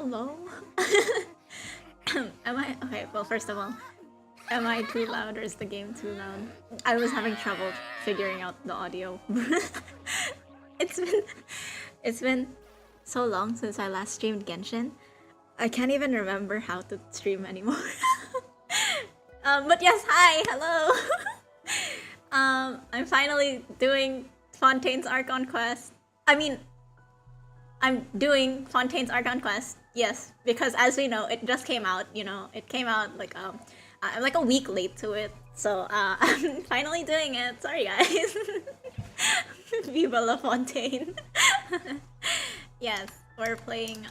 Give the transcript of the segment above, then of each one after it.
Hello? Am I... Okay, well, first of all, am I too loud or is the game too loud? I was having trouble figuring out the audio. It's been... It's been so long since I last streamed Genshin. I can't even remember how to stream anymore. But yes, hi! Hello! I'm finally doing Fontaine's Archon Quest. I'm doing Fontaine's Archon Quest, yes, because as we know, it just came out, you know, it came out like, I'm like a week late to it, so, I'm finally doing it, sorry guys. Viva la Fontaine. Yes, we're playing,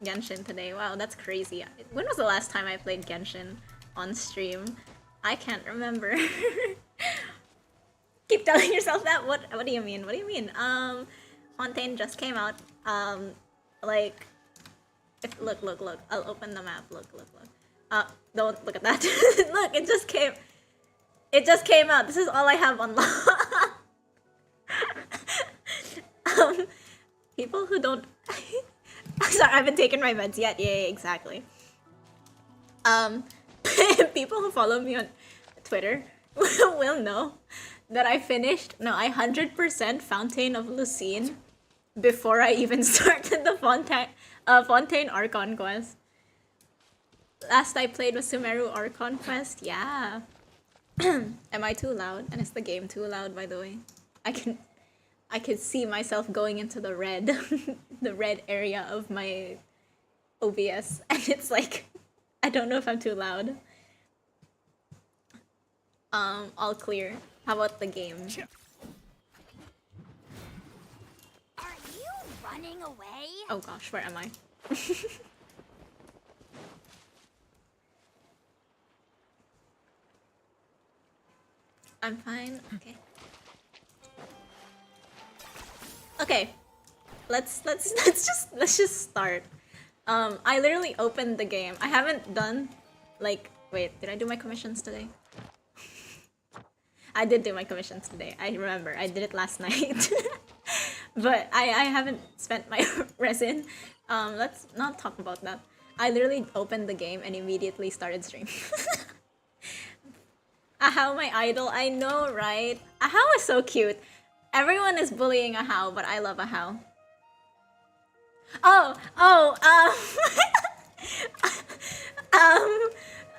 Genshin today. Wow, that's crazy. When was the last time I played Genshin on stream? I can't remember. Keep telling yourself that? What do you mean? What do you mean? Fontaine just came out. Like, look. I'll open the map. Look. Don't look at that. Look, it just came out. This is all I have unlocked. People who don't... Sorry, I haven't taken my meds yet. Yeah, exactly. People who follow me on Twitter will know that I 100% Fontaine of Lucine before I even started the Fontaine Archon Quest. Last I played was Sumeru Archon Quest, yeah. Am I too loud? And is the game too loud, by the way? I can see myself going into the red, the red area of my OBS, and it's like, I don't know if I'm too loud. All clear. How about the game? Are you running away? Oh gosh, where am I? I'm fine. Okay. Okay. Let's just start. I literally opened the game. I haven't done like wait, did I do my commissions today? I did do my commissions today. I remember. I did it last night. But I haven't spent my resin. Let's not talk about that. I literally opened the game and immediately started streaming. Ahau, my idol. I know, right? Ahau is so cute. Everyone is bullying Ahau, but I love Ahau. Oh,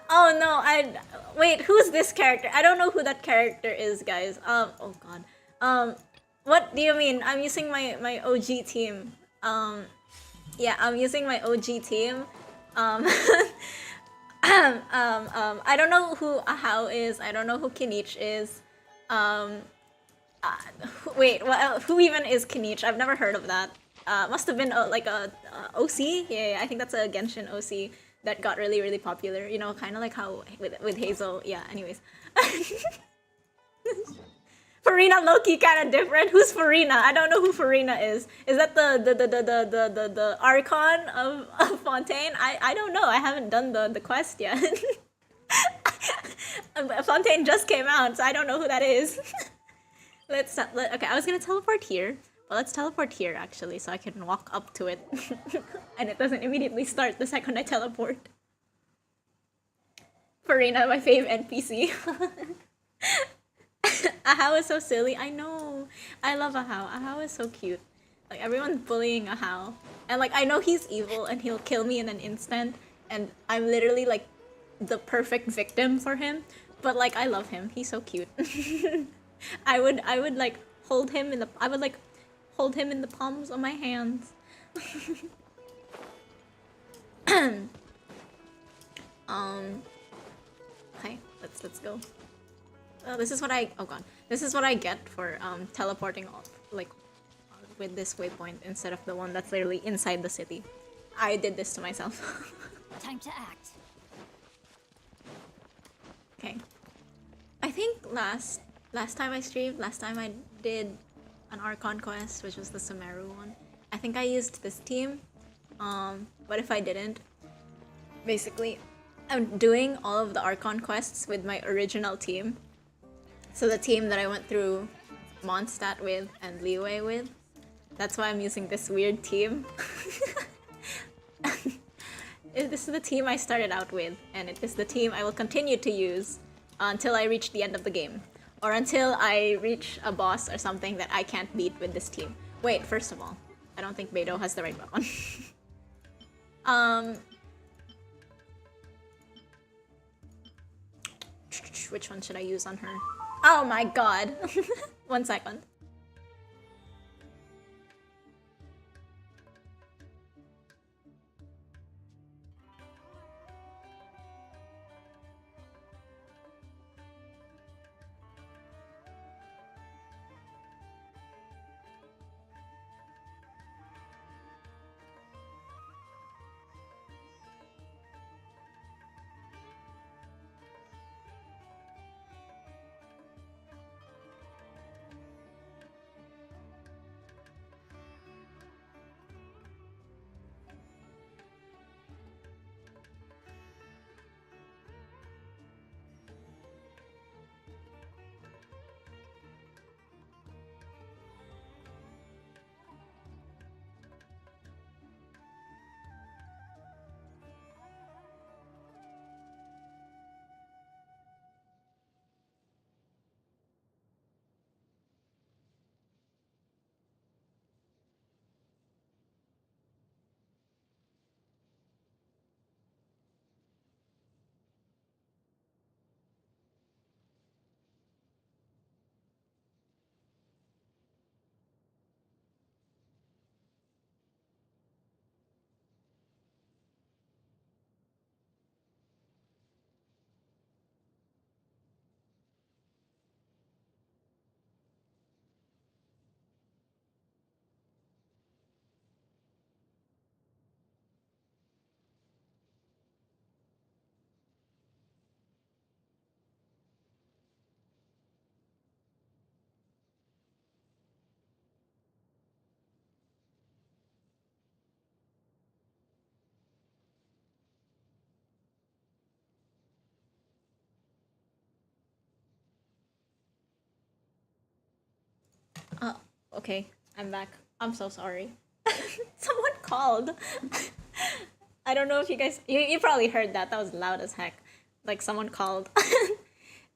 oh no, wait, who's this character? I don't know who that character is, guys. Oh god. What do you mean? I'm using my OG team. Yeah, I'm using my OG team. I don't know who Ahau is. I don't know who Kinich is. Wait, who even is Kinich? I've never heard of that. Must have been like a OC. Yeah, I think that's a Genshin OC that got really popular. You know, kind of like how with Hazel. Yeah. Anyways, Farina Loki kind of different. Who's Farina? I don't know who Farina is. Is that the Archon of Fontaine? I don't know. I haven't done the quest yet. Fontaine just came out, so I don't know who that is. Okay, I was gonna teleport here. Well, let's teleport here actually, so I can walk up to it, and it doesn't immediately start the second I teleport. Farina, my fave NPC. Ahau is so silly. I know. I love Ahau. Ahau is so cute. Like, everyone's bullying Ahau. And, like, I know he's evil and he'll kill me in an instant. And I'm literally, like, the perfect victim for him. But, like, I love him. He's so cute. I would, like, hold him in the... I would, like, hold him in the palms of my hands. Okay, let's go. This is what I get for teleporting off, like with this waypoint instead of the one that's literally inside the city. I did this to myself. Time to act. Okay. I think last time I streamed, last time I did an Archon quest, which was the Sumeru one. I think I used this team. But if I didn't, basically I'm doing all of the Archon quests with my original team. So the team that I went through Mondstadt with and Leeway with. That's why I'm using this weird team. This is the team I started out with, and it is the team I will continue to use until I reach the end of the game. Or until I reach a boss or something that I can't beat with this team. Wait, first of all, I don't think Beidou has the right weapon. Which one should I use on her? Oh my god! 1 second. Okay, I'm back. I'm so sorry. Someone called. I don't know if you guys... You probably heard that. That was loud as heck. Like, someone called.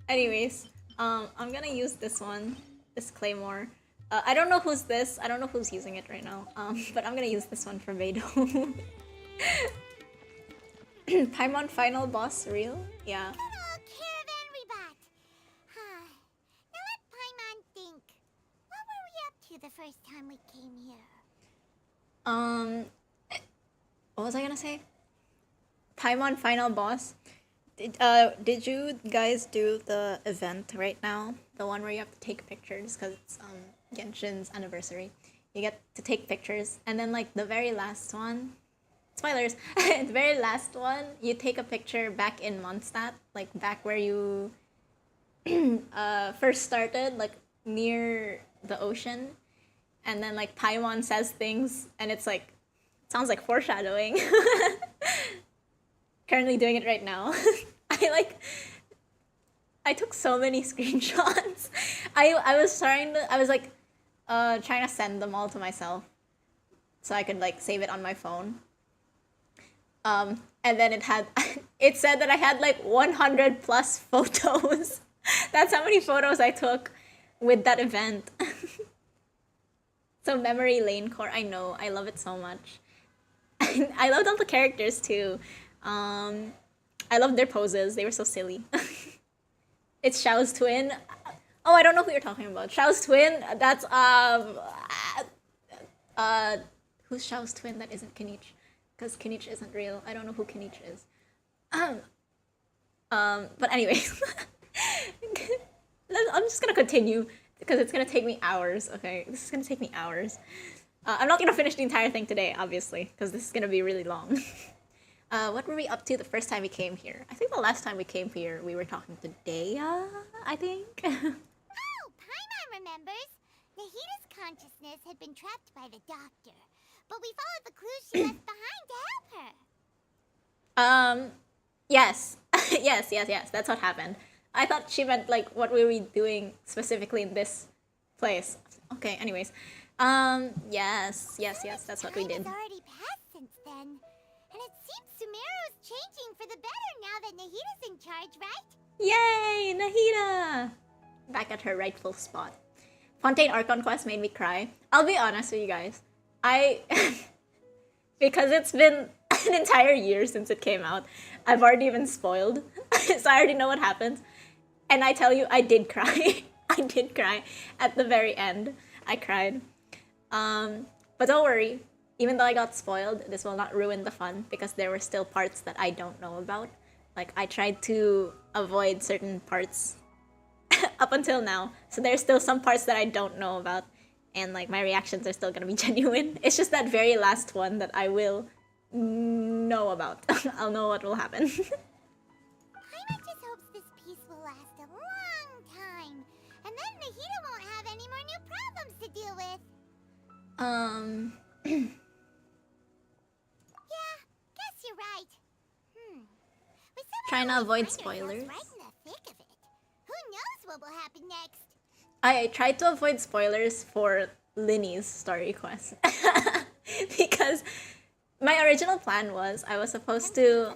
Anyways, I'm gonna use this one. This Claymore. I don't know who's this. I don't know who's using it right now. But I'm gonna use this one for Beidou. Paimon final boss real? Yeah. Hello, Caravan Rebat. Now let Paimon think. What were we up to the first time we came here? What was I gonna say? Paimon final boss. Did you guys do the event right now? The one where you have to take pictures because it's Genshin's anniversary. You get to take pictures, and then like the very last one, spoilers. The very last one, you take a picture back in Mondstadt, like back where you first started, like near the ocean, and then like Paimon says things, and it's like sounds like foreshadowing. Currently doing it right now. I took so many screenshots. I was trying to send them all to myself so I could like save it on my phone. And then it said that I had like 100 plus photos. That's how many photos I took with that event. So memory lane core, I know, I love it so much. I loved all the characters too. I loved their poses. They were so silly. It's Xiao's twin. Oh, I don't know who you're talking about. Xiao's twin. That's who's Xiao's twin that isn't Kinich? Because Kinich isn't real. I don't know who Kinich is. But anyways, I'm just gonna continue because it's gonna take me hours. Okay, this is gonna take me hours. I'm not gonna finish the entire thing today, obviously, because this is gonna be really long. What were we up to the first time we came here? I think the last time we came here, we were talking to Dea, I think. Oh, Paimon remembers. Nahita's consciousness had been trapped by the doctor, but we followed the clues she left behind to help her. Yes. yes, that's what happened. I thought she meant, like, what were we doing specifically in this place? Okay, anyways. Yes, that's what we did. Time has already passed since then, and it seems Sumeru that Nahita's in charge, right? Yay, Nahida! Back at her rightful spot. Fontaine Archon Quest made me cry. I'll be honest with you guys. Because it's been an entire year since it came out, I've already been spoiled. So I already know what happens. And I tell you, I did cry. I did cry at the very end. I cried. But don't worry. Even though I got spoiled, this will not ruin the fun because there were still parts that I don't know about. Like, I tried to avoid certain parts up until now. So there's still some parts that I don't know about. And, like, my reactions are still gonna be genuine. It's just that very last one that I will know about. I'll know what will happen. Paimon just hopes this peace will last a long time. And then Nahita won't have any more new problems to deal with. Yeah, guess you're right. We still Trying to have avoid find spoilers. ourselves right in the thick of it. Who knows what will happen next? I tried to avoid spoilers for Linny's story quest. Because my original plan was I was supposed to...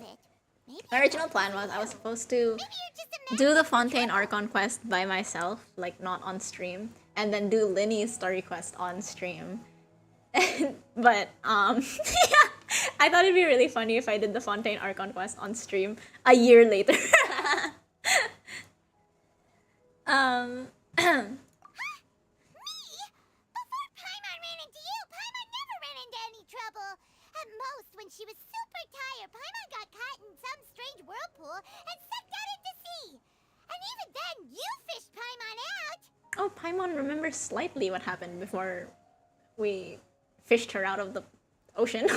My original plan was I was supposed to do the Fontaine Archon quest by myself, like not on stream, and then do Linny's story quest on stream. But yeah, I thought it'd be really funny if I did the Fontaine Archon quest on stream a year later. Me? Before Paimon ran into you, Paimon never ran into any trouble. At most, when she was super tired, Paimon got caught in some strange whirlpool and sucked out into sea. And even then, you fished Paimon out. Oh, Paimon remembers slightly what happened before we fished her out of the ocean.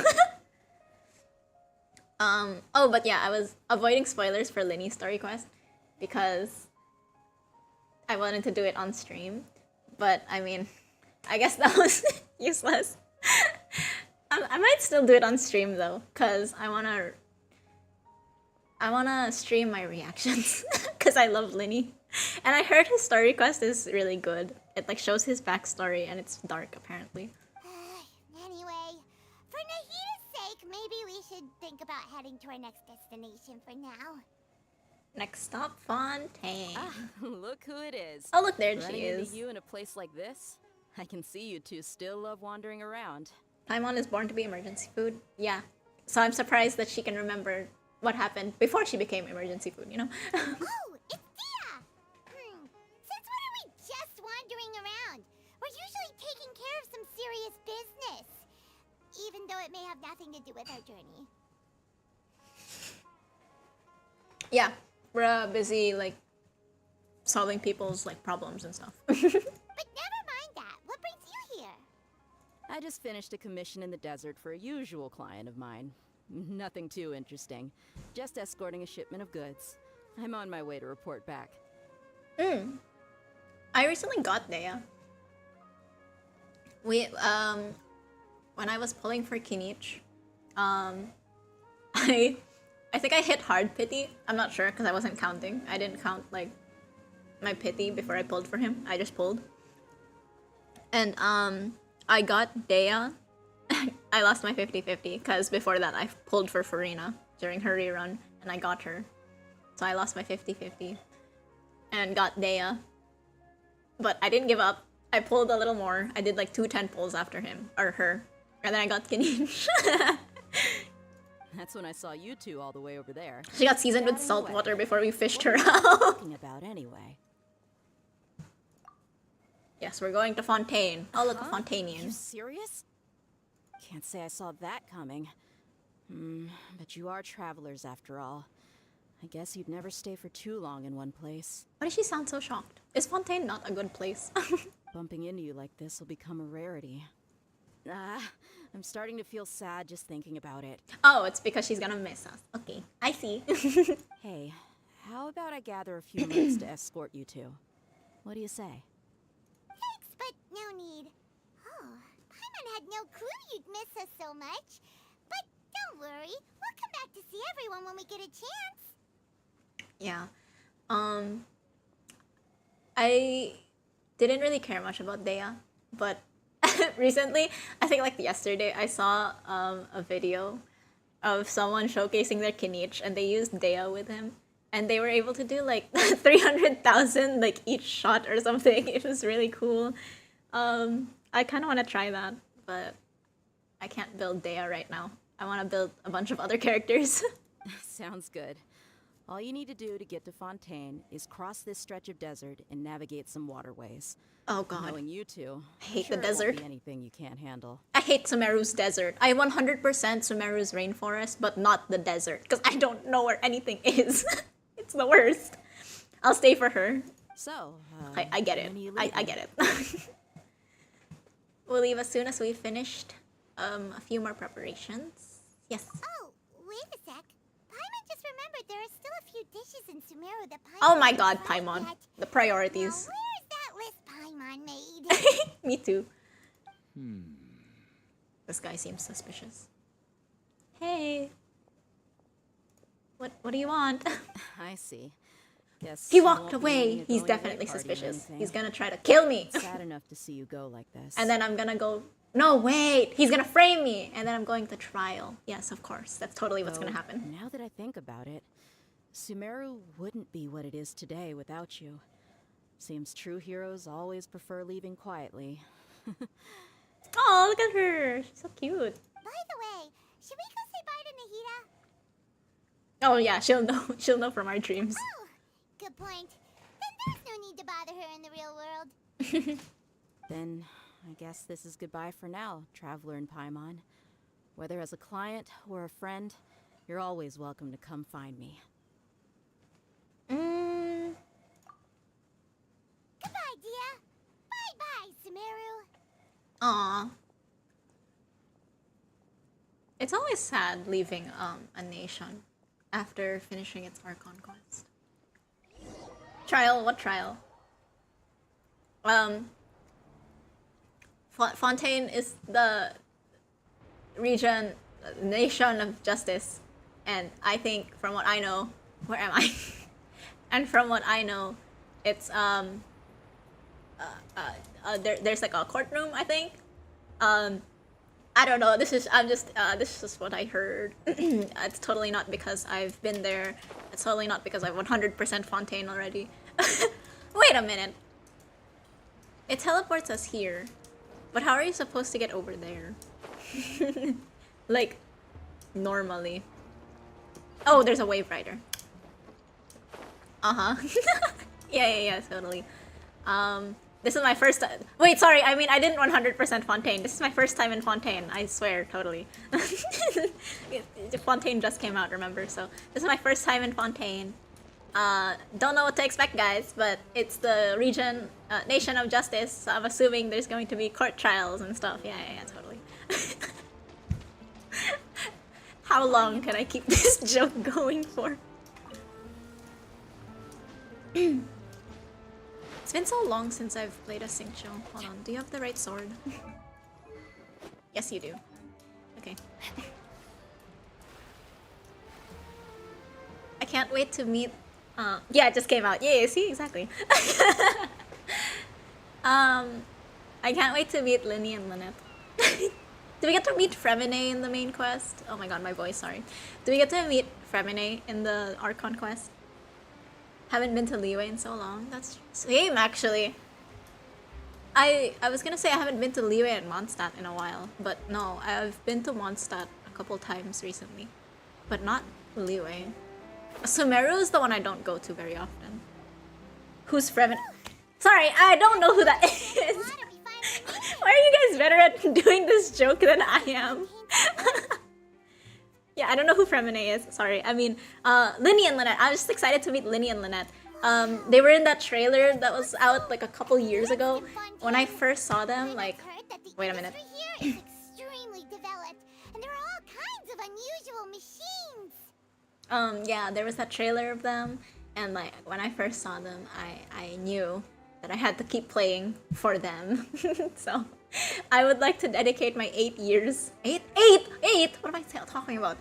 Oh, but yeah, I was avoiding spoilers for Linny's story quest because I wanted to do it on stream. But, I mean, I guess that was useless. I might still do it on stream, though, because I wanna stream my reactions, because I love Linny. And I heard his story quest is really good. It, like, shows his backstory, and it's dark, apparently. Anyway, for Nahita's sake, maybe we should think about heading to our next destination for now. Next stop, Fontaine. Ah, look who it is. Oh, look, there Running she is. into you in a place like this? I can see you two still love wandering around. Paimon is born to be emergency food. Yeah. So I'm surprised that she can remember what happened before she became emergency food, you know? Oh, it's Dia! Since when are we just wandering around? We're usually taking care of some serious business. Even though it may have nothing to do with our journey. Yeah. We're busy, like, solving people's, like, problems and stuff. But never mind that. What brings you here? I just finished a commission in the desert for a usual client of mine. Nothing too interesting. Just escorting a shipment of goods. I'm on my way to report back. I recently got Dea. We, when I was pulling for Kinich, I think I hit hard pity. I'm not sure because I wasn't counting. I didn't count, like, my pity before I pulled for him. I just pulled. And, I got Dea. I lost my 50-50 because before that I pulled for Farina during her rerun and I got her. So I lost my 50-50 and got Dea. But I didn't give up. I pulled a little more. I did like 2 10 pulls after him, or her. And then I got Kinich. That's when I saw you two all the way over there. She got seasoned with salt Anyway, water before we fished her What are you out. talking about anyway? Yes, we're going to Fontaine. Oh, look, a You Fontainian. serious? Can't say I saw that coming. But you are travelers after all. I guess you'd never stay for too long in one place. Why does she sound so shocked? Is Fontaine not a good place? Bumping into you like this will become a rarity. I'm starting to feel sad just thinking about it. Oh, it's because she's gonna miss us. Okay, I see. Hey, how about I gather a few minutes to escort you two? What do you say? Thanks, but no need. Oh, Paimon had no clue you'd miss us so much. But don't worry, we'll come back to see everyone when we get a chance. Yeah. I didn't really care much about Dea, but recently, I think like yesterday, I saw a video of someone showcasing their Kinich, and they used Dea with him, and they were able to do like 300,000 like each shot or something. It was really cool. I kind of want to try that, but I can't build Dea right now. I want to build a bunch of other characters. Sounds good. All you need to do to get to Fontaine is cross this stretch of desert and navigate some waterways. Oh god. Knowing you two, I hate sure the it won't desert. be anything you can't handle. I hate Sumeru's desert. I 100% Sumeru's rainforest, but not the desert, because I don't know where anything is. It's the worst. I'll stay for her. So, I get it. when are you I leaving? get it. We'll leave as soon as we've finished a few more preparations. Yes. Oh, wait a sec. Paimon just remembered there are still a few dishes in Sumeru that Paimon Oh my hasn't god, tried Paimon. yet. The Now, priorities. where's that list Paimon made? Me too. This guy seems suspicious. Hey. What do you want? I see. Guess He you walked won't be away. needing a He's going-away definitely party or suspicious. anything. He's gonna try to kill me. Sad enough to see you go like this. And then I'm gonna go. No, wait. He's gonna frame me. And then I'm going to trial. Yes, of course. That's totally what's gonna Though, happen. Now that I think about it, Sumeru wouldn't be what it is today without you. Seems true heroes always prefer leaving quietly. Oh, look at her. She's so cute. By the way, should we go say bye to Nahida? Oh yeah, she'll know. She'll know from our dreams. Oh, good point. Then there's no need to bother her in the real world. Then I guess this is goodbye for now, Traveler and Paimon. Whether as a client or a friend, you're always welcome to come find me. Goodbye, Dia. Bye-bye, Sumeru. Aw. It's always sad leaving a nation after finishing its Archon quest. Trial? What trial? Fontaine is the region, nation of justice, and I think from what I know, where am I? And from what I know, it's there's like a courtroom, I think. I don't know. This is what I heard. It's totally not because I've been there. It's totally not because I'm 100% Fontaine already. Wait a minute. It teleports us here, but how are you supposed to get over there? Like, normally. Oh, there's a wave rider. Uh-huh. Yeah, totally. This is my first time. Wait, sorry, I mean, I didn't 100% Fontaine. This is my first time in Fontaine, I swear, totally. Fontaine just came out, remember? So, this is my first time in Fontaine. Don't know what to expect, guys, but it's the region, nation of justice, so I'm assuming there's going to be court trials and stuff. Yeah, totally. How long can I keep this joke going for? It's been so long since I've played a Xingqiu. Hold on, do you have the right sword? Yes, you do. Okay. I can't wait to meet... yeah, it just came out. Yeah, see? Exactly. I can't wait to meet Linny and Lynette. Do we get to meet Fremine in the main quest? Oh my god, my voice, sorry. Do we get to meet Fremine in the Archon quest? Haven't been to Liyue in so long. That's same, actually. I was gonna say I haven't been to Liyue and Mondstadt in a while, but no, I've been to Mondstadt a couple times recently, but not Liyue. Sumeru is the one I don't go to very often. Who's Fremine? Sorry, I don't know who that is. Why are you guys better at doing this joke than I am? Yeah, I don't know who Fremine is. Sorry. I mean, Linny and Lynette. I'm just excited to meet Linny and Lynette. They were in that trailer that was out like a couple years ago. When I first saw them, like... Wait a minute. Here is extremely developed, and there are all kinds of unusual machines. Yeah, there was that trailer of them, and like, when I first saw them, I knew that I had to keep playing for them. So, I would like to dedicate my 8 years... 8? What am I talking about?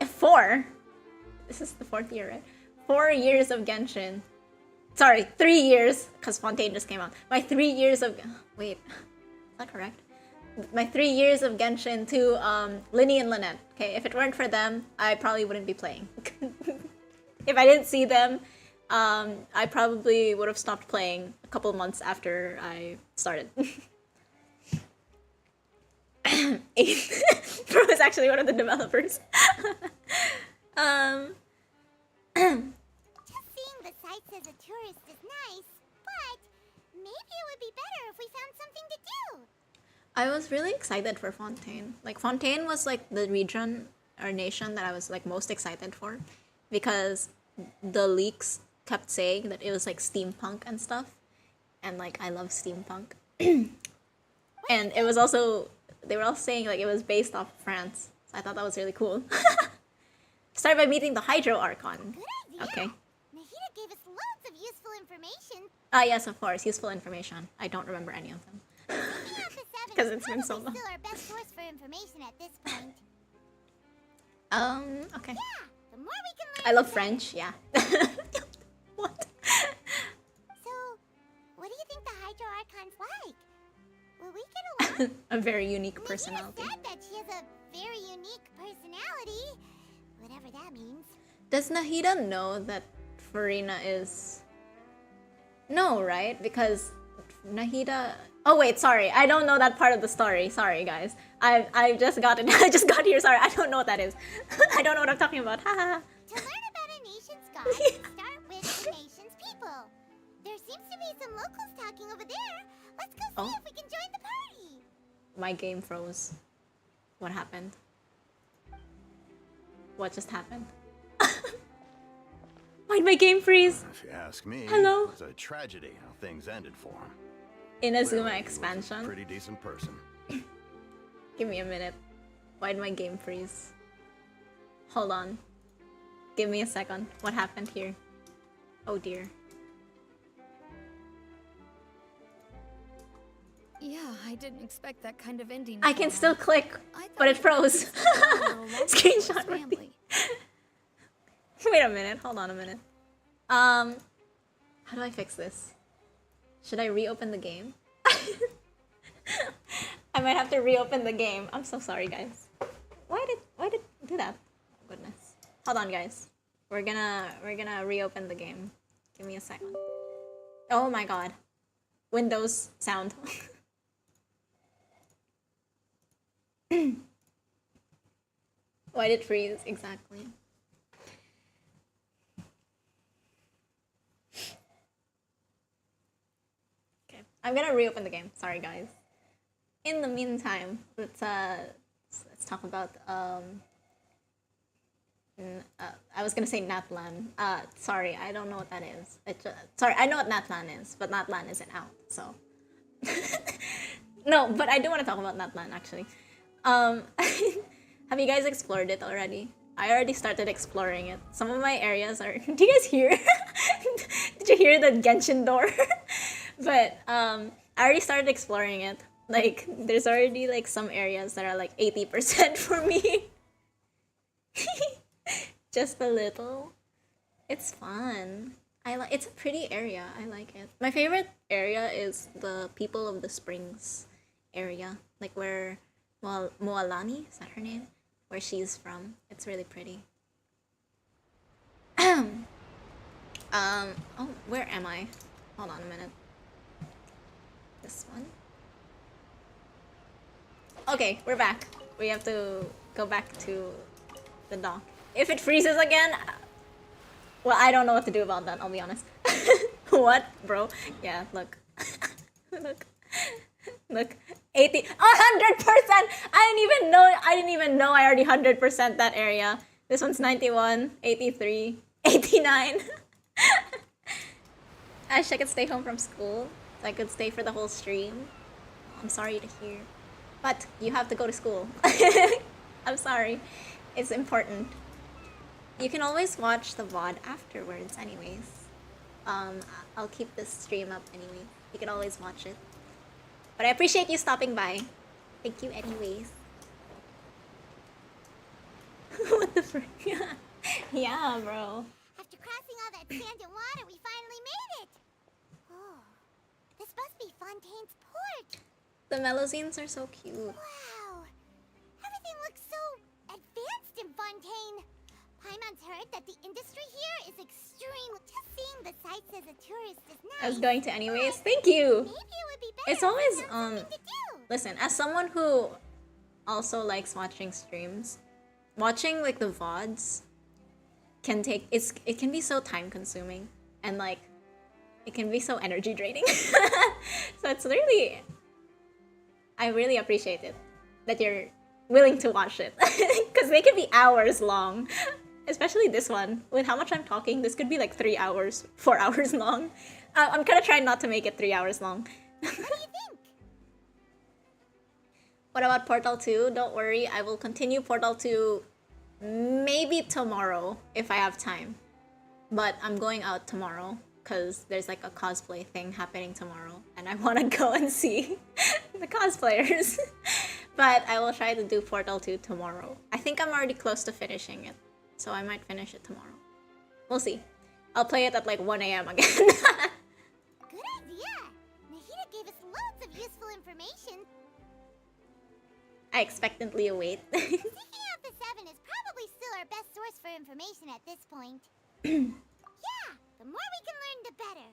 4? This is the 4th year, right? 4 years of Genshin. Sorry, 3 years, because Fontaine just came out. My 3 years of... Wait, is that correct? my 3 years of Genshin to Linny and Lynette. Okay, if it weren't for them, I probably wouldn't be playing. If I didn't see them, I probably would have stopped playing a couple months after I started. Bro is actually one of the developers. Just seeing the sights as a tourist is nice, but maybe it would be better if we found something to do. I was really excited for Fontaine. Like Fontaine was like the region or nation that I was like most excited for, because the leaks kept saying that it was like steampunk and stuff, and like I love steampunk. And it was also, they were all saying like it was based off France, so I thought that was really cool. Start by meeting the Hydro Archon. Good idea. Okay. Nahida gave us loads of useful information. Ah yes, of course, useful information. I don't remember any of them. Taking out the seven 'Cause is it's been so probably long. still our best source for information at this point. Okay. Yeah, the more we can learn. I love the better. French, yeah. What? So, what do you think the Hydro Archon's like? Will we get along? A very unique Nahida personality. said that she has a very unique personality, whatever that means. Does Nahida know that Farina is... No, right? Because Nahida... Oh wait, sorry. I don't know that part of the story. Sorry, guys. I just got it. I just got here. Sorry, I don't know what that is. I don't know what I'm talking about. Haha. To learn about a nation's gods, we start with the nation's people. There seems to be some locals talking over there. Let's go see Oh. if we can join the party. My game froze. What happened? What just happened? Why'd my game freeze? If you ask me, Hello? it's a tragedy how things ended for him. Inazuma Clearly, he was a expansion. pretty decent person. Give me a minute. Why'd my game freeze? Hold on. Give me a second. What happened here? Oh dear. Yeah, I didn't expect that kind of ending. I can for still him. click, I but it thought froze. he was a little lonely with Screenshot his worthy. family. Wait a minute. Hold on a minute. How do I fix this? Should I reopen the game? I might have to reopen the game. I'm so sorry, guys. Why did it do that? Oh, goodness. Hold on, guys. We're gonna reopen the game. Give me a second. Oh my god. Windows sound. Why did it freeze? Exactly. Okay, I'm gonna reopen the game. Sorry, guys. In the meantime, let's talk about I was gonna say natlan. Sorry, I don't know what that is. Sorry, I know what natlan is, but natlan isn't out, so. No, but I do want to talk about natlan actually. Have you guys explored it already? I already started exploring it. Some of my areas are. Do you guys hear? Did you hear the Genshin door? But I already started exploring it. Like, there's already like some areas that are like 80% for me. Just a little. It's fun. It's a pretty area. I like it. My favorite area is the People of the Springs area, like where Moalani, is that her name? Where she's from. It's really pretty. Oh, where am I? Hold on a minute. This one. Okay, we're back. We have to go back to the dock. If it freezes again, well, I don't know what to do about that, I'll be honest. What, bro? Yeah, look. Look. 100%! I didn't even know I already 100% that area. This one's 91, 83, 89. I wish I could stay home from school, so I could stay for the whole stream. I'm sorry to hear. But you have to go to school. I'm sorry. It's important. You can always watch the VOD afterwards anyways. I'll keep this stream up anyway. You can always watch it. But I appreciate you stopping by. Thank you anyways. What the frick? Yeah, bro. After crossing all that sand and water, we finally made it. Oh, this must be Fontaine's port. The Melusines are so cute. Wow. Everything looks so advanced in Fontaine. Paimon's heard that the industry here is extreme. Just seeing the sights as a tourist is nice. I was going to anyways. Thank you. Maybe it would be better It's always if we found something to do. listen, as someone who also likes watching streams, watching like the VODs can take it can be so time consuming and like it can be so energy draining. So it's really I really appreciate it that you're willing to watch it because they can be hours long. Especially this one. With how much I'm talking, this could be like 3 hours, 4 hours long. I'm gonna try not to make it 3 hours long. What do you think? What about Portal 2? Don't worry, I will continue Portal 2 maybe tomorrow if I have time. But I'm going out tomorrow because there's like a cosplay thing happening tomorrow and I want to go and see the cosplayers. But I will try to do Portal 2 tomorrow. I think I'm already close to finishing it, so I might finish it tomorrow. We'll see. I'll play it at like 1 a.m. again. Good idea. Nahida gave us loads of useful information. I expectantly await. Seeking out the 7 is probably still our best source for information at this point. Yeah, the more we can learn, the better.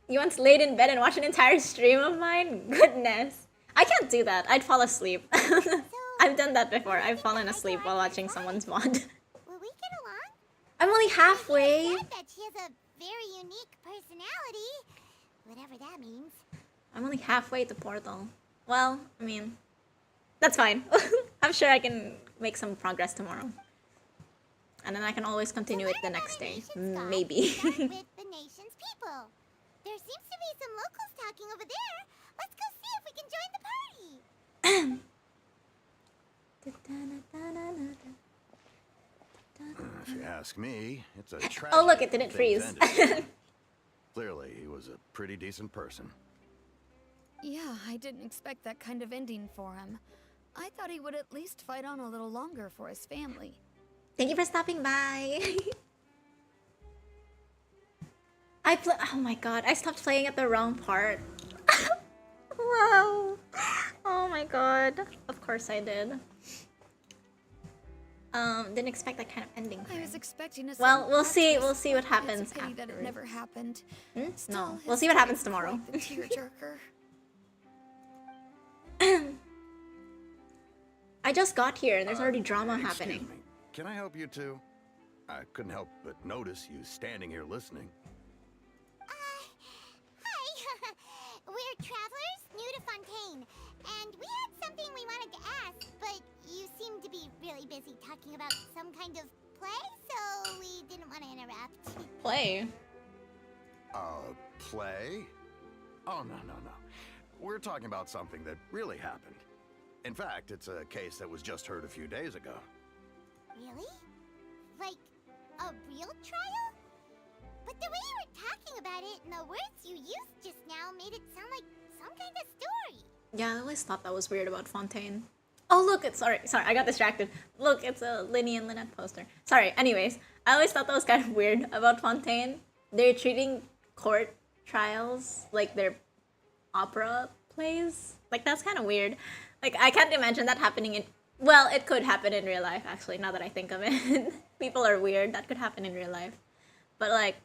You once laid in bed and watched an entire stream of mine? Goodness. I can't do that. I'd fall asleep. I've done that before. I've fallen asleep while watching someone's VOD. Will we get along? I'm only halfway. Nahida said that she has a very unique personality. Whatever that means. I'm only halfway to Portal. Well, I mean, that's fine. I'm sure I can make some progress tomorrow. And then I can always continue it the next day. Maybe. Start with the nation's people. There seems to be some locals talking over there. Let's go see if we can join the party. If you ask me, it's a tragedy. Oh, look, it didn't things freeze. ended. Clearly, he was a pretty decent person. Yeah, I didn't expect that kind of ending for him. I thought he would at least fight on a little longer for his family. Thank you for stopping by. Oh my god, I stopped playing at the wrong part. Wow. Oh my god. Of course I did. Didn't expect that kind of ending. I was expecting a Well, sudden we'll plot see. twist, We'll see what but happens it's a pity that it afterwards. never happened. No, Still, we'll his see what happens story tomorrow. is quite the tearjerker. I just got here and there's already drama Excuse happening. me. Can I help you too? I couldn't help but notice you standing here listening. Hi. We're travelers new to Fontaine, and we had something we wanted to ask, but you seem to be really busy talking about some kind of play, so we didn't want to interrupt. Play. Play? Oh, no. We're talking about something that really happened. In fact, it's a case that was just heard a few days ago. Really? Like a real trial? But the way you were talking about it and the words you used just now made it sound like some kind of story. Yeah, I always thought that was weird about Fontaine. Oh look, it's sorry, I got distracted. Look, it's a Linny and Lynette poster. Sorry, anyways, I always thought that was kind of weird about Fontaine. They're treating court trials like they're opera plays. Like, that's kind of weird. Like, I can't imagine that happening in... Well, it could happen in real life, actually, now that I think of it. People are weird. That could happen in real life. But, like,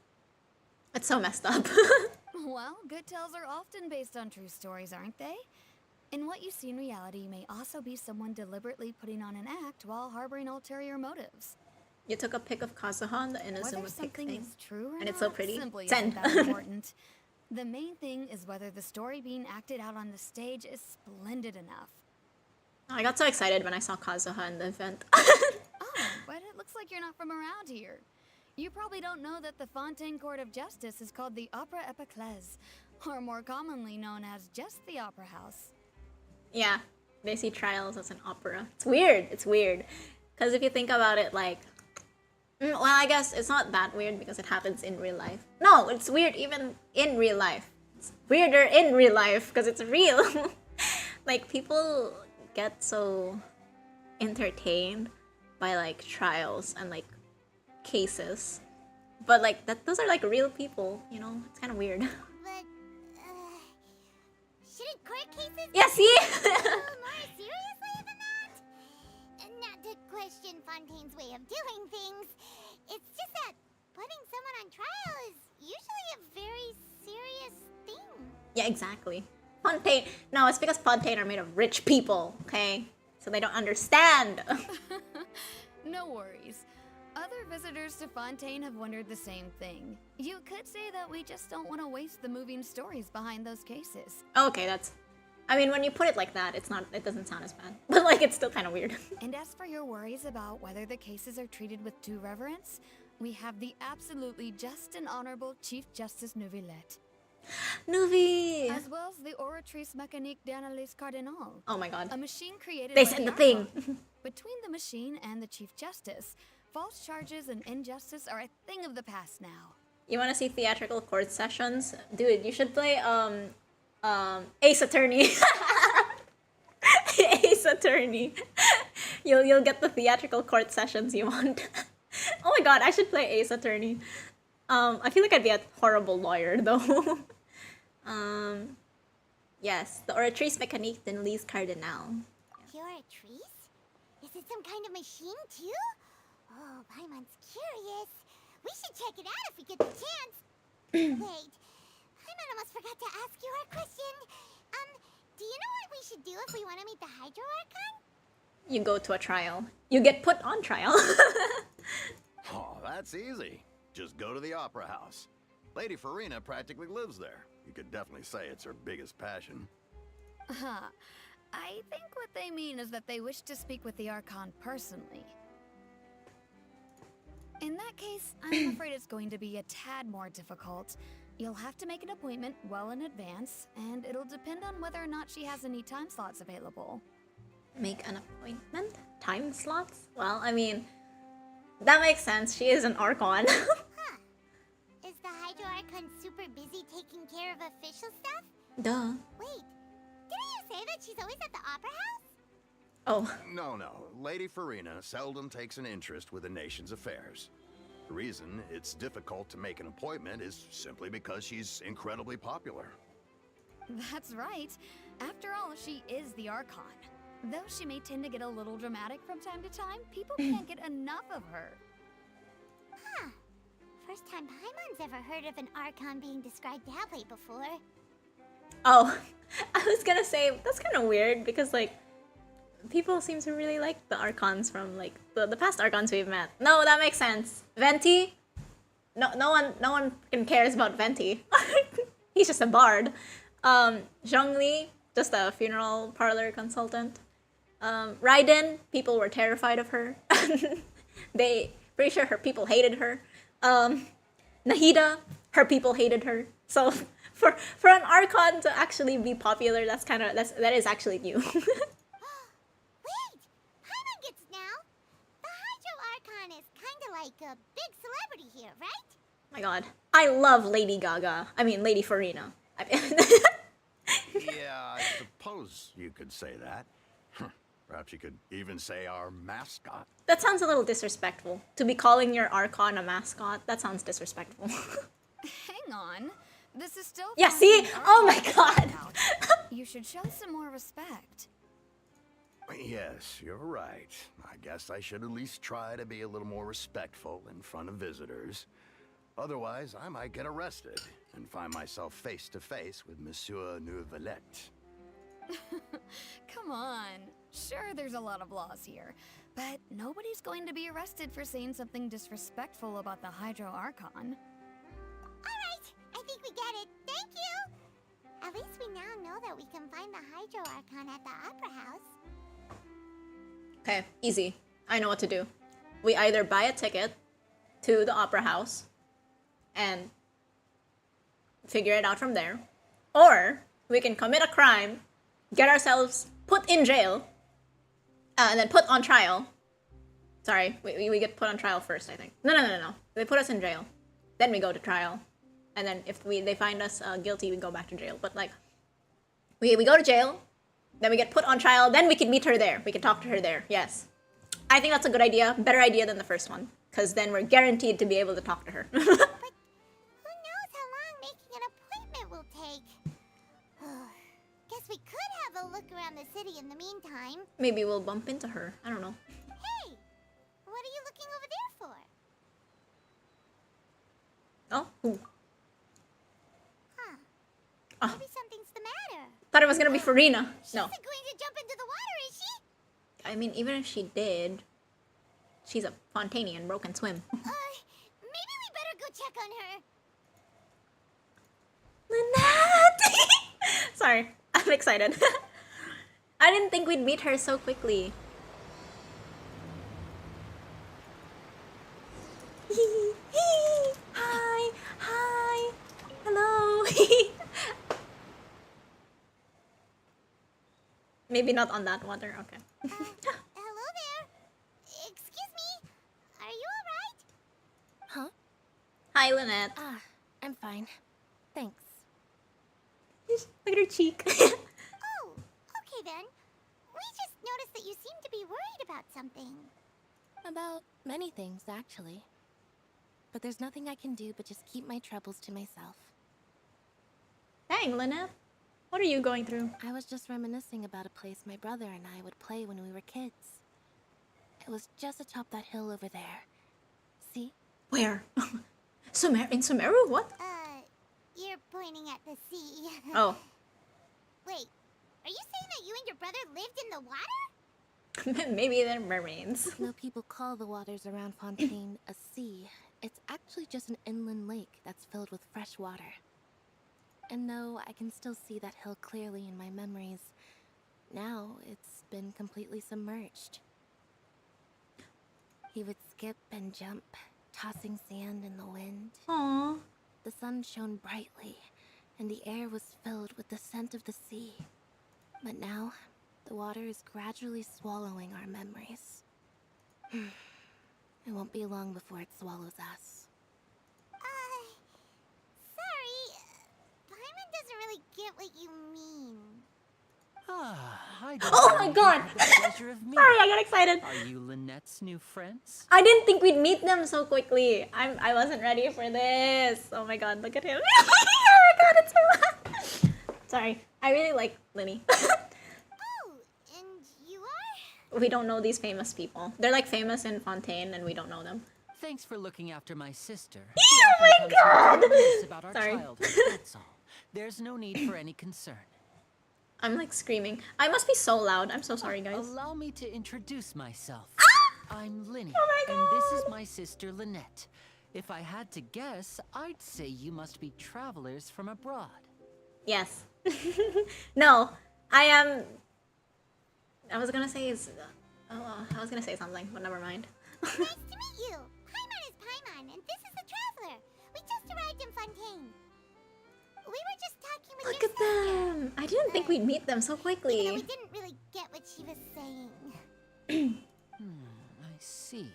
it's so messed up. Well, good tales are often based on true stories, aren't they? And what you see in reality may also be someone deliberately putting on an act while harboring ulterior motives. You took a pic of Kazuha, the Whether Inazuma pic something thing. is true or And it's not so pretty. simply 10. isn't that important. The main thing is whether the story being acted out on the stage is splendid enough. I got so excited when I saw Kazuha in the event. Oh, but it looks like you're not from around here. You probably don't know that the Fontaine Court of Justice is called the Opera Epiclese, or more commonly known as just the Opera House. Yeah, they see trials as an opera. It's weird. It's weird. Because if you think about it, like... well, I guess it's not that weird because it happens in real life. No, it's weird even in real life. It's weirder in real life because it's real. Like, people get so entertained by, like, trials and, like, cases. But, like, those are, like, real people, you know? It's kind of weird. But, shouldn't court cases? Yeah, see? More seriously than that? Not to question Fontaine's way of doing things. It's just that putting someone on trial is usually a very serious thing. Yeah, exactly. Fontaine. No, it's because Fontaine are made of rich people, okay? So they don't understand. No worries. Other visitors to Fontaine have wondered the same thing. You could say that we just don't want to waste the moving stories behind those cases. Okay, that's... I mean, when you put it like that, it's not... It doesn't sound as bad. But, like, it's still kind of weird. And as for your worries about whether the cases are treated with due reverence, we have the absolutely just and honorable Chief Justice Neuvillette, Nuvi! as well as the Oratrice Mécanique d'Analyse Cardinal, Oh my god. a machine created They by said the Archon. thing. Between the machine and the Chief Justice, false charges and injustice are a thing of the past now. You want to see theatrical court sessions? Dude, you should play, Ace Attorney. Ace Attorney. You'll get the theatrical court sessions you want. Oh my god, I should play Ace Attorney. I feel like I'd be a horrible lawyer, though. Yes, the Oratrice Mécanique d'Analyse Cardinal. You're a trees? Is it some kind of machine too? Oh, Paimon's curious. We should check it out if we get the chance. Wait, Paimon almost forgot to ask you our question. Do you know what we should do if we want to meet the Hydro Archon? You go to a trial. You get put on trial. Oh, that's easy. Just go to the Opera House. Lady Farina practically lives there. You could definitely say it's her biggest passion. Huh. I think what they mean is that they wish to speak with the Archon personally. In that case, I'm afraid it's going to be a tad more difficult. You'll have to make an appointment well in advance, and it'll depend on whether or not she has any time slots available. Make an appointment? Time slots? Well, I mean, that makes sense. She is an Archon. Huh. Is the Hydro Archon super busy taking care of official stuff? Duh. Wait, didn't you say that she's always at the Opera House? Oh. No. Lady Farina seldom takes an interest with the nation's affairs. The reason it's difficult to make an appointment is simply because she's incredibly popular. That's right. After all, she is the Archon. Though she may tend to get a little dramatic from time to time, people can't get enough of her. Huh. First time Paimon's ever heard of an Archon being described that way before. Oh. I was gonna say, that's kind of weird because, like, people seem to really like the Archons from, like, the past Archons we've met. No, that makes sense. Venti? No one fucking cares about Venti. He's just a bard. Zhongli, just a funeral parlor consultant. Raiden, people were terrified of her. Pretty sure her people hated her. Nahida, her people hated her. So for an Archon to actually be popular, that is actually new. Wait! Paimon gets now! The Hydro Archon is kinda like a big celebrity here, right? My god. I love Lady Gaga. I mean, Lady Farina. Yeah, I suppose you could say that. Perhaps you could even say our mascot. That sounds a little disrespectful. To be calling your Archon a mascot, that sounds disrespectful. Hang on. This is still... Yeah, see? Fontaine Oh my Archon god! out. You should show some more respect. Yes, you're right. I guess I should at least try to be a little more respectful in front of visitors. Otherwise, I might get arrested and find myself face to face with Monsieur Neuvillette. Come on. Sure, there's a lot of laws here, but nobody's going to be arrested for saying something disrespectful about the Hydro Archon. Alright, I think we get it. Thank you! At least we now know that we can find the Hydro Archon at the Opera House. Okay, easy. I know what to do. We either buy a ticket to the Opera House and figure it out from there, or we can commit a crime, get ourselves put in jail, and then put on trial. Sorry, we get put on trial first, I think. No. They put us in jail. Then we go to trial. And then if they find us guilty, we go back to jail. But, like, we go to jail, then we get put on trial, then we can meet her there. We can talk to her there, yes. I think that's a good idea. Better idea than the first one. Because then we're guaranteed to be able to talk to her. But who knows how long making an appointment will take? Guess we could look around the city in the meantime. Maybe we'll bump into her. I don't know. Hey, what are you looking over there for? Oh, who? Huh. Oh, Maybe something's the matter. thought it was gonna be Farina. She No. isn't going to jump into the water, is she? I mean, even if she did, she's a Fontanian, bro, can swim. Maybe we better go check on her. Lynette! Sorry, I'm excited. I didn't think we'd meet her so quickly. Hi, hi, hello. Maybe not on that water, okay. Hello there. Excuse me. Are you alright? Huh? Hi, Lynette. Ah, I'm fine. Thanks. Look at her cheek. Oh, okay then. We just noticed that you seem to be worried about something. About many things, actually. But there's nothing I can do but just keep my troubles to myself. Dang, Lynette. What are you going through? I was just reminiscing about a place my brother and I would play when we were kids. It was just atop that hill over there. See? Where? In Sumeru? What? You're pointing at the sea. Oh. Wait, are you saying that you and your brother lived in the water? Maybe they're mermaids. No people call the waters around Fontaine a sea. It's actually just an inland lake that's filled with fresh water. And though I can still see that hill clearly in my memories, now it's been completely submerged. He would skip and jump, tossing sand in the wind. Aww. The sun shone brightly, and the air was filled with the scent of the sea. But now, the water is gradually swallowing our memories. It won't be long before it swallows us. Sorry. Paimon doesn't really get what you mean. I Oh my god! The pleasure of meeting. Sorry, I got excited. Are you Lynette's new friends? I didn't think we'd meet them so quickly. I wasn't ready for this. Oh my god, look at him. Oh my god, it's so Sorry. I really like Linny. Oh, and you are? We don't know these famous people. They're like famous in Fontaine and we don't know them. Thanks for looking after my sister. Oh my god! About our Sorry. childhood, that's all. There's no need for any concern. I'm like screaming. I must be so loud. I'm so sorry, guys. Allow me to introduce myself. I'm Linny, Oh my and this is God. my sister Lynette. If I had to guess, I'd say you must be travelers from abroad. Yes. No, I am. I was gonna say I was gonna say something, but never mind. Nice to meet you. Paimon is Paimon, and this is the Traveler. We just arrived in Fontaine. We were just talking with Look your at sister. them. I didn't think we'd meet them so You know, quickly. we didn't really get what she was saying. I see.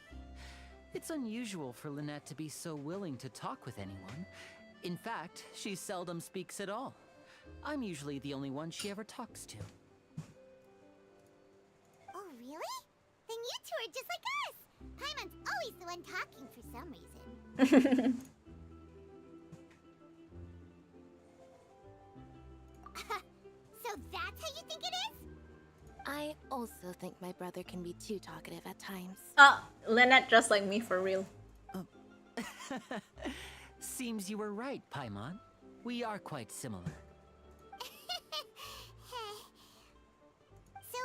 It's unusual for Lynette to be so willing to talk with anyone. In fact, she seldom speaks at all. I'm usually the only one she ever talks to. Oh, really? Then you two are just like us. Paimon's always the one talking for some reason. So that's how you think it is? I also think my brother can be too talkative at times. Lynette just like me for real. Seems you were right, Paimon. We are quite similar. So,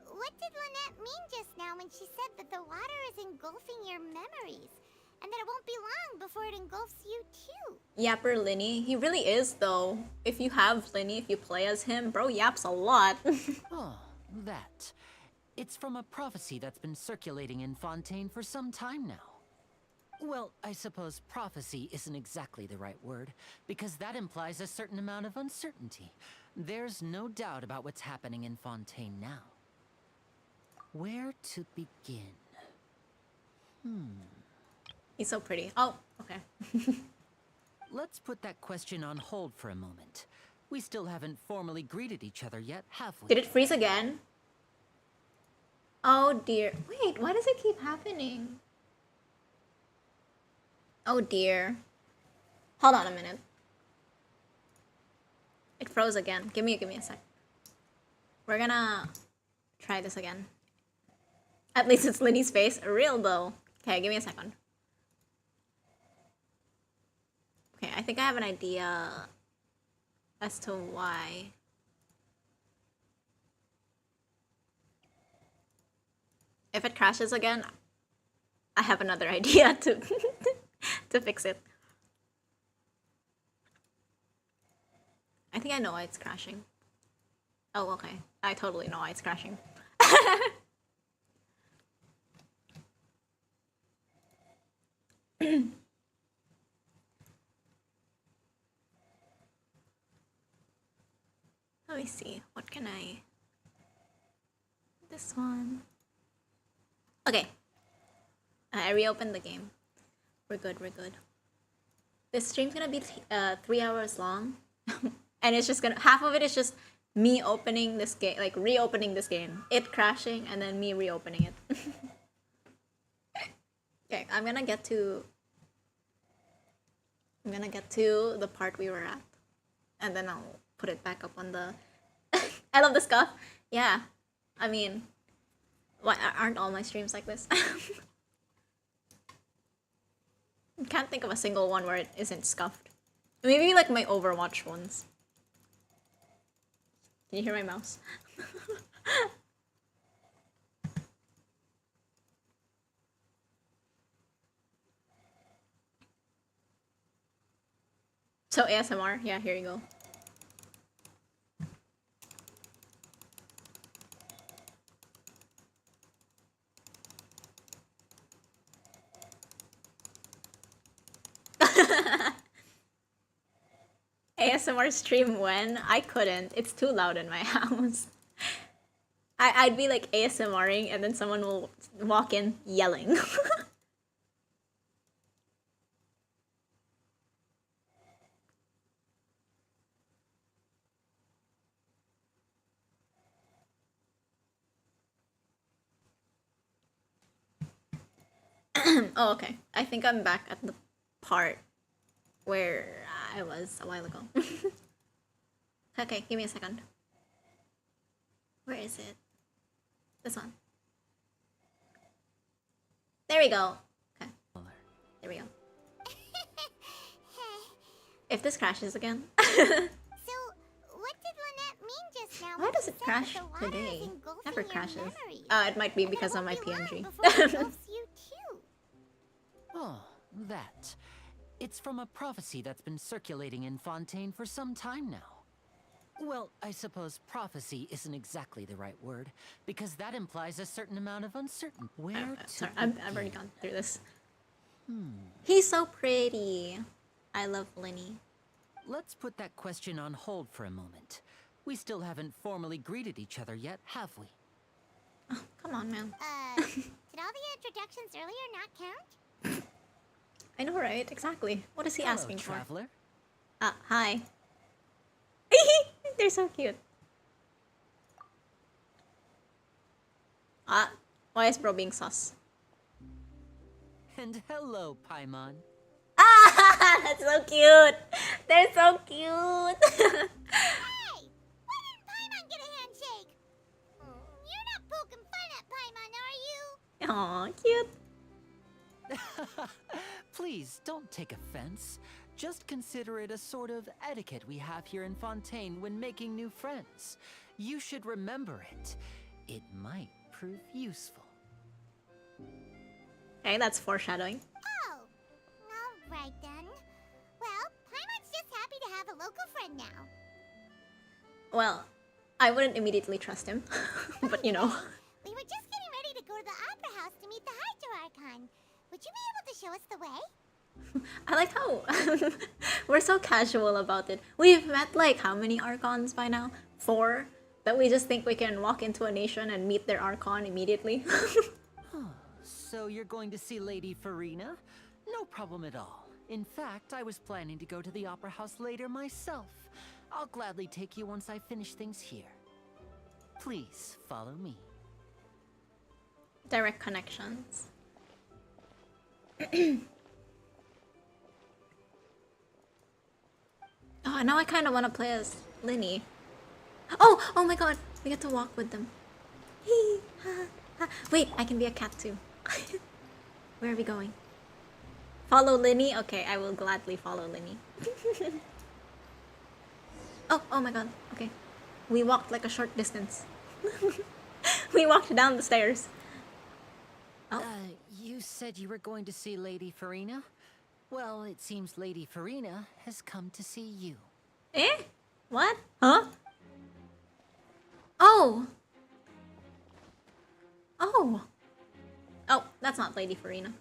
what did Lynette mean just now when she said that the water is engulfing your memories? And that it won't be long before it engulfs you too? Yapper Linny. He really is though. If you have Linny, if you play as him, bro yaps a lot. Oh, that. It's from a prophecy that's been circulating in Fontaine for some time now. Well, I suppose prophecy isn't exactly the right word, because that implies a certain amount of uncertainty. There's no doubt about what's happening in Fontaine now. Where to begin? He's so pretty. Oh, okay. Let's put that question on hold for a moment. We still haven't formally greeted each other yet, have we? Did it freeze again? Oh dear. Wait, why does it keep happening? Oh dear. Hold on a minute. It froze again. Give me a sec. We're gonna try this again. At least it's Linny's face. Real though. Okay, give me a second. Okay, I think I have an idea as to why. If it crashes again, I have another idea to to fix it. I think I know why it's crashing. Oh, okay. I totally know why it's crashing. Let me see. What can I... This one. Okay. I reopened the game. We're good, we're good. This stream's gonna be 3 hours long. And it's just gonna... Half of it is just me opening this game, like reopening this game. It crashing and then me reopening it. Okay, I'm gonna get to the part we were at. And then I'll put it back up on the... I love the scuff. Yeah. I mean, why aren't all my streams like this? Can't think of a single one where it isn't scuffed. Maybe like my Overwatch ones. Can you hear my mouse? So ASMR, yeah, here you go. ASMR stream when? I couldn't. It's too loud in my house. I'd be like ASMRing and then someone will walk in yelling. Oh, okay. I think I'm back at the part where I was a while ago. Okay, give me a second. Where is it? This one. There we go. Okay. There we go. If this crashes again. So, what did Lynette mean just now? Why when does she it said crash that the water is today? engulfing Never your crashes. memories? It might be And because it of my won't be long PNG. before it engulfs you too. Oh, that. It's from a prophecy that's been circulating in Fontaine for some time now. Well, I suppose prophecy isn't exactly the right word, because that implies a certain amount of uncertainty. Where to Sorry, I've already begin? gone through this. He's so pretty. I love Linny. Let's put that question on hold for a moment. We still haven't formally greeted each other yet, have we? Oh, come on, man. Did all the introductions earlier not count? I know, right? Exactly. What is he Hello, asking for? traveler. Hi. They're so cute. Why is bro being sus? And hello, Paimon. That's so cute. They're so cute. Hey! Why didn't Paimon get a handshake? You're not poking fun at Paimon, are you? Aw, cute. Please, don't take offense. Just consider it a sort of etiquette we have here in Fontaine when making new friends. You should remember it. It might prove useful. Okay, that's foreshadowing. Oh, all right then. Well, Paimon's just happy to have a local friend now. Well, I wouldn't immediately trust him, but you know. We were just getting ready to go to the Opera House to meet the Hydro Archon. Would you be able to show us the way? I like how we're so casual about it. We've met like how many Archons by now? 4? That we just think we can walk into a nation and meet their Archon immediately. So you're going to see Lady Farina? No problem at all. In fact, I was planning to go to the Opera House later myself. I'll gladly take you once I finish things here. Please, follow me. Direct connections. Oh, now I kind of want to play as Linny. Oh my god. We get to walk with them. Hee ha ha. Wait, I can be a cat too. Where are we going? Follow Linny? Okay, I will gladly follow Linny. Oh my god. Okay. We walked like a short distance. We walked down the stairs. Oh. You said you were going to see Lady Farina? Well, it seems Lady Farina has come to see you. Eh? What? Huh? Oh! Oh! Oh, that's not Lady Farina.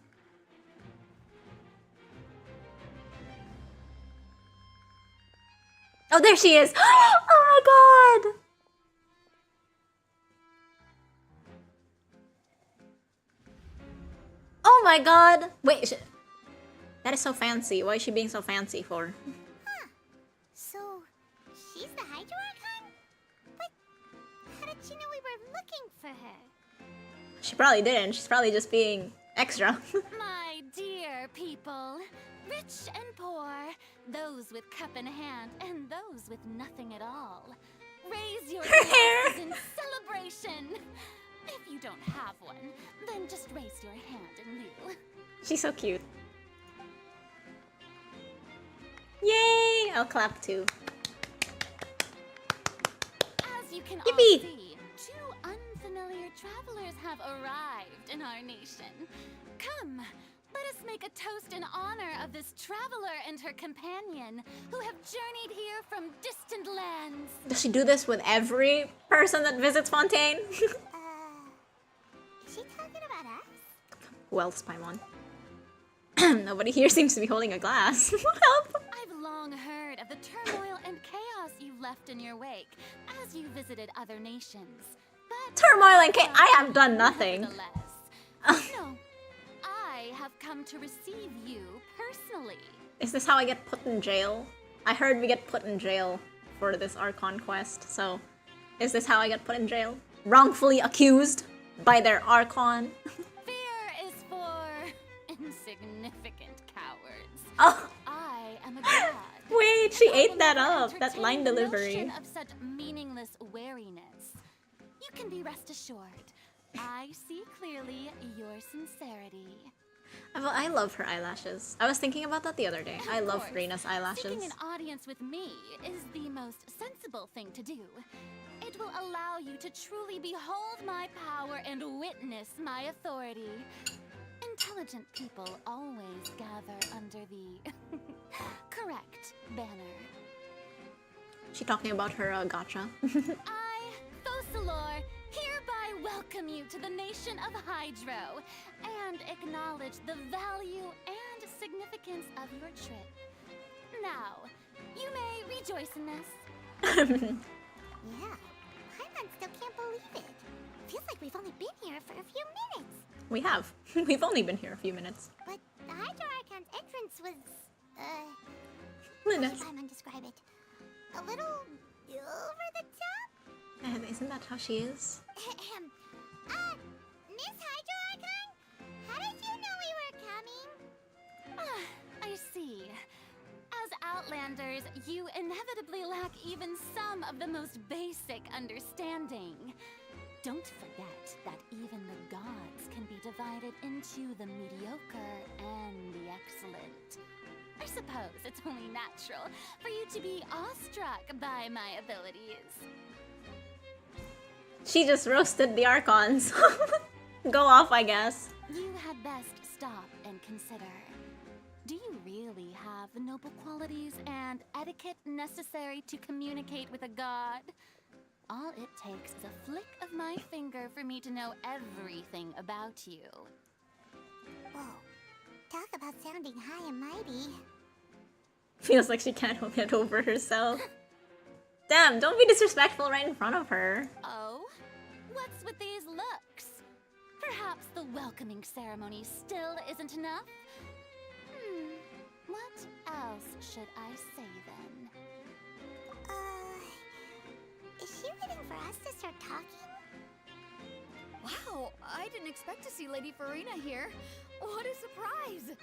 Oh, there she is! Oh my god! Oh my god! Wait, that is so fancy. Why is she being so fancy for? Huh. So, she's the Hydro Archon? But how did she know we were looking for her? She probably didn't. She's probably just being extra. My dear people, rich and poor, those with cup in hand and those with nothing at all, raise your glasses in celebration. If you don't have one, then just raise your hand in lieu. She's so cute. Yay! I'll clap too. As you can Yippee! all see, two unfamiliar travelers have arrived in our nation. Come, let us make a toast in honor of this traveler and her companion who have journeyed here from distant lands. Does she do this with every person that visits Fontaine? Is she talking about us? Who else, Paimon? Nobody here seems to be holding a glass. Help! I've long heard of the turmoil and chaos you left in your wake as you visited other nations. But Turmoil and chaos. I have done nothing. nevertheless, no, I have come to receive you personally. Is this how I get put in jail? I heard we get put in jail for this Archon quest, so is this how I get put in jail? Wrongfully accused by their Archon? Fear is for insignificant cowards. Oh, I am a god. wait, she and I ate will that never up. That entertain line the delivery. notion of such meaningless wariness. You can be rest assured. I see clearly your sincerity. Well, I love her eyelashes. I was thinking about that the other day. I Of love course, Rena's eyelashes. Seeking an audience with me is the most sensible thing to do. It will allow you to truly behold my power and witness my authority. Intelligent people always gather under the correct banner. She talking about her gacha. I, Thosalor, hereby welcome you to the nation of Hydro and acknowledge the value and significance of your trip. Now, you may rejoice in this. Yeah. Paimon still can't believe it. Feels like we've only been here for a few minutes. We have. We've only been here a few minutes. But the Hydro Archon's entrance was, Linda. how should Paimon describe it? A little over the top? Isn't that how she is? Miss Hydro Archon? How did you know we were coming? I see. As Outlanders, you inevitably lack even some of the most basic understanding. Don't forget that even the gods can be divided into the mediocre and the excellent. I suppose it's only natural for you to be awestruck by my abilities. She just roasted the Archons. Go off, I guess. You had best stop and consider. Do you really have the noble qualities and etiquette necessary to communicate with a god? All it takes is a flick of my finger for me to know everything about you. Whoa. Talk about sounding high and mighty. Feels like she can't get over herself. Damn, don't be disrespectful right in front of her. Oh? What's with these looks? Perhaps the welcoming ceremony still isn't enough? What else should I say then? Is she waiting for us to start talking? Wow, I didn't expect to see Lady Farina here. What a surprise!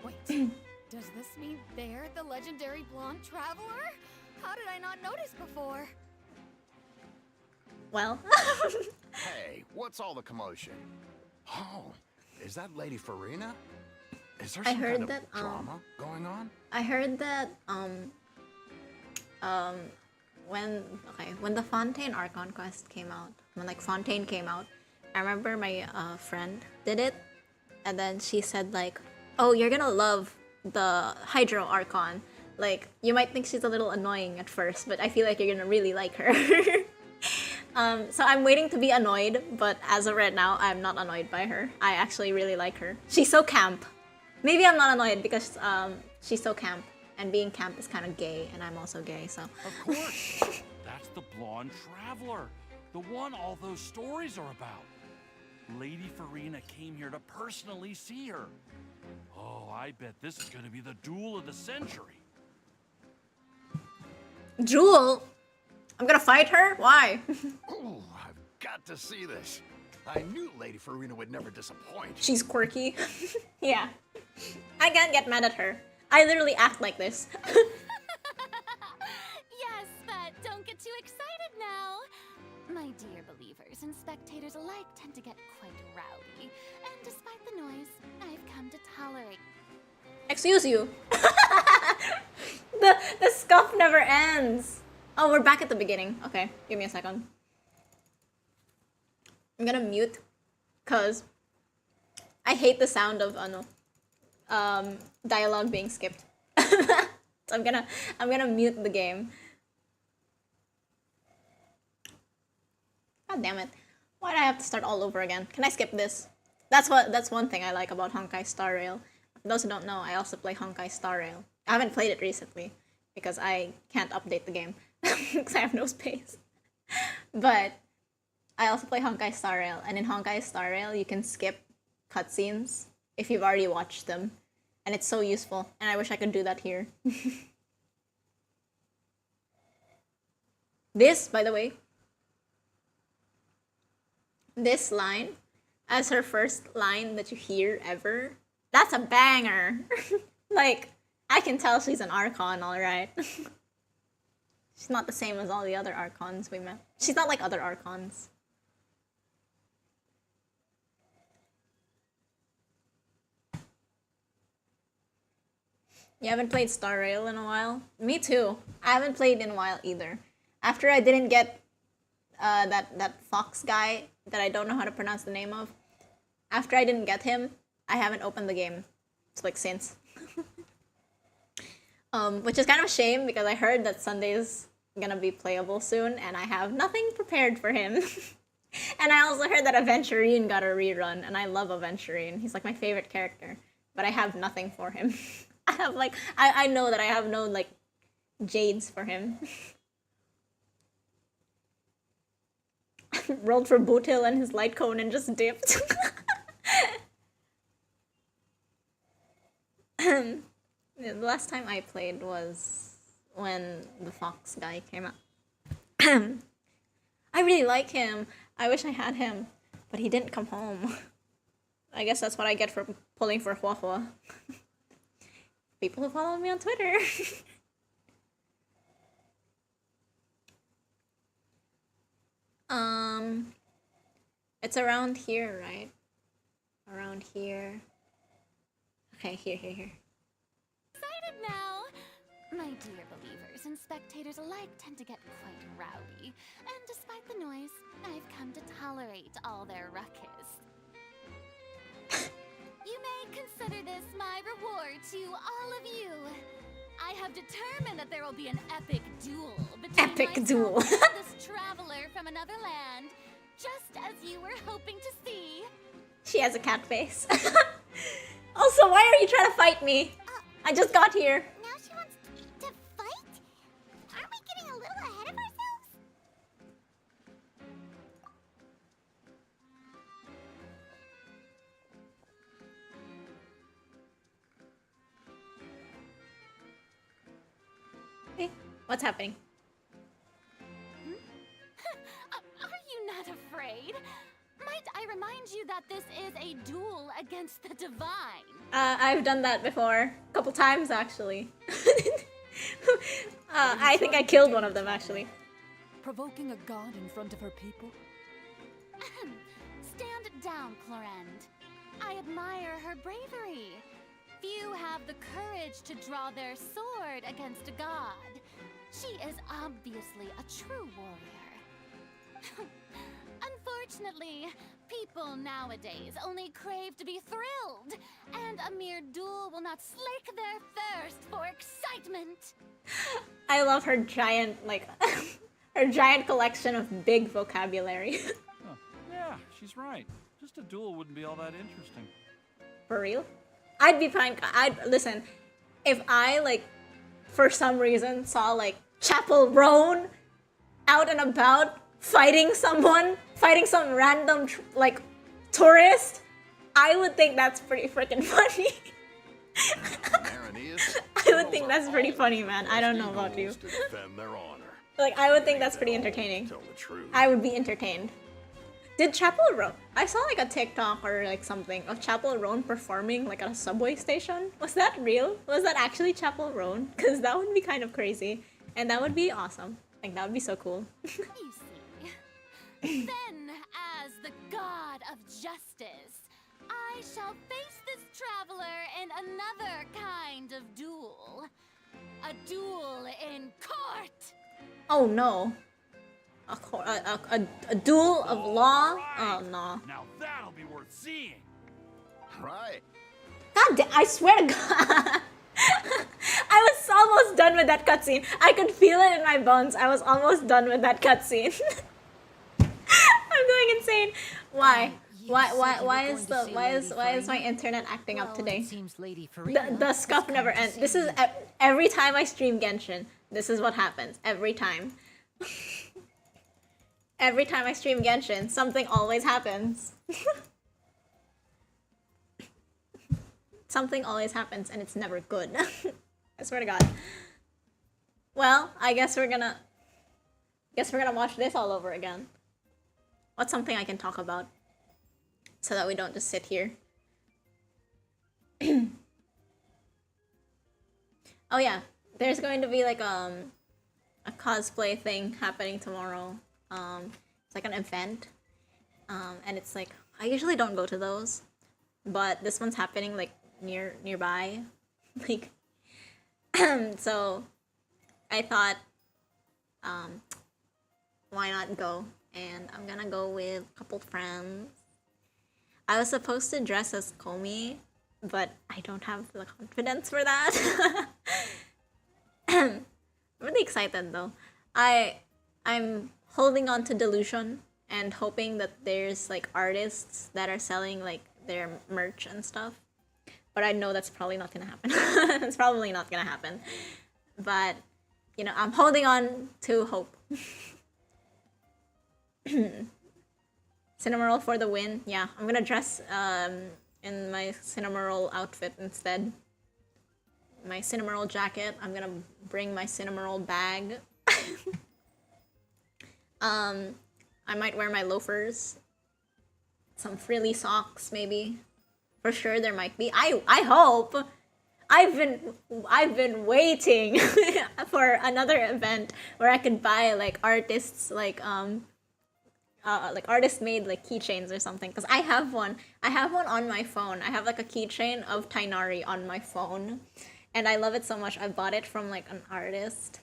Wait, does this mean they're the legendary blonde traveler? How did I not notice before? Well. Hey, what's all the commotion? Oh, is that Lady Farina? Is there I some heard kind of that, drama going on? I heard that when the Fontaine Archon quest came out, when like Fontaine came out, I remember my friend did it, and then she said like, "Oh, you're gonna love the Hydro Archon. Like, you might think she's a little annoying at first, but I feel like you're gonna really like her." So I'm waiting to be annoyed, but as of right now, I'm not annoyed by her. I actually really like her. She's so camp. Maybe I'm not annoyed because she's so camp, and being camp is kind of gay, and I'm also gay, so. Of course. That's the blonde traveler. The one all those stories are about. Lady Farina came here to personally see her. Oh, I bet this is gonna be the duel of the century. Jewel? I'm gonna fight her? Why? Ooh, I've got to see this. I knew Lady Farina would never disappoint. She's quirky. Yeah. I can't get mad at her. I literally act like this. Yes, but don't get too excited now. My dear believers and spectators alike tend to get quite rowdy, and despite the noise, I've come to tolerate. Excuse you. The scuff never ends. Oh, we're back at the beginning. Okay, give me a second. I'm gonna mute, cause I hate the sound of dialogue being skipped. So I'm gonna mute the game. God damn it! Why do I have to start all over again? Can I skip this? That's one thing I like about Honkai Star Rail. For those who don't know, I also play Honkai Star Rail. I haven't played it recently because I can't update the game because I have no space. But I also play Honkai Star Rail, and in Honkai Star Rail, you can skip cutscenes if you've already watched them, and it's so useful. And I wish I could do that here. This, by the way, this line, as her first line that you hear ever, that's a banger. Like, I can tell she's an Archon, alright. She's not the same as all the other Archons we met. She's not like other Archons. You haven't played Star Rail in a while? Me too. I haven't played in a while either. After I didn't get that fox guy that I don't know how to pronounce the name of, after I didn't get him, I haven't opened the game. It's like since. Which is kind of a shame because I heard that Sunday's gonna be playable soon and I have nothing prepared for him. And I also heard that Aventurine got a rerun, and I love Aventurine. He's like my favorite character, but I have nothing for him. I have like, I know that I have no like jades for him. Rolled for Boot Hill and his light cone and just dipped. The last time I played was when the fox guy came out. I really like him. I wish I had him, but he didn't come home. I guess that's what I get for pulling for Hua Hua. People who follow me on Twitter. It's around here, right? Around here. Okay, here. Excited now! My dear believers and spectators alike tend to get quite rowdy, and despite the noise, I've come to tolerate all their ruckus. You may consider this my reward to all of you. I have determined that there will be an epic duel between myself and this traveler from another land, just as you were hoping to see. She has a cat face. Also, why are you trying to fight me? I just got here. Now she wants to fight? Aren't we getting a little ahead of ourselves? Hey, what's happening? Are you not afraid? Might I remind you that this is a duel against the divine? I've done that before. A couple times, actually. I think I killed one of them, actually. provoking a god in front of her people? Stand down, Clorend. I admire her bravery. Few have the courage to draw their sword against a god. She is obviously a true warrior. Unfortunately, people nowadays only crave to be thrilled, and a mere duel will not slake their thirst for excitement. I love her giant, like, her giant collection of big vocabulary. Huh. Yeah, she's right. Just a duel wouldn't be all that interesting. For real? I'd be fine. Listen, if I, like, for some reason saw, like, Chapel Roan out and about fighting some random, like, tourist, I would think that's pretty freaking funny. I would think that's pretty funny, man. I don't know about you. Like, I would think that's pretty entertaining. I would be entertained. Did Chapel Roan... I saw, like, a TikTok or, like, something of Chapel Roan performing, like, at a subway station. Was that real? Was that actually Chapel Roan? Because that would be kind of crazy. And that would be awesome. Like, that would be so cool. You see, then, as the god of justice, I shall face this traveler in another kind of duel. A duel in court! Oh, no. A duel of law? Oh, no. Now that'll be worth seeing. Right. I swear to God. I was almost done with that cutscene. I could feel it in my bones. I was almost done with that cutscene. I'm going insane. Why? Why is my internet acting up today? The scuff never ends. This is every time I stream Genshin. This is what happens every time. Every time I stream Genshin, something always happens. Something always happens, and it's never good. I swear to God. Well, I guess we're gonna watch this all over again. What's something I can talk about so that we don't just sit here? Oh yeah, there's going to be like a cosplay thing happening tomorrow. It's like an event, and it's like I usually don't go to those, but this one's happening like nearby, like so I thought why not go, and I'm gonna go with a couple friends. I was supposed to dress as Komi, but I don't have the confidence for that. I'm really excited though. I'm holding on to delusion and hoping that there's like artists that are selling like their merch and stuff. But I know that's probably not gonna happen. It's probably not gonna happen. But, you know, I'm holding on to hope. Cinnamoroll for the win. Yeah, I'm gonna dress in my Cinnamoroll outfit instead. My Cinnamoroll jacket. I'm gonna bring my Cinnamoroll bag. I might wear my loafers. Some frilly socks, maybe. For sure, there might be. I hope. I've been waiting for another event where I could buy like artists like artist made like keychains or something. Cause I have one. I have one on my phone. I have like a keychain of Tainari on my phone, and I love it so much. I bought it from like an artist.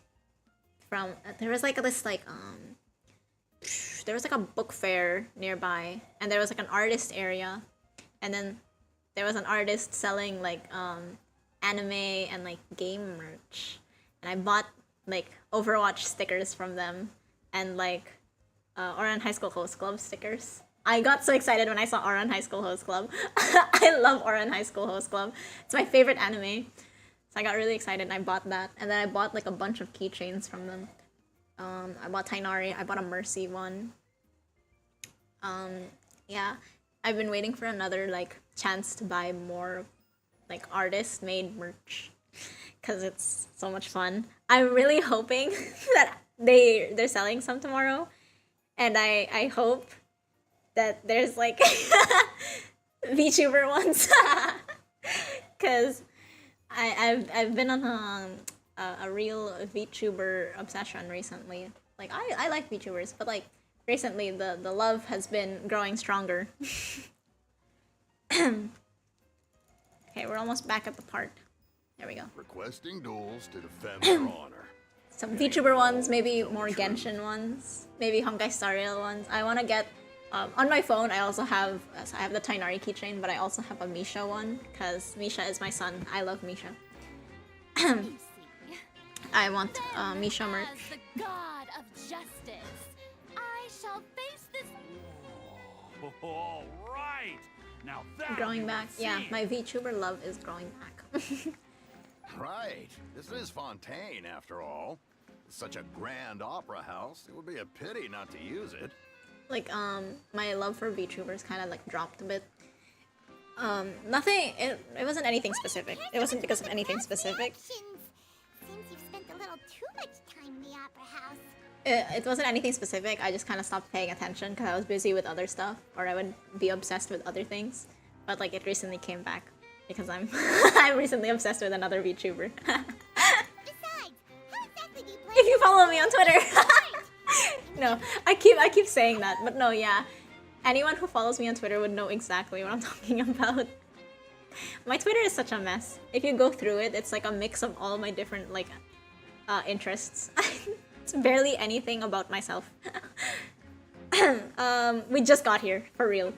From there was like this like there was like a book fair nearby, and there was like an artist area, and then there was an artist selling like anime and like game merch, and I bought like Overwatch stickers from them and like Oran High School Host Club stickers. I got so excited when I saw Oran High School Host Club. I love Oran High School Host Club. It's my favorite anime. So I got really excited and I bought that, and then I bought like a bunch of keychains from them. I bought Tainari, I bought a Mercy one. Yeah, I've been waiting for another like chance to buy more like artist made merch because it's so much fun. I'm really hoping that they're selling some tomorrow, and I hope that there's like VTuber ones because I've been on a real VTuber obsession recently. Like I like VTubers, but like recently the love has been growing stronger. Okay, we're almost back at the part. There we go. Requesting duels to defend their honor. Some VTuber ones, maybe more Genshin ones, maybe Honkai Star Rail ones. I want to get on my phone. I also have the Tainari keychain, but I also have a Misha one because Misha is my son. I love Misha. You see. I want Misha As merch. the god of justice, I shall face this. All right. Now that Growing back. Yeah, my VTuber love is growing back. Right. This is Fontaine, after all. Such a grand opera house. It would be a pity not to use it. Like, my love for VTubers kind of like dropped a bit. Nothing, it wasn't anything specific. It wasn't because of anything specific. Seems you've spent a little too much time in the opera house. It wasn't anything specific. I just kind of stopped paying attention because I was busy with other stuff, or I would be obsessed with other things. But like, it recently came back because I'm I'm recently obsessed with another VTuber. Besides, how exactly do you plan If you follow me on Twitter. No, I keep saying that, but no, yeah. Anyone who follows me on Twitter would know exactly what I'm talking about. My Twitter is such a mess. If you go through it, it's like a mix of all my different like interests. It's barely anything about myself. We just got here, for real.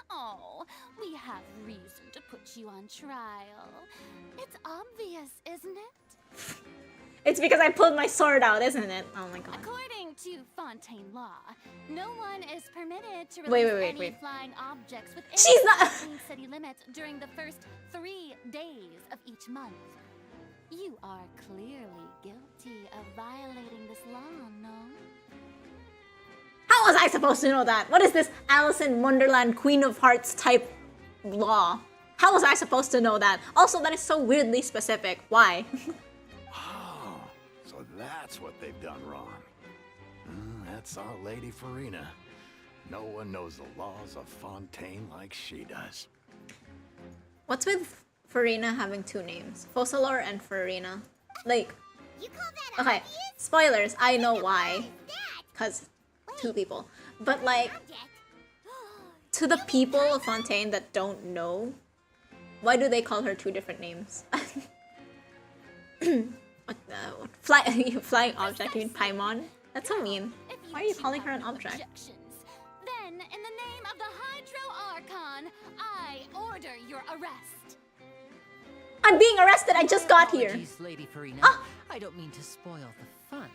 Oh, we have reason to put you on trial. It's obvious, isn't it? It's because I pulled my sword out, isn't it? Oh my god. According to Fontaine law, no one is permitted to Wait, release wait, any wait. flying objects within She's not- the city limits during the first 3 days of each month. You are clearly guilty of violating this law, no? How was I supposed to know that? What is this Alice in Wonderland Queen of Hearts type law? How was I supposed to know that? Also, that is so weirdly specific. Why? Oh, so that's what they've done wrong. That's our Lady Farina. No one knows the laws of Fontaine like she does. What's with Farina having 2 names? Fossilor and Farina. Like, You call that okay, obvious? spoilers, I know Why why. is that? Because 2 people. But like, Object. to the people of Fontaine that don't know, why do they call her 2 different names? What the flying object? You mean Paimon? That's so mean. If Why are you two calling her have an object? objections, then, in the name of the Hydro Archon, I order your arrest. I'm being arrested. I just got here. Apologies, Lady Farina. Ah! I don't mean to spoil the fun,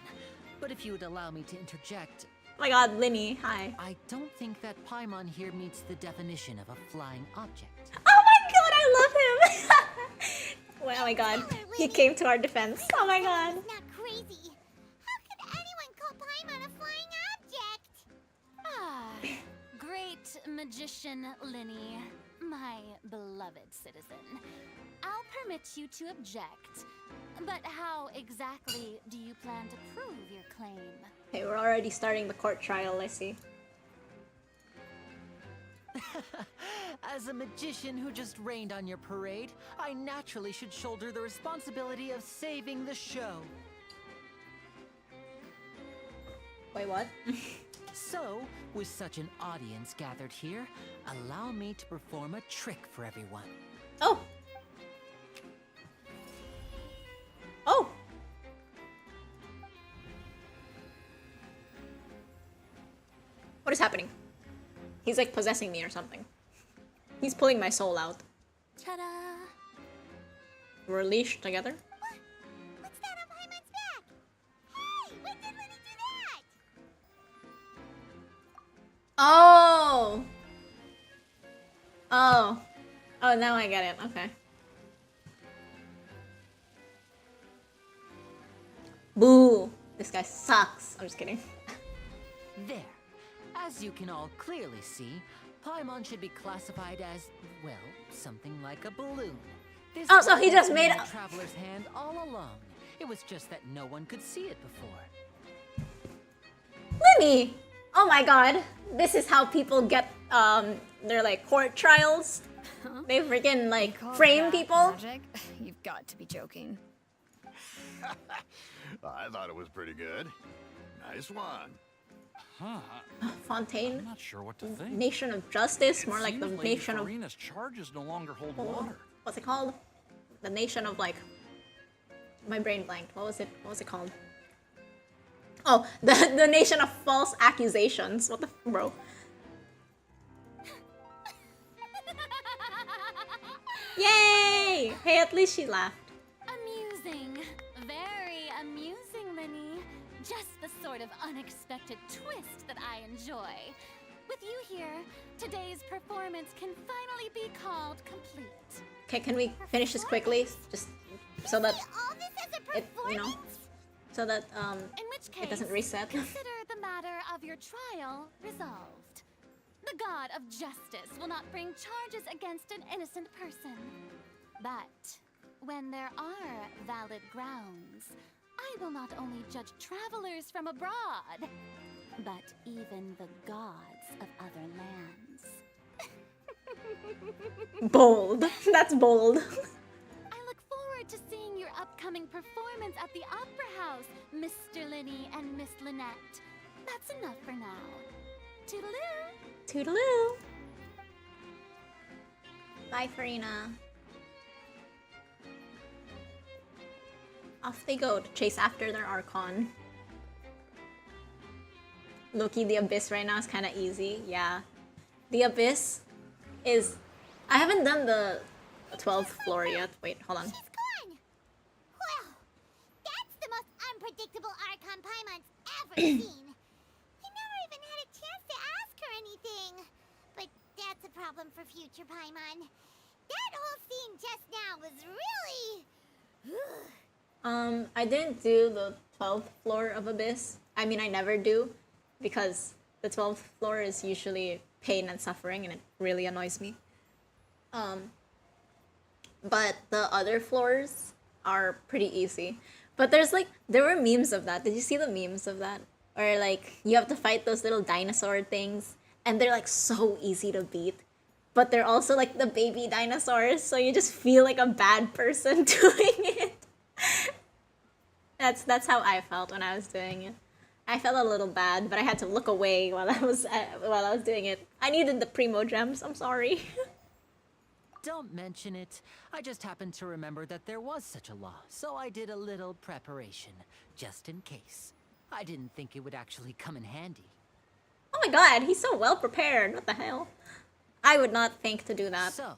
but if you would allow me to interject, Oh my god, Linny, hi. I don't think that Paimon here meets the definition of a flying object. Oh my god, I love him. Oh my god, he came to our defense. Oh my god. It's not crazy. How could anyone call Paimon a flying object? Ah, great magician Linny, my beloved citizen. I'll permit you to object, but how exactly do you plan to prove your claim? Okay, we're already starting the court trial, I see. As a magician who just rained on your parade, I naturally should shoulder the responsibility of saving the show. Wait, what? So, with such an audience gathered here, allow me to perform a trick for everyone. Oh! Oh! What is happening? He's like possessing me or something. He's pulling my soul out. Ta-da! We're leashed together? What's that on Paimon's back? Hey, when did Linny do that? Oh! Oh. Oh, now I get it. Okay. Boo! This guy sucks. I'm just kidding. There. As you can all clearly see, Paimon should be classified as, well, something like a balloon. This Oh, so he just was made in the a- traveler's hand all along. It was just that no one could see it before. Linny! Oh my god. This is how people get, their, like, court trials. They freaking, like, frame people. Magic? You've got to be joking. I thought it was pretty good. Nice one. Huh. Fontaine, I'm not sure what to think. nation of justice, It more like the seems Lady nation of Farina's charges no longer hold water. what's it called? The nation of like my brain blanked. What was it? What was it called? Oh, the nation of false accusations. What the bro? Yay! Hey, at least she laughed. Amusing. Very amusing, Linny. Just the sort of unexpected twist that I enjoy. With you here, today's performance can finally be called complete. Okay, can we finish this quickly? Just so that All this as a it, you know, so that In which case, it doesn't reset. consider the matter of your trial resolved. The god of justice will not bring charges against an innocent person. But when there are valid grounds, I will not only judge travelers from abroad, but even the gods of other lands. Bold. That's bold. I look forward to seeing your upcoming performance at the Opera House, Mr. Linny and Miss Lynette. That's enough for now. Toodaloo! Toodaloo. Bye, Farina. Off they go to chase after their Archon. Loki, the Abyss right now is kind of easy. Yeah. The Abyss is... I haven't done the 12th floor yet. Wait, hold on. She's gone! Well, that's the most unpredictable Archon Paimon's ever seen. He never even had a chance to ask her anything. But that's a problem for future Paimon. That whole scene just now was really... I didn't do the 12th floor of Abyss. I mean, I never do. Because the 12th floor is usually pain and suffering, and it really annoys me. But the other floors are pretty easy. But there were memes of that. Did you see the memes of that? Or like, you have to fight those little dinosaur things, and they're like so easy to beat. But they're also like the baby dinosaurs, so you just feel like a bad person doing it. That's how I felt when I was doing it. I felt a little bad, but I had to look away while I was doing it. I needed the primo gems. I'm sorry. Don't mention it. I just happened to remember that there was such a law, so I did a little preparation, just in case. I didn't think it would actually come in handy. Oh my god, he's so well prepared. What the hell? I would not think to do that. So,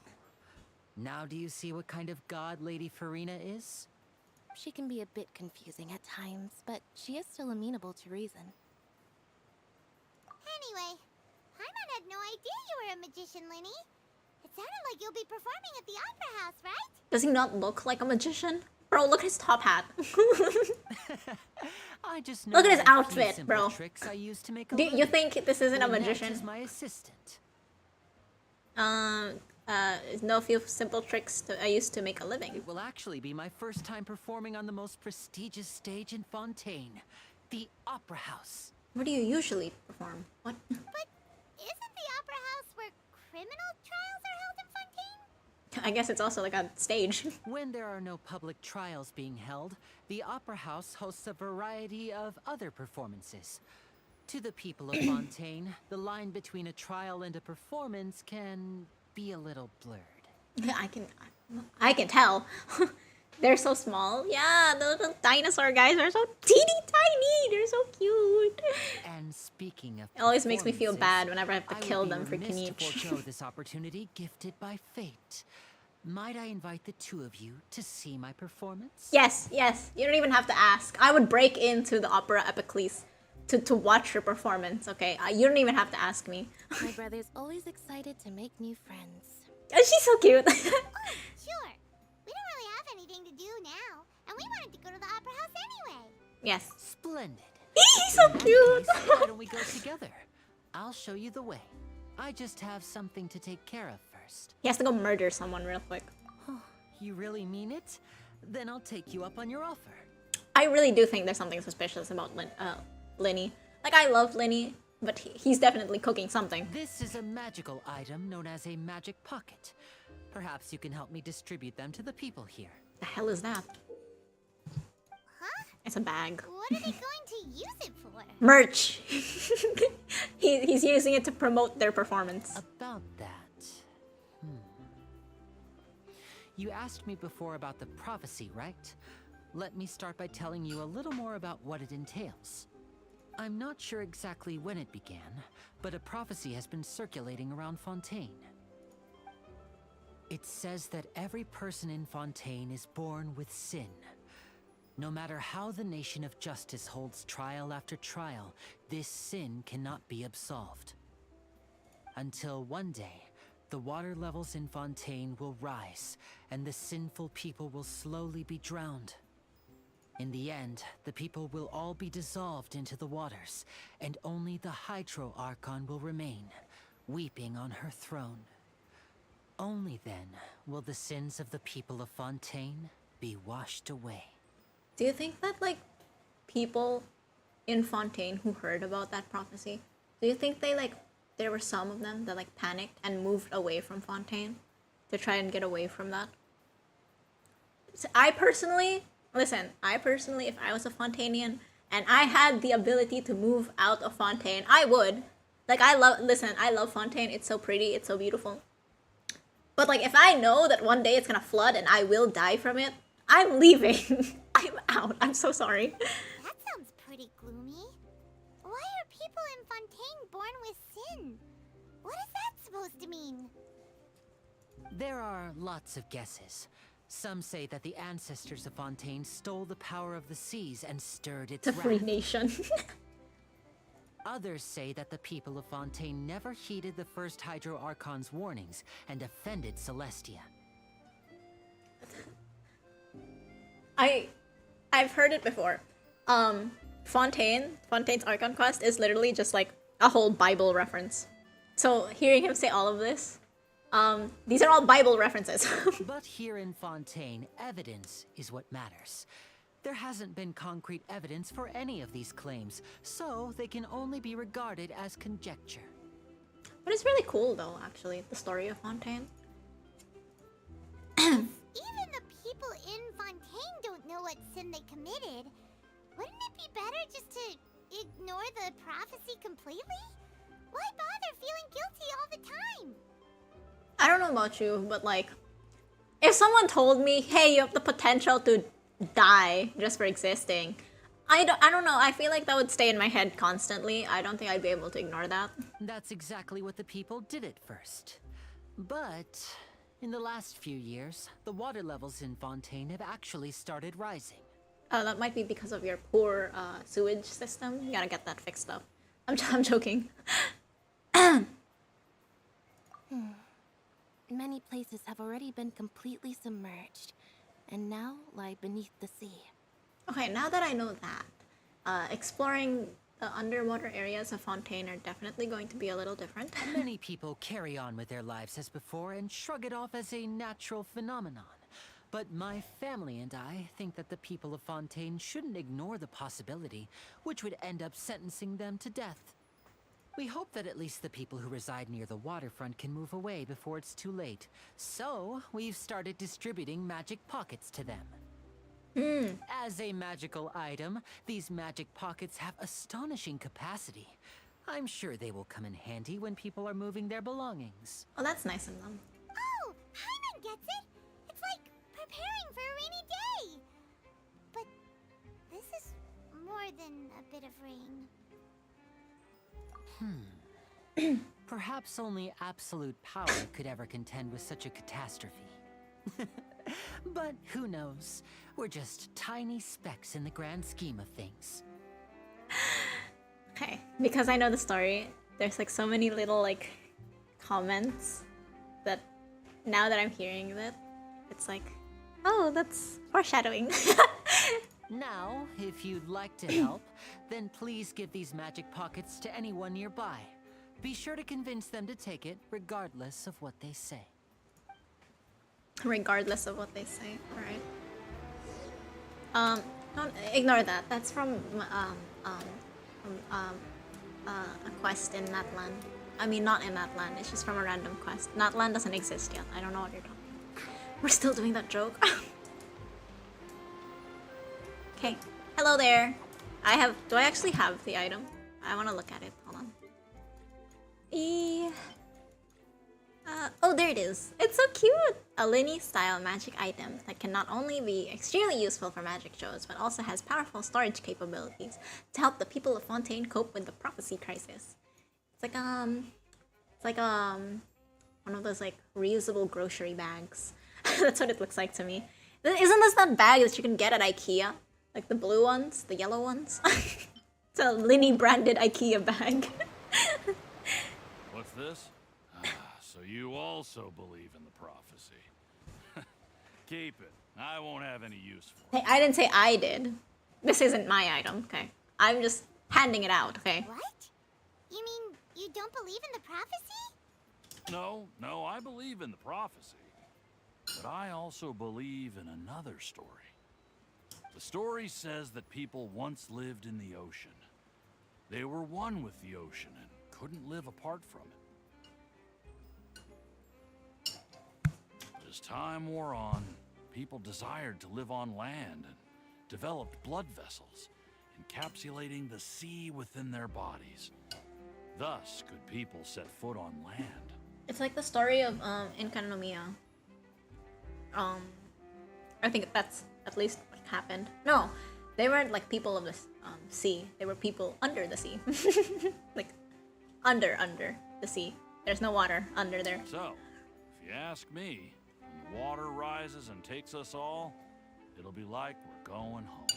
now do you see what kind of god Lady Farina is? She can be a bit confusing at times, but she is still amenable to reason. Anyway, Paimon had no idea you were a magician, Linny. It sounded like you'll be performing at the Opera House, right? Does he not look like a magician? Bro, look at his top hat. I just Look at his know a few outfit, simple bro. Tricks I use to make a Do you living. think this isn't a Lynette magician? is my assistant. No few simple tricks I used to make a living. It will actually be my first time performing on the most prestigious stage in Fontaine, the Opera House. Where do you usually perform? What? But isn't the Opera House where criminal trials are held in Fontaine? I guess it's also like a stage. When there are no public trials being held, the Opera House hosts a variety of other performances. To the people of Fontaine, the line between a trial and a performance can be a little blurred. I can tell. They're so small. Yeah, the little dinosaur guys are so teeny tiny. They're so cute. And speaking of It always makes me feel performances, bad whenever I have to I kill would be them for remiss to Kinich. forego this opportunity gifted by fate. Might I invite the two of you to see my performance? Yes, yes. You don't even have to ask. I would break into the Opera Epiclese to watch your performance, okay? You don't even have to ask me. My brother's always excited to make new friends. She's so cute. Sure. We don't really have anything to do now, and we wanted to go to the Opera House anyway. Yes. Splendid. He's so In that cute. case, why don't we go together? I'll show you the way. I just have something to take care of first. He has to go murder someone real quick. You really mean it? Then I'll take you up on your offer. I really do think there's something suspicious about Linny. Like, I love Linny, but he's definitely cooking something. This is a magical item known as a magic pocket. Perhaps you can help me distribute them to the people here. The hell is that? It's a bag. What are they going to use it for? Merch! He's using it to promote their performance. About that. You asked me before about the prophecy, right? Let me start by telling you a little more about what it entails. I'm not sure exactly when it began, but a prophecy has been circulating around Fontaine. It says that every person in Fontaine is born with sin. No matter how the nation of justice holds trial after trial, this sin cannot be absolved. Until one day, the water levels in Fontaine will rise, and the sinful people will slowly be drowned. In the end, the people will all be dissolved into the waters, and only the Hydro Archon will remain, weeping on her throne. Only then will the sins of the people of Fontaine be washed away. Do you think that, like, people in Fontaine who heard about that prophecy, do you think they, like, there were some of them that, like, panicked and moved away from Fontaine to try and get away from that? So I personally, if I was a Fontainian and I had the ability to move out of Fontaine, I would. Like, I love Fontaine. It's so pretty. It's so beautiful. But, like, if I know that one day it's gonna flood and I will die from it, I'm leaving. I'm out. I'm so sorry. That sounds pretty gloomy. Why are people in Fontaine born with sin? What is that supposed to mean? There are lots of guesses. Some say that the ancestors of Fontaine stole the power of the seas and stirred its It's a free wrath. nation. Others say that the people of Fontaine never heeded the first Hydro Archon's warnings and offended Celestia. I've heard it before. Fontaine's Archon quest is literally just like a whole Bible reference. So hearing him say all of this, these are all Bible references. But here in Fontaine, evidence is what matters. There hasn't been concrete evidence for any of these claims, so they can only be regarded as conjecture. But it's really cool though, actually, the story of Fontaine. Even the people in Fontaine don't know what sin they committed. Wouldn't it be better just to ignore the prophecy completely? Why bother feeling guilty all the time? I don't know about you, but like, if someone told me, hey, you have the potential to die just for existing, I don't know, I feel like that would stay in my head constantly. I don't think I'd be able to ignore that. That's exactly what the people did at first. But in the last few years, the water levels in Fontaine have actually started rising. That might be because of your poor sewage system. You gotta get that fixed up. I'm joking. Many places have already been completely submerged, and now lie beneath the sea. Okay, now that I know that, exploring the underwater areas of Fontaine are definitely going to be a little different. Many people carry on with their lives as before and shrug it off as a natural phenomenon. But my family and I think that the people of Fontaine shouldn't ignore the possibility, which would end up sentencing them to death. We hope that at least the people who reside near the waterfront can move away before it's too late. So, we've started distributing magic pockets to them. As a magical item, these magic pockets have astonishing capacity. I'm sure they will come in handy when people are moving their belongings. Oh, that's nice of them. Oh, Paimon gets it! It's like preparing for a rainy day! But this is more than a bit of rain. Perhaps only absolute power could ever contend with such a catastrophe. But who knows? We're just tiny specks in the grand scheme of things. Okay, because I know the story, there's like so many little like comments that now that I'm hearing it, it's like, oh, that's foreshadowing. Now, if you'd like to help, then please give these magic pockets to anyone nearby. Be sure to convince them to take it, regardless of what they say. Regardless of what they say, right? Don't ignore that. That's from a quest in Natlan. I mean, not in Natlan. It's just from a random quest. Natlan doesn't exist yet. I don't know what you're talking about. We're still doing that joke. Okay. Hello there. Do I actually have the item? I want to look at it. Hold on. Oh, there it is. It's so cute! A Linny-style magic item that can not only be extremely useful for magic shows, but also has powerful storage capabilities to help the people of Fontaine cope with the prophecy crisis. It's like one of those like reusable grocery bags. That's what it looks like to me. Isn't this that bag that you can get at IKEA? Like the blue ones, the yellow ones? It's a Linny branded IKEA bag. What's this? So you also believe in the prophecy. Keep it. I won't have any use for it. Hey, I didn't say I did. This isn't my item, okay? I'm just handing it out, okay? What? You mean you don't believe in the prophecy? No, I believe in the prophecy. But I also believe in another story. The story says that people once lived in the ocean. They were one with the ocean and couldn't live apart from it. As time wore on, people desired to live on land and developed blood vessels, encapsulating the sea within their bodies. Thus could people set foot on land. It's like the story of Inkanomiya. I think that's at least what happened. No, they weren't like people of the sea. They were people under the sea. Like under the sea. There's no water under there. So, if you ask me, when the water rises and takes us all, it'll be like we're going home.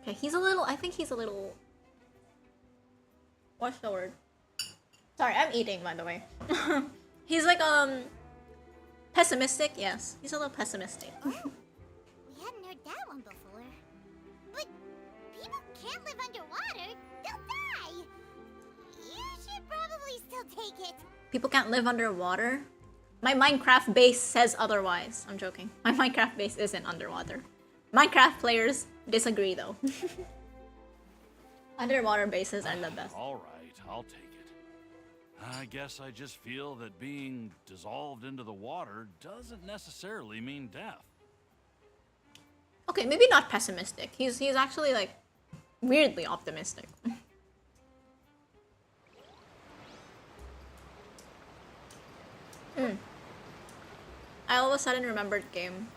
Okay, I think he's a little... What's the word? Sorry, I'm eating, by the way. He's like, pessimistic? Yes, he's a little pessimistic. We hadn't heard that one before. But people can't live underwater. They'll die. You should probably still take it. People can't live underwater? My Minecraft base says otherwise. I'm joking. My Minecraft base isn't underwater. Minecraft players disagree, though. Underwater bases are the best. All right, I'll take it. I guess I just feel that being dissolved into the water doesn't necessarily mean death. Okay, maybe not pessimistic. He's actually like weirdly optimistic. I all of a sudden remembered game.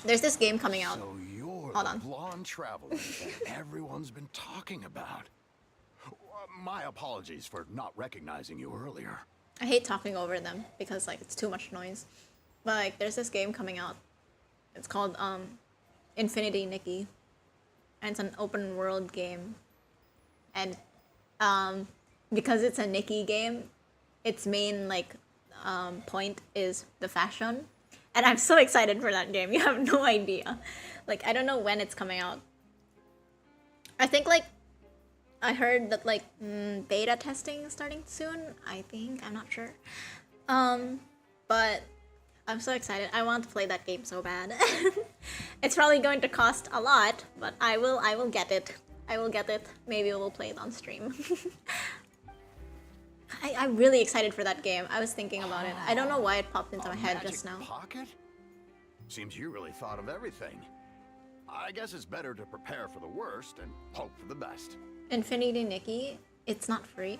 There's this game coming out. So you're Hold the on. blonde traveler that everyone's been talking about. My apologies for not recognizing you earlier. I hate talking over them because like it's too much noise. But like there's this game coming out. It's called Infinity Nikki. And it's an open world game. And because it's a Nikki game, its main like point is the fashion. And I'm so excited for that game. You have no idea. Like I don't know when it's coming out. I think like I heard that like beta testing is starting soon. I think, I'm not sure. But I'm so excited. I want to play that game so bad. It's probably going to cost a lot, but I will get it. I will get it. Maybe we'll play it on stream. I'm really excited for that game. I was thinking about it. I don't know why it popped into my head just now. Pocket? Seems you really thought of everything. I guess it's better to prepare for the worst and hope for the best. Infinity Nikki, it's not free.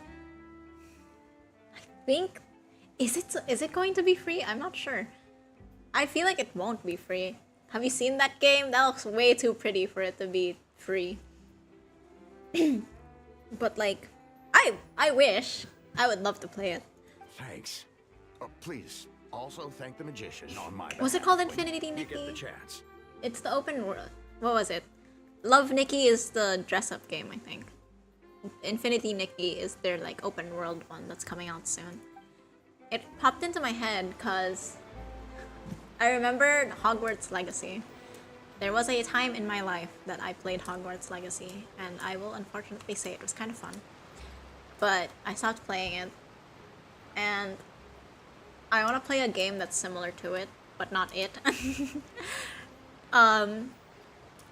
I think is it going to be free? I'm not sure. I feel like it won't be free. Have you seen that game? That looks way too pretty for it to be free. But like I wish. I would love to play it. Thanks. Please, also thank the magician on my behalf. Was it called when Infinity you Nikki? get the chance. It's the open world. What was it? Love Nikki is the dress-up game, I think. Infinity Nikki is their like open world one that's coming out soon. It popped into my head because I remembered Hogwarts Legacy. There was a time in my life that I played Hogwarts Legacy, and I will unfortunately say it was kind of fun. But I stopped playing it, and I want to play a game that's similar to it, but not it. And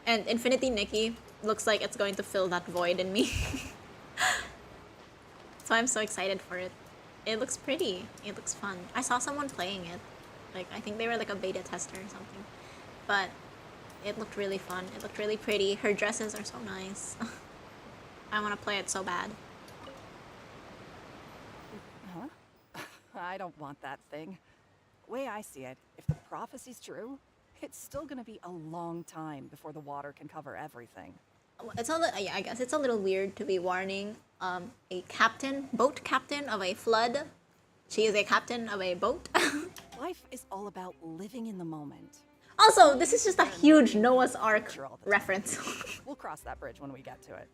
Infinity Nikki looks like it's going to fill that void in me. So I'm so excited for it. It looks pretty. It looks fun. I saw someone playing it. Like, I think they were like a beta tester or something. But It looked really fun. It looked really pretty. Her dresses are so nice. I want to play it so bad. Huh? I don't want that thing. Way I see it, if the prophecy's true, it's still gonna be a long time before the water can cover everything. It's a little, yeah, I guess it's a little weird to be warning a boat captain of a flood. She is a captain of a boat. Life is all about living in the moment. Also, this is just a huge Noah's Ark reference. We'll cross that bridge when we get to it.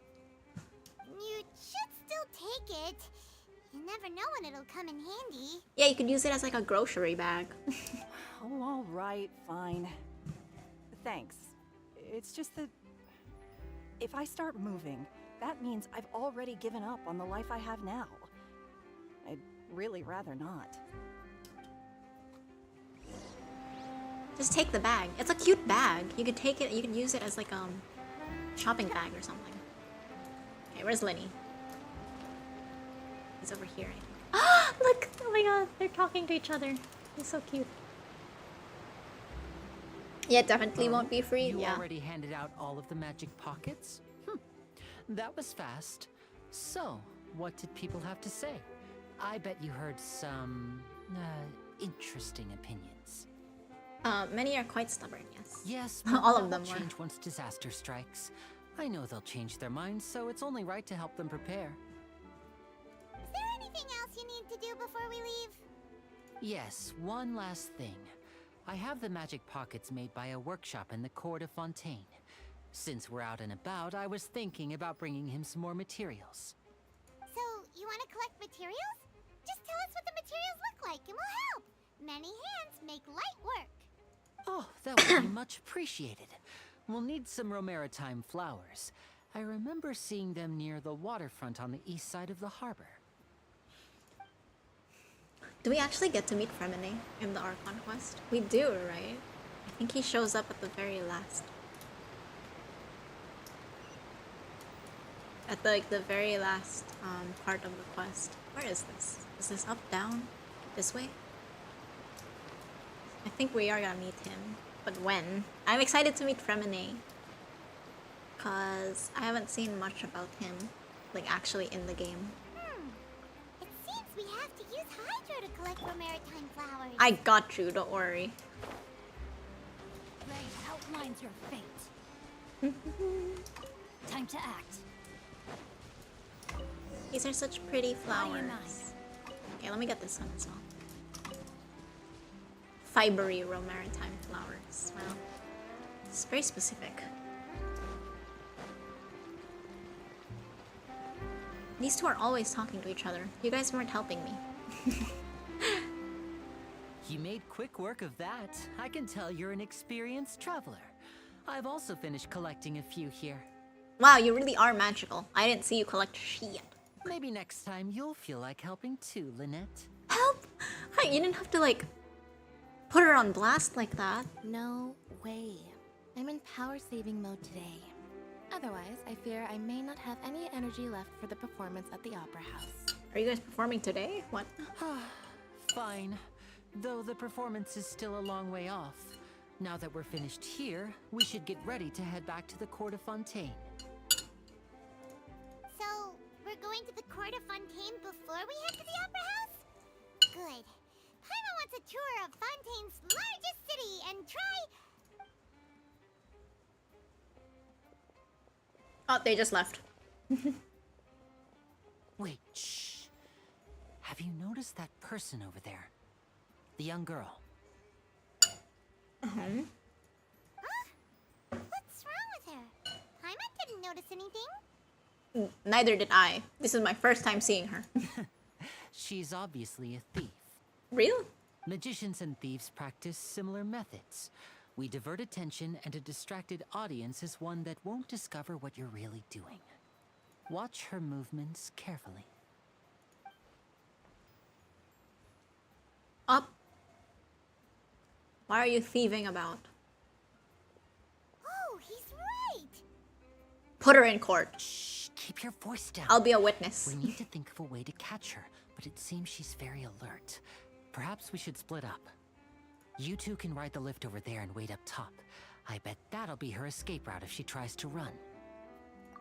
You should still take it. You never know when it'll come in handy. Yeah, you could use it as like a grocery bag. Oh, all right, fine. Thanks. It's just that if I start moving, that means I've already given up on the life I have now. I'd really rather not. Just take the bag. It's a cute bag. You could take it, you could use it as like shopping bag or something. Okay, where's Lenny? He's over here, I think. Ah, look! Oh my god, they're talking to each other. He's so cute. Yeah, definitely won't be free. You Yeah. already handed out all of the magic pockets? That was fast. So, what did people have to say? I bet you heard some interesting opinions. Many are quite stubborn, yes. Yes, All that of them will were. change once disaster strikes. I know they'll change their minds, so it's only right to help them prepare. Is there anything else you need to do before we leave? Yes, one last thing. I have the magic pockets made by a workshop in the court of Fontaine. Since we're out and about, I was thinking about bringing him some more materials. So, you want to collect materials? Just tell us what the materials look like and we'll help. Many hands make light work. Oh, that would be much appreciated. We'll need some Romaritime flowers. I remember seeing them near the waterfront on the east side of the harbor. Do we actually get to meet Fremine in the Archon quest? We do, right? I think he shows up at the very last. At the very last part of the quest. Where is this? Is this up, down, this way? I think we are gonna meet him, but when? I'm excited to meet Fremine, cause I haven't seen much about him, like actually in the game. It seems we have to use Hydro to collect Romaritime flowers. I got you, don't worry. Ray outlines your fate. Time to act. These are such pretty How do you flowers. Okay, let me get this one as well. Fibery Romaritime flowers. Well, it's very specific. These two are always talking to each other. You guys weren't helping me. You made quick work of that. I can tell you're an experienced traveler. I've also finished collecting a few here. Wow, you really are magical. I didn't see you collect shit. Maybe next time you'll feel like helping too, Lynette. Help! Hi, you didn't have to like put her on blast like that. No way. I'm in power saving mode today. Otherwise, I fear I may not have any energy left for the performance at the Opera House. Are you guys performing today? What? Fine. Though the performance is still a long way off. Now that we're finished here, we should get ready to head back to the Court of Fontaine. So, we're going to the Court of Fontaine before we head to the Opera House? Good. Paimon wants a tour of Fontaine's largest city and try... Oh, they just left. Wait, shh. Have you noticed that person over there? The young girl. Huh? What's wrong with her? Paimon didn't notice anything. Neither did I. This is my first time seeing her. She's obviously a thief. Real? Magicians and thieves practice similar methods. We divert attention, and a distracted audience is one that won't discover what you're really doing. Watch her movements carefully. Up. Why are you thieving about? Oh, he's right. Put her in court. Shh, keep your voice down. I'll be a witness. We need to think of a way to catch her, but it seems she's very alert. Perhaps we should split up. You two can ride the lift over there and wait up top. I bet that'll be her escape route if she tries to run.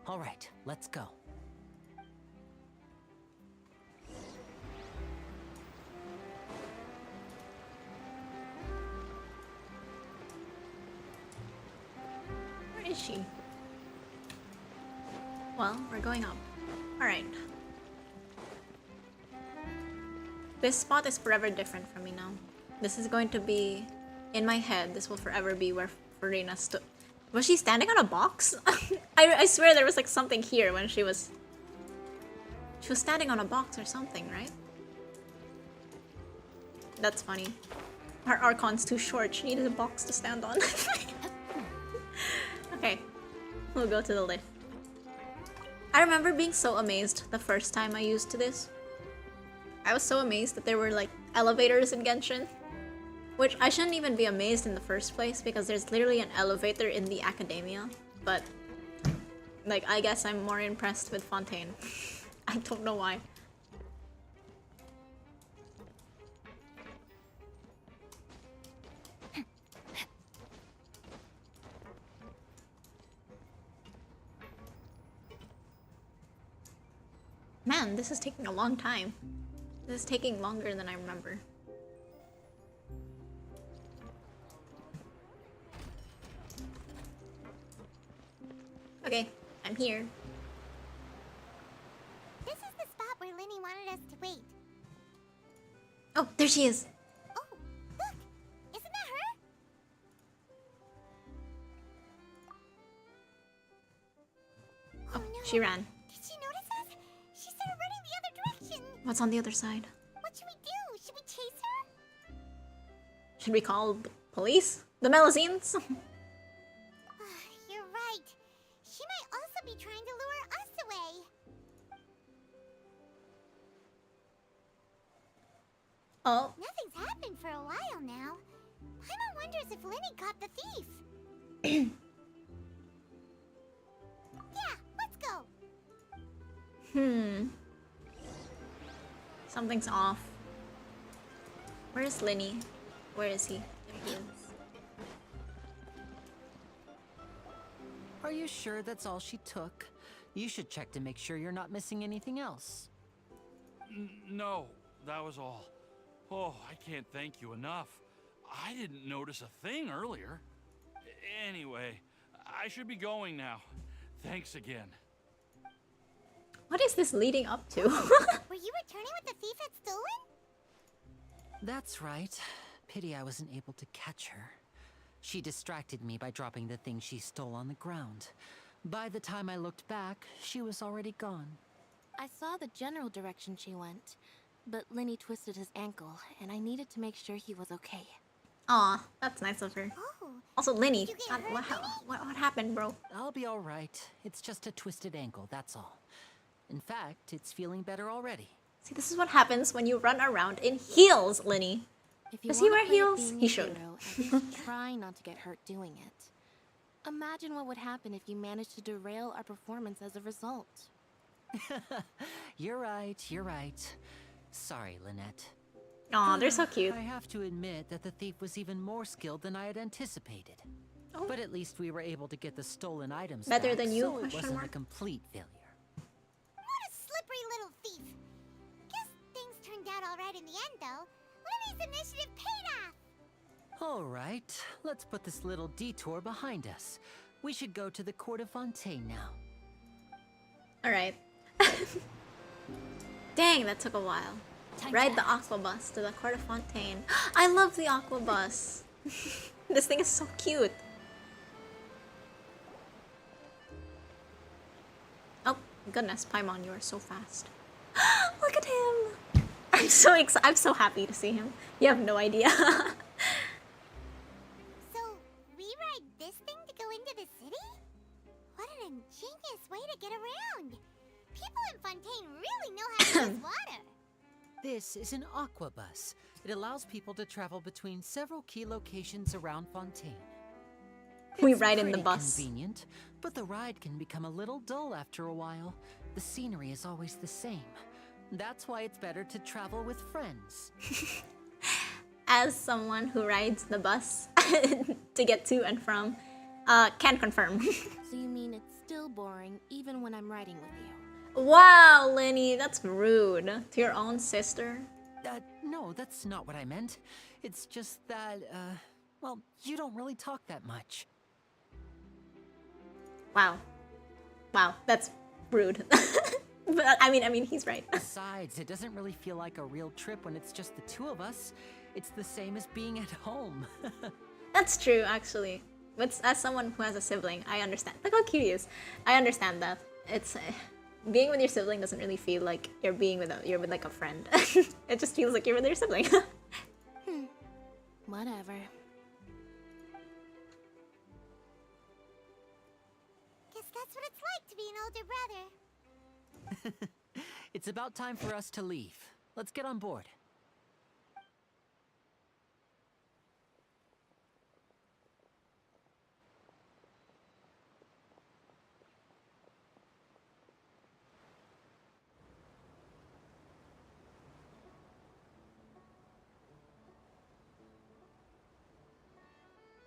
All right, let's go. Where is she? Well, we're going up. Alright. This spot is forever different from me now. This is going to be... In my head, this will forever be where Farina stood. Was she standing on a box? I swear there was like something here when she was... She was standing on a box or something, right? That's funny. Her Archon's too short. She needed a box to stand on. Okay. We'll go to the lift. I remember being so amazed the first time I used this. I was so amazed that there were like elevators in Genshin. Which I shouldn't even be amazed in the first place because there's literally an elevator in the academia. But like I guess I'm more impressed with Fontaine. I don't know why. Man, this is taking a long time. This is taking longer than I remember. Okay, I'm here. This is the spot where Linny wanted us to wait. Oh, there she is. Oh, look! Isn't that her? Oh, no. she ran. Did she notice us? She started running the other direction. What's on the other side? What should we do? Should we chase her? Should we call the police? The Melusines? You're right. She might also be trying to lure us away. Oh, Nothing's happened for a while now. Paimon wonders if Linny caught the thief. Yeah, let's go. Something's off. Where is Linny? Where is he? There he is. Are you sure that's all she took? You should check to make sure you're not missing anything else. No, that was all. Oh, I can't thank you enough. I didn't notice a thing earlier. Anyway, I should be going now. Thanks again. What is this leading up to? Were you returning what the thief had stolen? That's right. Pity I wasn't able to catch her. She distracted me by dropping the thing she stole on the ground. By the time I looked back, she was already gone. I saw the general direction she went, but Linny twisted his ankle, and I needed to make sure he was okay. Aw, that's nice of her. Oh, Also, Linny, Did you get hurt, what happened, bro? I'll be all right. It's just a twisted ankle, that's all. In fact, it's feeling better already. See, this is what happens when you run around in heels, Linny. If you Does he wanna wear play at heels? being He a should. hero, at least try not to get hurt doing it. Imagine what would happen if you managed to derail our performance as a result. You're right. Sorry, Lynette. Aw, they're so cute. I have to admit that the thief was even more skilled than I had anticipated. Oh. But at least we were able to get the stolen items Better back, than you, so it question wasn't a mark? complete failure. what a slippery little thief. Guess things turned out all right in the end, though. Linny's initiative paid off. All right, let's put this little detour behind us. We should go to the court of Fontaine now. Alright. Dang, that took a while. Ride the aqua bus to the court of Fontaine. I love the aqua bus. This thing is so cute. Oh, goodness, Paimon, you are so fast. Look at him. I'm so happy to see him. You have no idea. So, we ride this thing to go into the city? What an ingenious way to get around. People in Fontaine really know how to use water. This is an aqua bus. It allows people to travel between several key locations around Fontaine. We It's ride in the pretty bus. Convenient, but the ride can become a little dull after a while. The scenery is always the same. That's why it's better to travel with friends. As someone who rides the bus to get to and from Can confirm. So you mean it's still boring even when I'm riding with you? Wow, Lenny, that's rude. To your own sister. No, that's not what I meant. It's just that, well, you don't really talk that much. Wow. Wow, that's rude. But I mean, he's right. Besides, it doesn't really feel like a real trip when it's just the two of us. It's the same as being at home. That's true, actually. But as someone who has a sibling, I understand. Look how cute he is. I understand that. It's being with your sibling doesn't really feel like you're with like a friend. It just feels like you're with your sibling. Whatever. Guess that's what it's like to be an older brother. It's about time for us to leave. Let's get on board.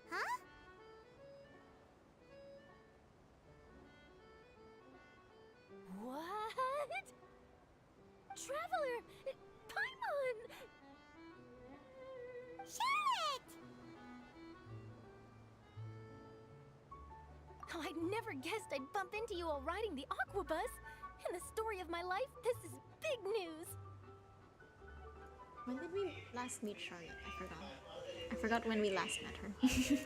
Huh? What? Traveler! Paimon! Charlotte! Oh, I never guessed I'd bump into you all riding the Aquabus. In the story of my life, this is big news. When did we last meet Charlotte? I forgot when we last met her. What are you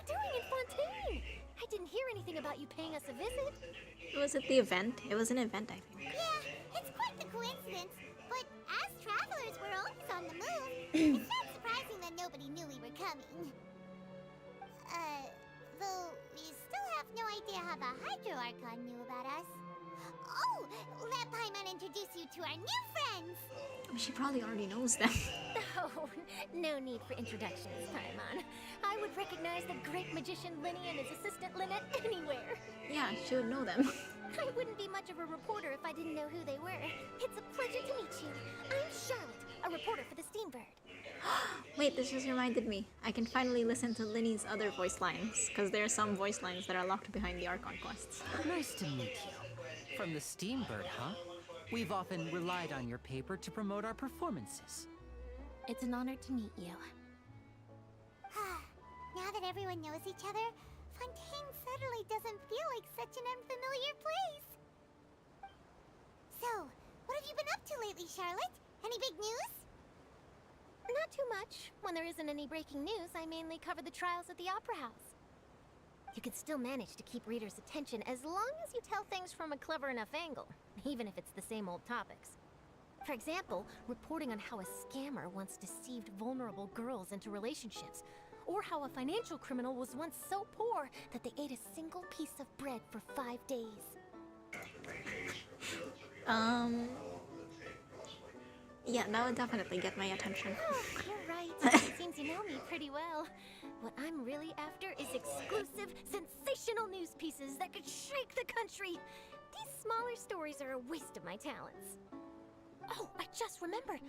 doing in Fontaine? I didn't hear anything about you paying us a visit. Was it the event? It was an event, I think. Yeah, it's quite the coincidence. But as travelers, we're always on the move. It's not surprising that nobody knew we were coming. Though we still have no idea how the Hydro Archon knew about us. Oh, let Paimon introduce you to our new friends. She probably already knows them. Oh, no need for introductions, Paimon. I would recognize the great magician Linny and his assistant Lynette anywhere. Yeah, she would know them. I wouldn't be much of a reporter if I didn't know who they were. It's a pleasure to meet you. I'm Charlotte, a reporter for the Steambird. Wait, this just reminded me. I can finally listen to Linny's other voice lines, because there are some voice lines that are locked behind the Archon quests. Nice to meet you. From the Steambird, huh? We've often relied on your paper to promote our performances. It's an honor to meet you. Now that everyone knows each other, Fontaine suddenly doesn't feel like such an unfamiliar place. So, what have you been up to lately, Charlotte? Any big news? Not too much. When there isn't any breaking news, I mainly cover the trials at the Opera House. You can still manage to keep readers' attention as long as you tell things from a clever enough angle, even if it's the same old topics. For example, reporting on how a scammer once deceived vulnerable girls into relationships, or how a financial criminal was once so poor that they ate a single piece of bread for 5 days. Yeah, that would definitely get my attention. Oh, you're right. It seems you know me pretty well. What I'm really after is exclusive, sensational news pieces that could shake the country. These smaller stories are a waste of my talents. Oh, I just remembered.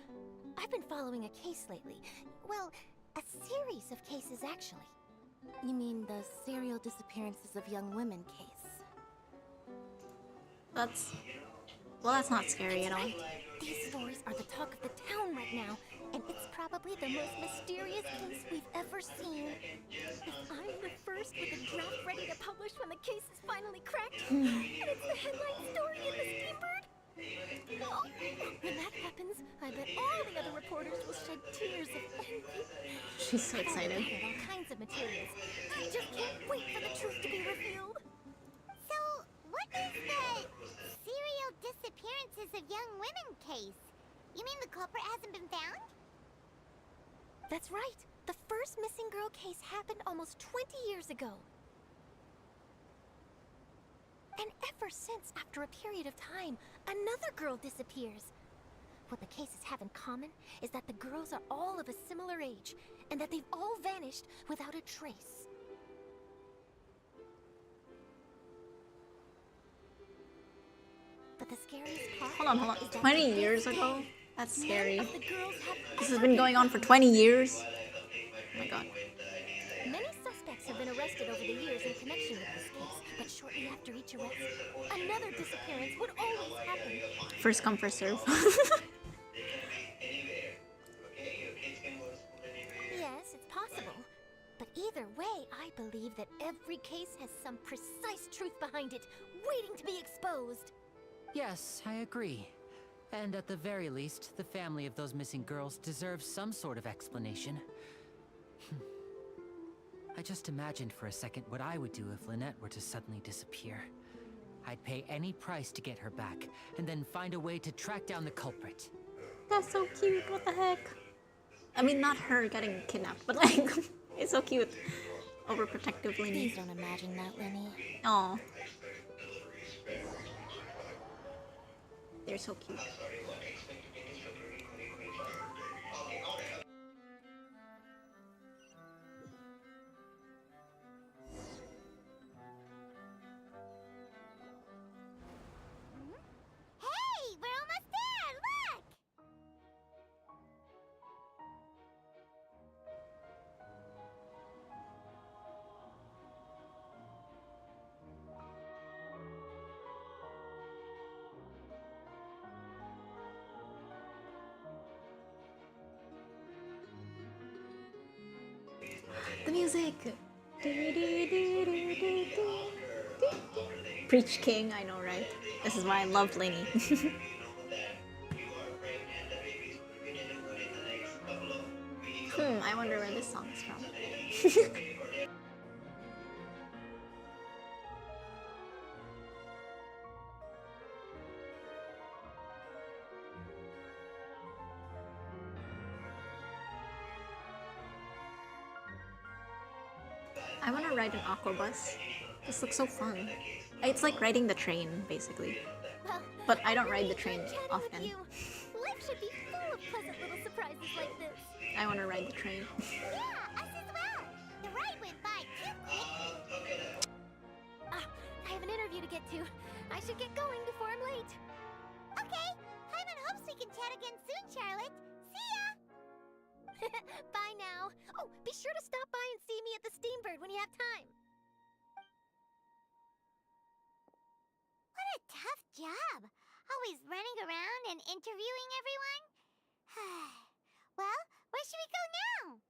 I've been following a case lately. Well, a series of cases, actually. You mean the serial disappearances of young women case? That's not scary at all. Right. These stories are the talk of the town right now, and it's probably the most mysterious case we've ever seen. If I'm the first with a draft ready to publish when the case is finally cracked, and it's the headline story in the Steambird, oh, when that happens, I bet all the other reporters will shed tears of envy. She's so excited. I've gathered all kinds of materials. I just can't wait for the truth to be revealed. So, what is the serial disappearances of young women case? You mean the culprit hasn't been found? That's right. The first missing girl case happened almost 20 years ago. And ever since, after a period of time, another girl disappears. What the cases have in common is that the girls are all of a similar age, and that they've all vanished without a trace. But the scariest part... Hold on. is that 20 to this years day, ago? That's scary. none of the girls have This has ever been going on for 20 years? Oh my god. Many suspects have been arrested over the years in connection after each arrest. Another disappearance would always happen. First come, first serve. Yes, it's possible. But either way, I believe that every case has some precise truth behind it, waiting to be exposed. Yes, I agree. And at the very least, the family of those missing girls deserves some sort of explanation. I just imagined for a second what I would do if Lynette were to suddenly disappear. I'd pay any price to get her back, and then find a way to track down the culprit. That's so cute. What the heck? I mean, not her getting kidnapped, but like, it's so cute. Overprotective Please Lenny. don't imagine that, Lenny. Aw. They're so cute. Hey, we're almost there! Look! The music! Preach King, I know, right? This is why I love Lenny. I wonder where this song is from. I want to ride an aqua bus. This looks so fun. It's like riding the train, basically. Well, But I don't ride the train chatting with often. you. Life should be full of pleasant little surprises like this. I want to ride the train. Yeah, us as well. The ride went by too quick. I have an interview to get to. I should get going before I'm late. Okay. Paimon hopes we can chat again soon, Charlotte. See ya! Bye now. Oh, be sure to stop by and see me at the Steambird when you have time. What a tough job. Always running around and interviewing everyone. Well, where should we go now?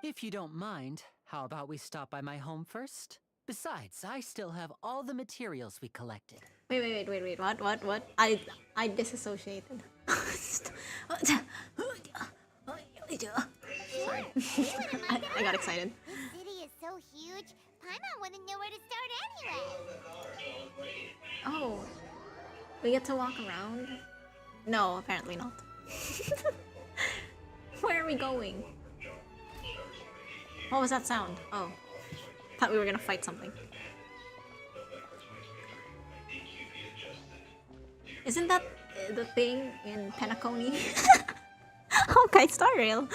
If you don't mind, how about we stop by my home first? Besides, I still have all the materials we collected. Wait. What? I disassociated. Sorry. I got excited. This city is so huge, Paimon wouldn't know where to start anyway. Oh. We get to walk around? No, apparently not. Where are we going? What was that sound? Oh. Thought we were gonna fight something. Isn't that the thing in Penacony? Okay, Star Rail.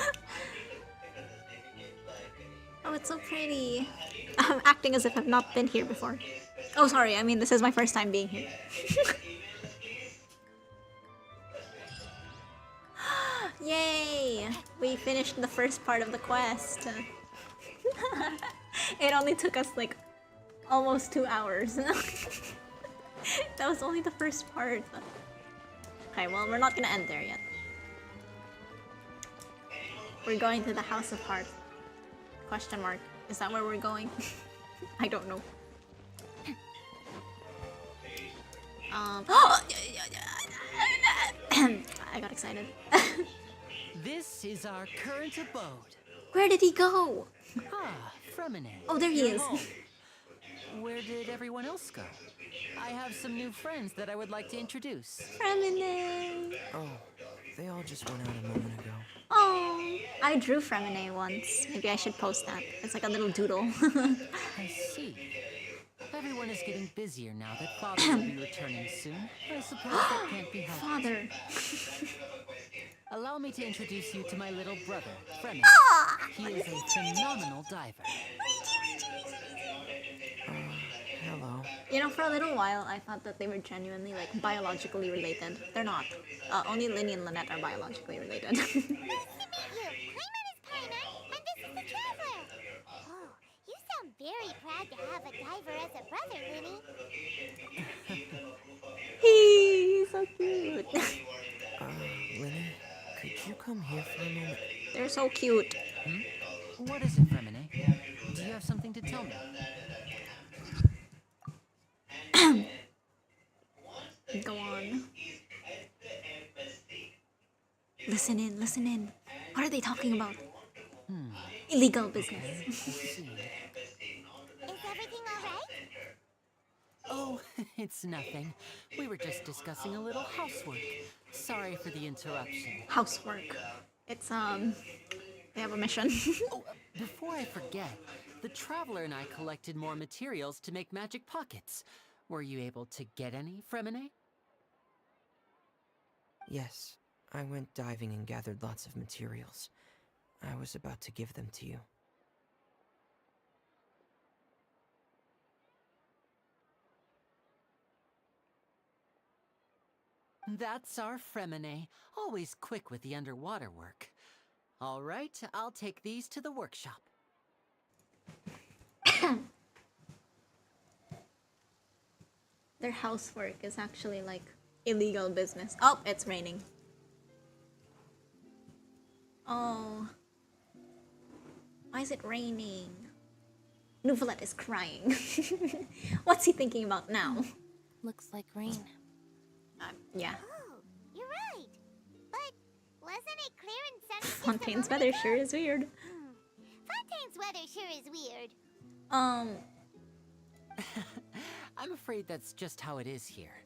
Oh, it's so pretty. I'm acting as if I've not been here before. Oh, sorry. I mean, this is my first time being here. Yay! We finished the first part of the quest. It only took us like almost 2 hours. That was only the first part. Okay, well, we're not gonna end there yet. We're going to the House of Hearth. Question mark. Is that where we're going? I don't know. I got excited. This is our current abode. Where did he go? Ah, Fremine. Oh, there he Your is. home. Where did everyone else go? I have some new friends that I would like to introduce. Fremine. Oh, they all just went out a moment ago. Oh, I drew Fremine once. Maybe I should post that. It's like a little doodle. I see. Everyone is getting busier now that Father will be returning soon. I suppose that can't be helped. Father. Allow me to introduce you to my little brother, Fremine. Ah! He is a phenomenal diver. Hello. You know, for a little while, I thought that they were genuinely, like, biologically related. They're not. Only Linny and Lynette are biologically related. Nice to meet you. Paimon is Paimon, and this is the Traveler. Oh, you sound very proud glad to have a diver as a brother, Winnie. He's so cute. Lenny, could you come here for a moment? They're so cute. What is it, Fremine? Do you have something to tell me? Go on. Listen in, listen in. What are they talking about? Illegal business. Is everything alright? Oh, it's nothing. We were just discussing a little housework. Sorry for the interruption. Housework. It's, they have a mission. Oh, before I forget, the Traveler and I collected more materials to make magic pockets. Were you able to get any, Fremine? Yes, I went diving and gathered lots of materials. I was about to give them to you. That's our Fremine, always quick with the underwater work. All right, I'll take these to the workshop. Their housework is actually like illegal business. Oh, it's raining. Oh. Why is it raining? Nuvalet is crying. What's he thinking about now? Looks like rain. Yeah. Oh, you're right. But wasn't it clear and sunny just a Fontaine's moment weather ago? sure is weird. Fontaine's weather sure is weird. I'm afraid that's just how it is here.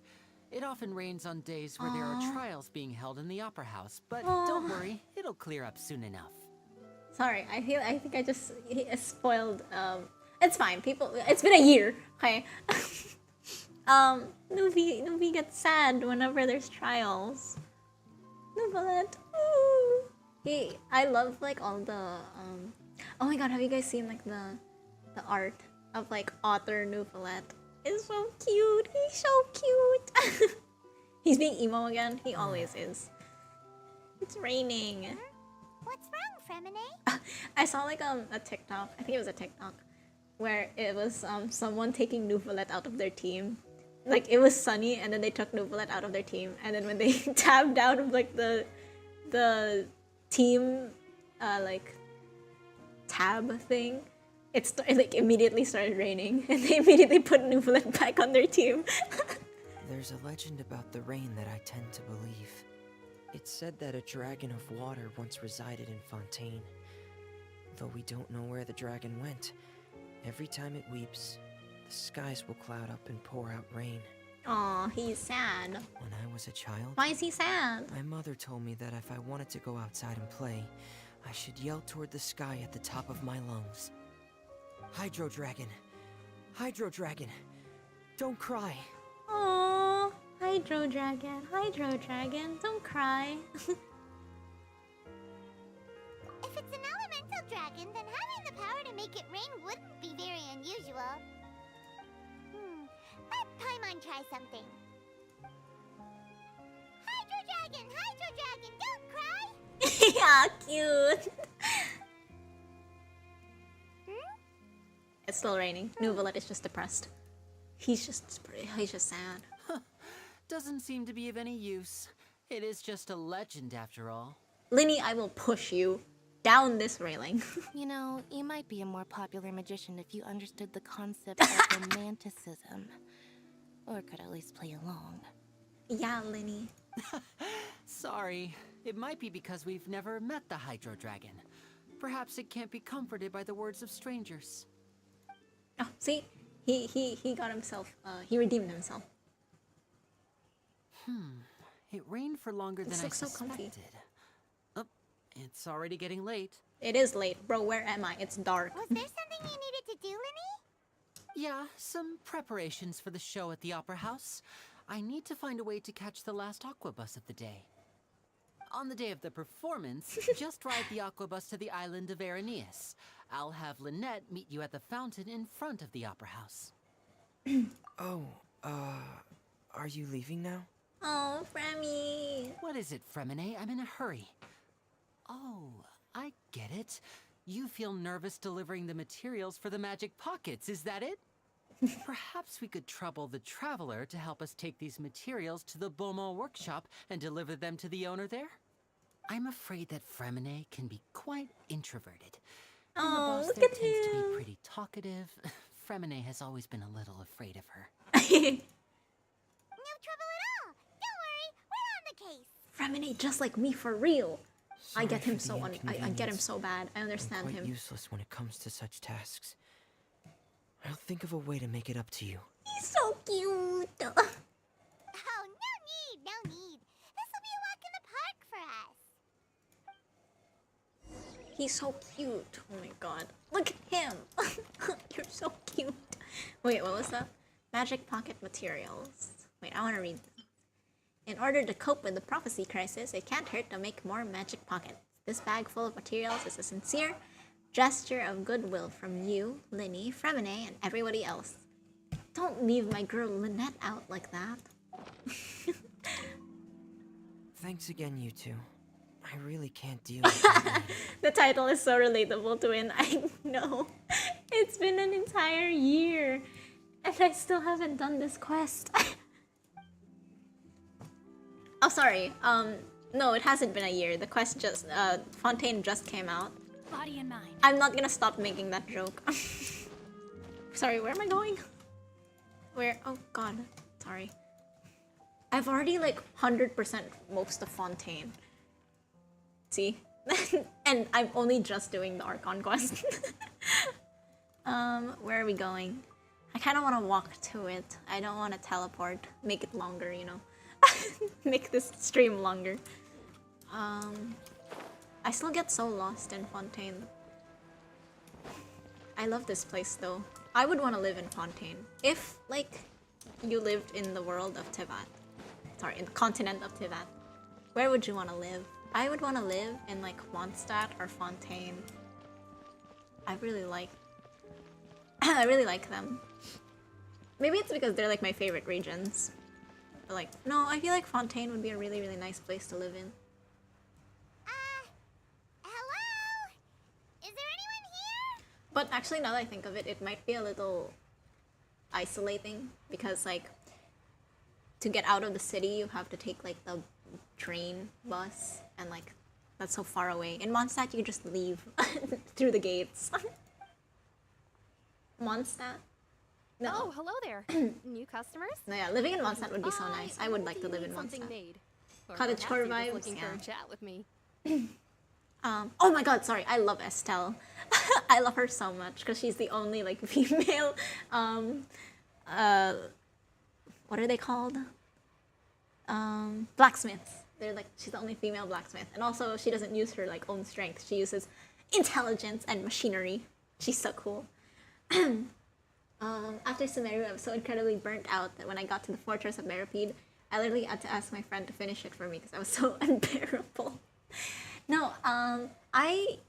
It often rains on days where there are trials being held in the Opera House, but don't worry, it'll clear up soon enough. Sorry, I think I just spoiled. It's fine. People, it's been a year. Okay. Nuvi gets sad whenever there's trials. Nuvalet. I love like all the Oh my god, have you guys seen like the art of like Otter Nuvalet? It's so cute. He's so cute. He's being emo again. He always is. It's raining. What's wrong, Fremine? I saw like a TikTok. I think it was a TikTok where it was someone taking Nuvalet out of their team. Like it was sunny, and then they took Nuvalet out of their team, and then when they tabbed out of like the team like tab thing, it like immediately started raining, and they immediately put Nuvalet back on their team. There's a legend about the rain that I tend to believe. It's said that a dragon of water once resided in Fontaine. Though we don't know where the dragon went, every time it weeps, the skies will cloud up and pour out rain. Aw, he's sad. When I was a child, Why is he sad? my mother told me that if I wanted to go outside and play, I should yell toward the sky at the top of my lungs. Hydro Dragon! Hydro Dragon! Don't cry! Aww, Hydro Dragon, don't cry. If it's an elemental dragon, then having the power to make it rain wouldn't be very unusual. Let Paimon try something. Hydro Dragon, don't cry! Yeah, cute. It's still raining. Nuvalet is just depressed. He's just sad. Doesn't seem to be of any use. It is just a legend after all. Linny, I will push you down this railing. You know, you might be a more popular magician if you understood the concept of romanticism. Or could at least play along. Yeah, Linny. Sorry. It might be because we've never met the Hydro Dragon. Perhaps it can't be comforted by the words of strangers. Oh, see? He got himself, he redeemed himself. It rained for longer than I looks so comfy. suspected. Oh, it's already getting late. It is late. Bro, where am I? It's dark. Was there something you needed to do, Linny? Yeah, some preparations for the show at the Opera House. I need to find a way to catch the last aqua bus of the day. On the day of the performance, just ride the aqua bus to the island of Araneus. I'll have Lynette meet you at the fountain in front of the Opera House. Oh, are you leaving now? Oh, Fremmy. What is it, Fremine? I'm in a hurry. Oh, I get it. You feel nervous delivering the materials for the magic pockets, is that it? Perhaps we could trouble the traveler to help us take these materials to the Beaumont workshop and deliver them to the owner there? I'm afraid that Fremine can be quite introverted. And the Oh, boss look there at tends to be him. pretty talkative. Fremine has always been a little afraid of her. No trouble at all. Don't worry, we're on the case. Fremine, just like me for real. I Sorry get him for the so I get him inconvenience. so bad. I I'm understand quite him. useless when it comes to such tasks. I'll think of a way to make it up to you. He's so cute. Oh, no need, no need. This will be a walk in the park for us. He's so cute. Oh my god. Look at him. You're so cute. Wait, what was that? Magic pocket materials. Wait, I want to read this. In order to cope with the prophecy crisis, it can't hurt to make more magic pockets. This bag full of materials is a sincere gesture of goodwill from you, Linny, Fremine, and everybody else. Don't leave my girl Lynette out like that. Thanks again, you two. I really can't deal with that. The title is so relatable to it. I know. It's been an entire year, and I still haven't done this quest. Oh, sorry. No, it hasn't been a year. The quest just, Fontaine just came out. Body and mind. I'm not gonna stop making that joke. Sorry, where am I going? Where? Oh god, sorry. I've already like 100% most of Fontaine. See? And I'm only just doing the Archon quest. Where are we going? I kind of want to walk to it. I don't want to teleport. Make it longer, you know? Make this stream longer. I still get so lost in Fontaine. I love this place though. I would want to live in Fontaine. If, like, you lived in the world of Teyvat. Sorry, in the continent of Teyvat. Where would you want to live? I would want to live in, like, Mondstadt or Fontaine. I really like... I really like them. Maybe it's because they're, like, my favorite regions. But, like, no, I feel like Fontaine would be a really, really nice place to live in. Hello? Is there anyone here? But actually, now that I think of it, it might be a little isolating because, like, to get out of the city, you have to take, like, the train bus, and, like, that's so far away. In Mondstadt, you just leave through the gates. Mondstadt? No. Oh, hello there. New customers? No, yeah, living in Mondstadt would be so nice. I would like to live in something Mondstadt. made. Or Cottagecore perhaps you're vibes, just looking for yeah. a chat with me. Oh my god, sorry, I love Estelle. I love her so much because she's the only, like, female, what are they called? Blacksmiths. They're like, she's the only female blacksmith. And also, she doesn't use her, like, own strength. She uses intelligence and machinery. She's so cool. After Sumeru, I was so incredibly burnt out that when I got to the Fortress of Meripede, I literally had to ask my friend to finish it for me because I was so unbearable. No, I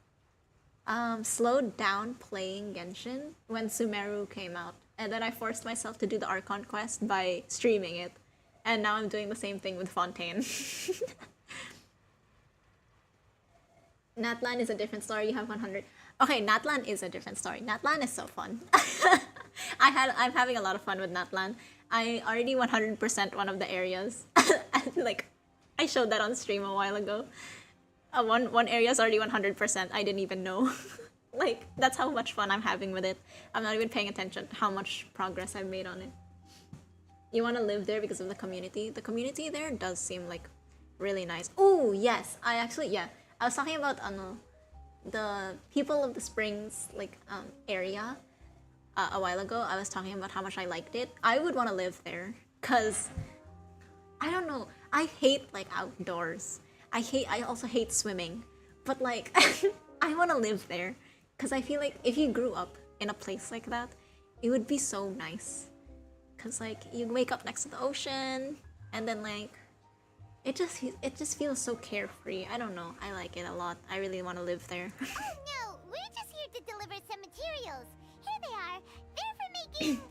slowed down playing Genshin when Sumeru came out. And then I forced myself to do the Archon quest by streaming it. And now I'm doing the same thing with Fontaine. Natlan is a different story. You have 100. Okay, Natlan is a different story. Natlan is so fun. I'm having a lot of fun with Natlan. I already 100% one of the areas. Like, I showed that on stream a while ago. One area is already 100%. I didn't even know. Like, that's how much fun I'm having with it. I'm not even paying attention to how much progress I've made on it. You want to live there because of the community? The community there does seem like really nice. Oh, yes. I was talking about the People of the Springs, like, area a while ago. I was talking about how much I liked it. I would want to live there because, I don't know, I hate, like, outdoors. I also hate swimming. But, like, I want to live there because I feel like if you grew up in a place like that, it would be so nice. Because, like, you wake up next to the ocean, and then, like, it just feels so carefree. I don't know. I like it a lot. I really want to live there. Oh no, we're just here to deliver some materials. Here they are. They're for making...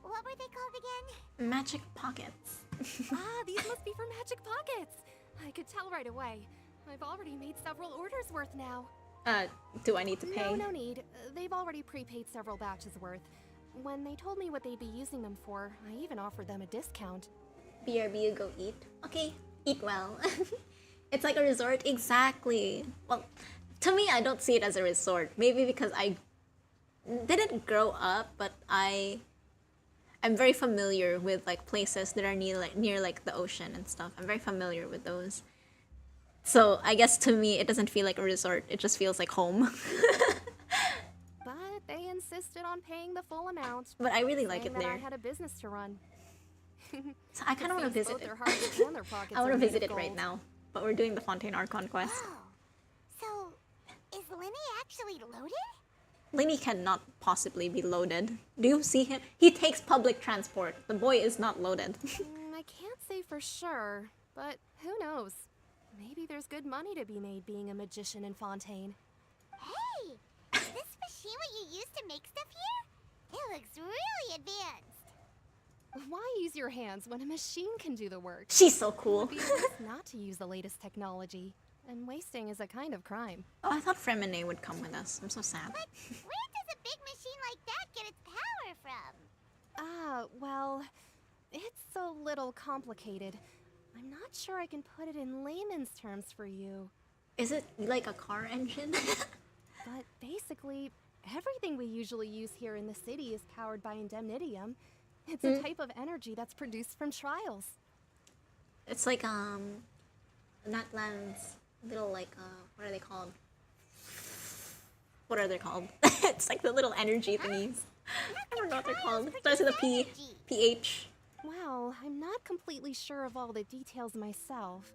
what were they called again? Magic pockets. These must be for magic pockets. I could tell right away. I've already made several orders worth now. Do I need to pay? No need. They've already prepaid several batches worth. When they told me what they'd be using them for, I even offered them a discount. BRB, go eat. Okay, eat well. It's like a resort, exactly. Well, to me, I don't see it as a resort. Maybe because I didn't grow up, but I'm very familiar with like places that are near like the ocean and stuff. I'm very familiar with those. So I guess to me, it doesn't feel like a resort. It just feels like home. But they insisted on paying the full amount. But I really like saying it that I there. had a business to run. So I kind of want to visit it. Their pockets I want are to made visit of it right gold. now. But we're doing the Fontaine Archon quest. Oh, so is Linny actually loaded? Linny cannot possibly be loaded. Do you see him? He takes public transport. The boy is not loaded. I can't say for sure, but who knows? Maybe there's good money to be made being a magician in Fontaine. Hey, is this machine what you use to make stuff here? It looks really advanced. Why use your hands when a machine can do the work? She's so It cool. would be best not to use the latest technology, and wasting is a kind of crime. Oh, I thought Fremine would come with us. I'm so sad. But where does a big machine like that get its power from? Well, it's a little complicated. I'm not sure I can put it in layman's terms for you. Is it like a car engine? But basically, everything we usually use here in the city is powered by indemnitium. It's a type of energy that's produced from trials. It's like natlan's little like what are they called? What are they called? It's like the little energy thingies. I don't know what they're called. Starts with a P. PH. Well, I'm not completely sure of all the details myself,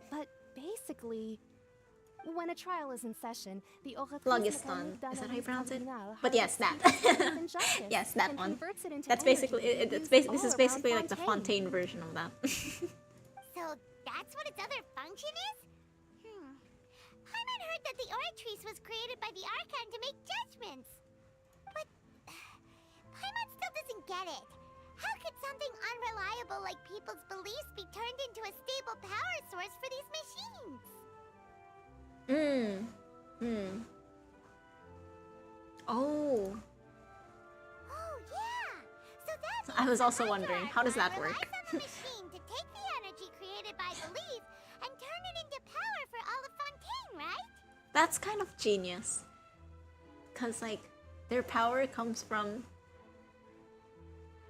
but basically, when a trial is in session, the Phlogiston. Is that how you pronounce it? But yes, that. Yes, that one. That's basically this is basically like the Fontaine version of that. So that's what its other function is? Paimon heard that the Oratrice was created by the Archon to make judgments. But Paimon still doesn't get it. How could something unreliable like people's beliefs be turned into a stable power source for these machines? Oh. Oh, yeah! So that's I was also wondering, how does that work? relies on the machine to take the energy created by belief and turn it into power for all of Fontaine, right? That's kind of genius. Cause like their power comes from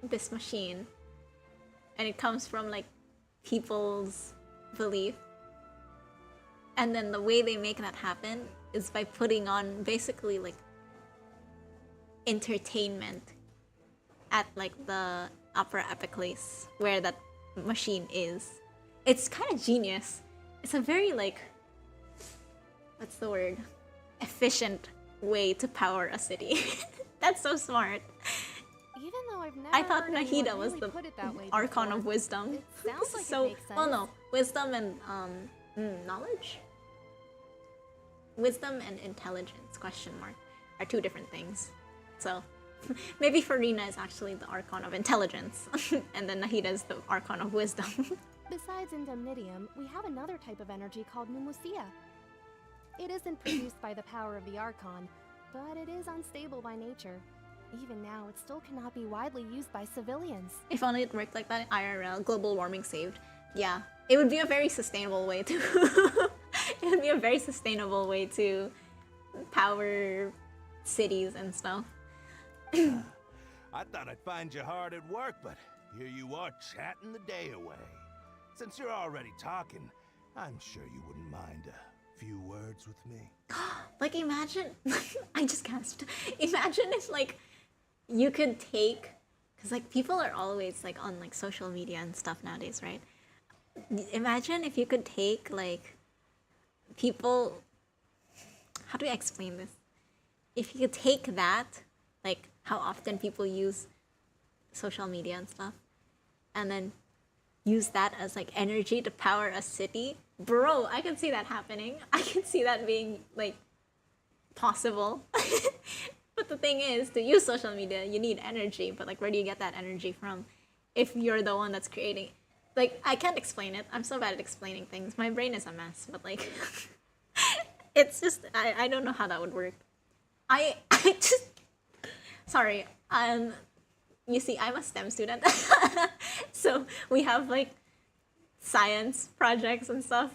this machine. And it comes from like people's belief. And then the way they make that happen is by putting on basically like entertainment at like the Opera Epiclese where that machine is. It's kind of genius. It's a very like, what's the word? Efficient way to power a city. That's so smart. Even though I've never I thought heard anyone Nahida was really the put it that way Archon before. of wisdom. It sounds like So, it makes sense. well, no, wisdom and knowledge. Wisdom and intelligence question mark are two different things. So maybe Farina is actually the Archon of intelligence, and then Nahida is the Archon of wisdom. Besides indemnitium, we have another type of energy called pneumosia. It isn't produced by the power of the Archon, but it is unstable by nature. Even now, it still cannot be widely used by civilians. If only it worked like that in IRL, global warming saved. Yeah, it would be a very sustainable way to. It would be a very sustainable way to power cities and stuff. I thought I'd find you hard at work, but here you are chatting the day away. Since you're already talking, I'm sure you wouldn't mind a few words with me. Like imagine, I just gasped. Imagine if like you could take, because like people are always like on like social media and stuff nowadays, right? Imagine if you could take like people, how do I explain this? If you could take that, like how often people use social media and stuff, and then use that as like energy to power a city, bro, I can see that happening. I can see that being like possible. But the thing is, to use social media, you need energy. But like, where do you get that energy from? If you're the one that's creating, Like, I can't explain it. I'm so bad at explaining things. My brain is a mess, but like, it's just, I don't know how that would work. I just, sorry, you see, I'm a STEM student, so we have like science projects and stuff,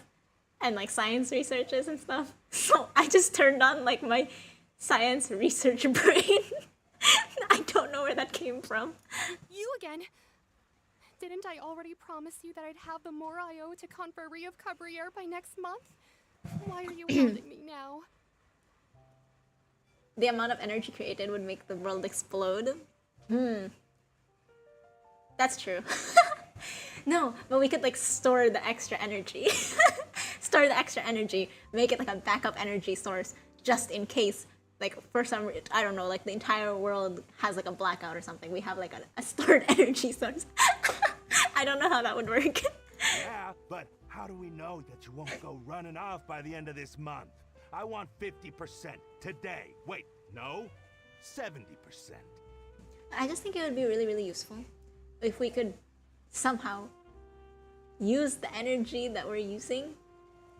and like science researches and stuff. So I just turned on like my science research brain. I don't know where that came from. You again? Didn't I already promise you that I'd have the more I owe to Conferee of Cabriere by next month? Why are you hounding me now? The amount of energy created would make the world explode. That's true. No, but we could like store the extra energy. Store the extra energy, make it like a backup energy source just in case, like for some, I don't know, like the entire world has like a blackout or something. We have like a stored energy source. I don't know how that would work. Yeah, but how do we know that you won't go running off by the end of this month? I want 50% today. Wait, no, 70%. I just think it would be really, really useful if we could somehow use the energy that we're using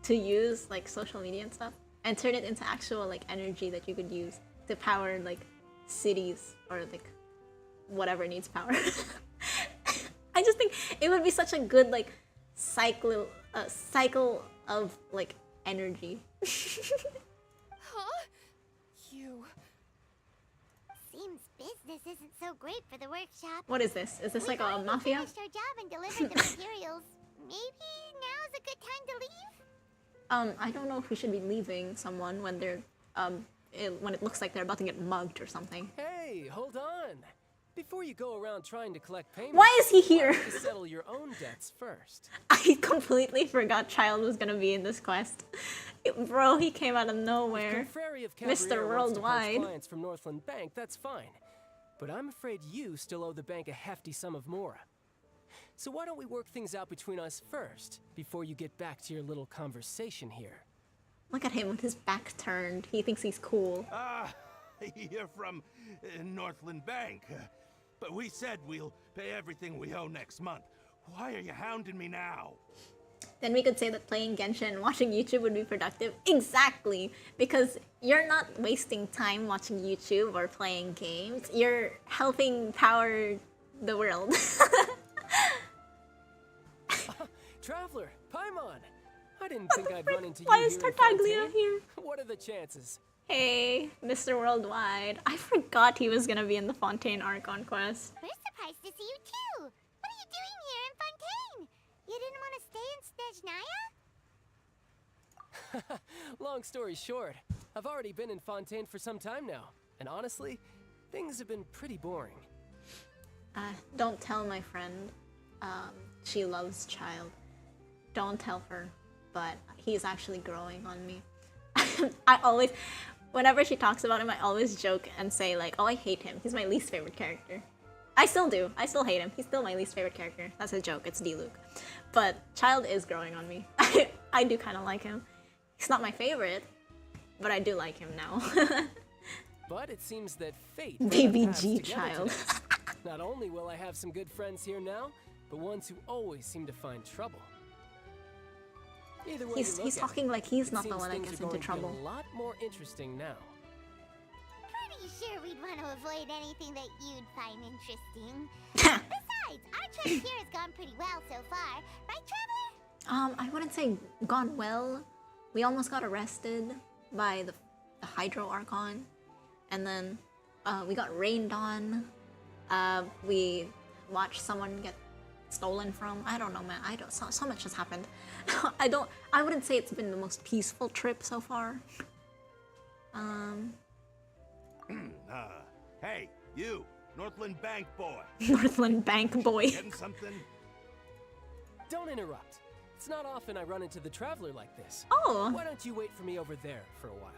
to use like social media and stuff and turn it into actual like energy that you could use to power like cities or like whatever needs power. I just think it would be such a good like cycle of like energy. Huh? You... Seems business isn't so great for the workshop. What is this? Is this like a mafia? We finished our job and delivered the materials. Maybe now's a good time to leave? I don't know if we should be leaving someone when they're when it looks like they're about to get mugged or something. Hey, hold on. Before you go around trying to collect payments, why is he here? why don't you settle your own debts first. I completely forgot Child was gonna be in this quest. Bro, he came out of nowhere. Mr. Worldwide. Clients from Northland Bank, that's fine. But I'm afraid you still owe the bank a hefty sum of mora. So why don't we work things out between us first, before you get back to your little conversation here? Look at him with his back turned. He thinks he's cool. You're from Northland Bank. But we said we'll pay everything we owe next month. Why are you hounding me now? Then we could say that playing Genshin and watching YouTube would be productive. Exactly! Because you're not wasting time watching YouTube or playing games. You're helping power the world. Traveler, Paimon! I didn't think I'd run into you Why here is in Tartaglia Fontaine. here? What are the chances? Hey, Mr. Worldwide. I forgot he was gonna be in the Fontaine Archon quest. We're surprised to see you too. What are you doing here in Fontaine? You didn't want to stay in Snezhnaya? Long story short, I've already been in Fontaine for some time now. And honestly, things have been pretty boring. Don't tell my friend. She loves Child. Don't tell her. But he's actually growing on me. I always... Whenever she talks about him, I always joke and say like, oh, I hate him. He's my least favorite character. I still do. I still hate him. He's still my least favorite character. That's a joke. It's D-Luke. But Child is growing on me. I do kind of like him. He's not my favorite, but I do like him now. But it seems that fate... Baby G Child. Not only will I have some good friends here now, but ones who always seem to find trouble. Either way He's talking like he's not the one that gets into trouble. A lot more interesting now. Pretty sure we'd want to avoid anything that you'd find interesting. Besides, our trip here has gone pretty well so far. Right, Traveler? I wouldn't say gone well. We almost got arrested by the Hydro Archon. And then we got rained on. We watched someone get stolen from. I don't know, man. So much has happened. I wouldn't say it's been the most peaceful trip so far. Hey, you, Northland Bank boy. Northland Bank boy. Getting something? Don't interrupt. It's not often I run into the Traveler like this. Oh. Why don't you wait for me over there for a while?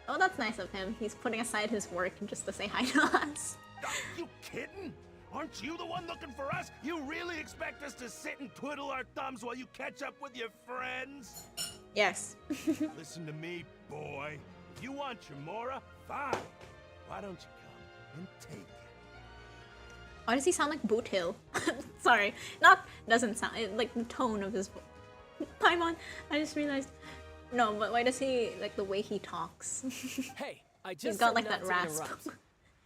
Oh, that's nice of him. He's putting aside his work just to say hi to us. Are you kidding? Aren't you the one looking for us? You really expect us to sit and twiddle our thumbs while you catch up with your friends? Yes. Listen to me, boy. If you want your Mora, fine. Why don't you come and take it? Why does he sound like Boot Hill? Sorry, not doesn't sound like the tone of his voice. Paimon, I just realized. No, but why does he like the way he talks? Hey, I just He's got said like not that to rasp. interrupt.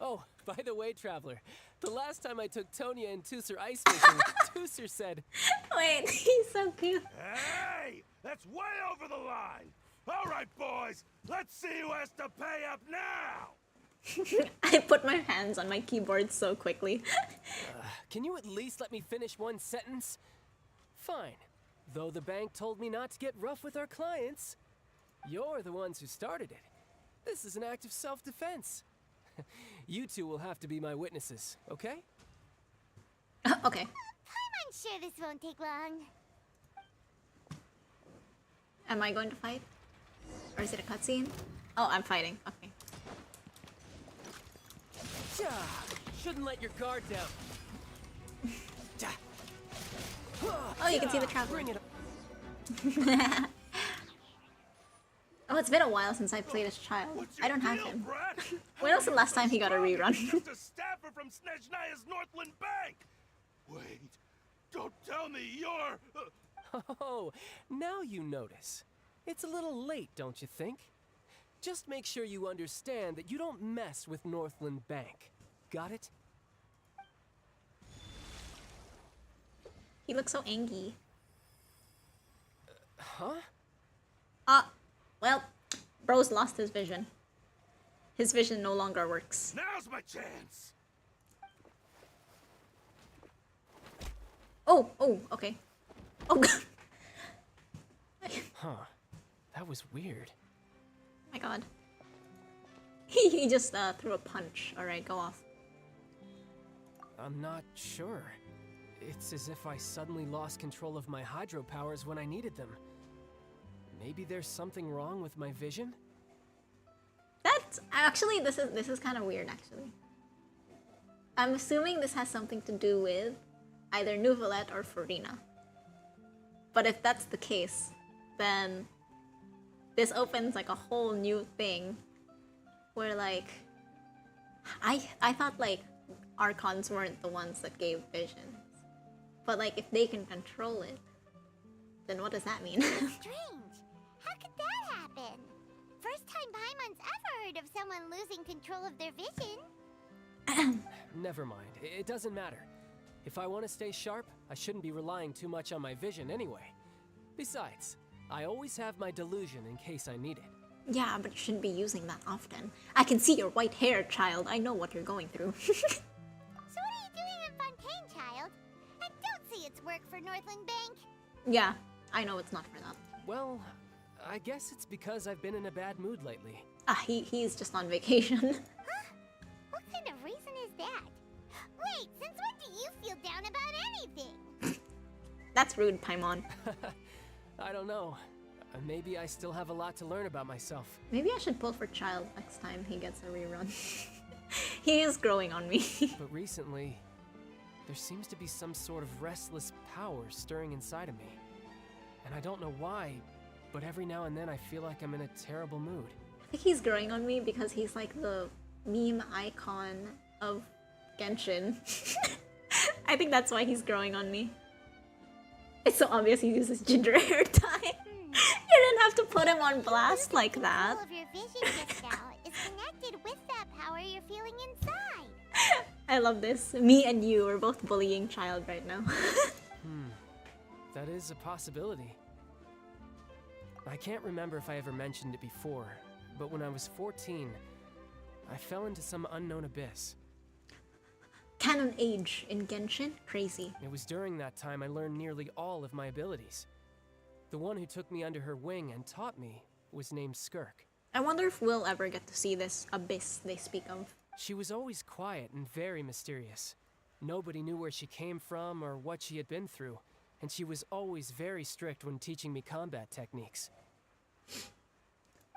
Oh, by the way, Traveler, the last time I took Tonya and Tusser ice fishing, Tusser said, Wait, he's so cute. Hey! That's way over the line! Alright, boys! Let's see who has to pay up now! I put my hands on my keyboard so quickly. Can you at least let me finish one sentence? Fine. Though the bank told me not to get rough with our clients, you're the ones who started it. This is an act of self-defense. You two will have to be my witnesses, okay? Okay. I'm sure this won't take long. Am I going to fight? Or is it a cutscene? Oh, I'm fighting. Okay. Ja! Shouldn't let your guard down. Ja. Oh, you can see the traveler. Bring it up. Oh, it's been a while since I played as child. What's I your don't have deal, him. Brat? When was the last time he got a rerun? Just a staffer from Snezhnaya's Northland Bank! Wait, don't tell me you're... Oh, now you notice. It's a little late, don't you think? Just make sure you understand that you don't mess with Northland Bank. Got it? He looks so angry. Huh? Well, bro's lost his vision. His vision no longer works. Now's my chance! Oh, okay. Oh, God. Huh. That was weird. My God. He just threw a punch. Alright, go off. I'm not sure. It's as if I suddenly lost control of my hydropowers when I needed them. Maybe there's something wrong with my vision? That's actually this is kind of weird actually. I'm assuming this has something to do with either Neuvillette or Farina. But if that's the case, then this opens like a whole new thing where like I thought like Archons weren't the ones that gave visions. But like if they can control it, then what does that mean? Strange. How could that happen? First time Paimon's ever heard of someone losing control of their vision. Never mind. It doesn't matter. If I want to stay sharp, I shouldn't be relying too much on my vision anyway. Besides, I always have my delusion in case I need it. Yeah, but you shouldn't be using that often. I can see your white hair, child. I know what you're going through. So what are you doing in Fontaine, child? And don't say it's work for Northland Bank. Yeah, I know it's not for that. Well, I guess it's because I've been in a bad mood lately. He's just on vacation. Huh? What kind of reason is that? Wait, since when do you feel down about anything? That's rude, Paimon. I don't know. Maybe I still have a lot to learn about myself. Maybe I should pull for Child next time he gets a rerun. He is growing on me. But recently, there seems to be some sort of restless power stirring inside of me. And I don't know why, but every now and then I feel like I'm in a terrible mood. I think he's growing on me because he's like the meme icon of Genshin. I think that's why he's growing on me. It's so obvious he uses ginger hair dye. You didn't have to put him on blast like that. Control of your vision just now is connected with that power you're feeling inside. I love this. Me and you are both bullying Child right now. That is a possibility. I can't remember if I ever mentioned it before, but when I was 14, I fell into some unknown abyss. Canon age in Genshin? Crazy. It was during that time I learned nearly all of my abilities. The one who took me under her wing and taught me was named Skirk. I wonder if we'll ever get to see this abyss they speak of. She was always quiet and very mysterious. Nobody knew where she came from or what she had been through, and she was always very strict when teaching me combat techniques.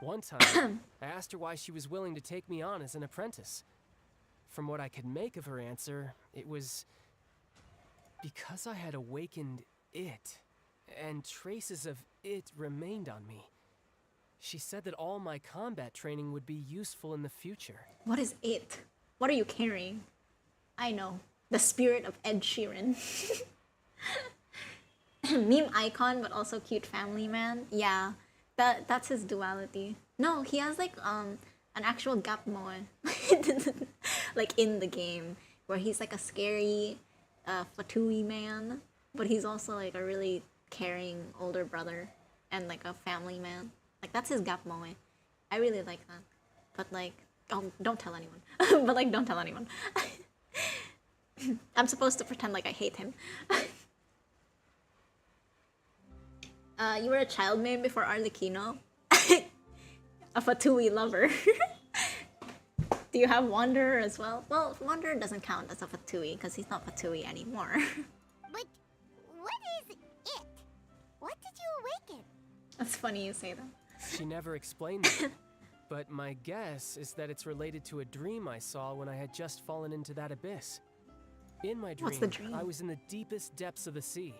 One time, I asked her why she was willing to take me on as an apprentice. From what I could make of her answer, it was because I had awakened it, and traces of it remained on me. She said that all my combat training would be useful in the future. What is it? What are you carrying? I know. The spirit of Ed Sheeran. Meme icon, but also cute family man. Yeah, that's his duality. No, he has like an actual gap moe, like in the game, where he's like a scary, fatui man, but he's also like a really caring older brother and like a family man. Like that's his gap moe. I really like that. But like, oh, don't tell anyone. But like, don't tell anyone. I'm supposed to pretend like I hate him. You were a child meme before Arlecchino? A Fatui lover. Do you have Wanderer as well? Well, Wanderer doesn't count as a Fatui because he's not Fatui anymore. But what is it? What did you awaken? That's funny you say that. She never explained it. But my guess is that it's related to a dream I saw when I had just fallen into that abyss. In my dream, What's the dream? I was in the deepest depths of the sea,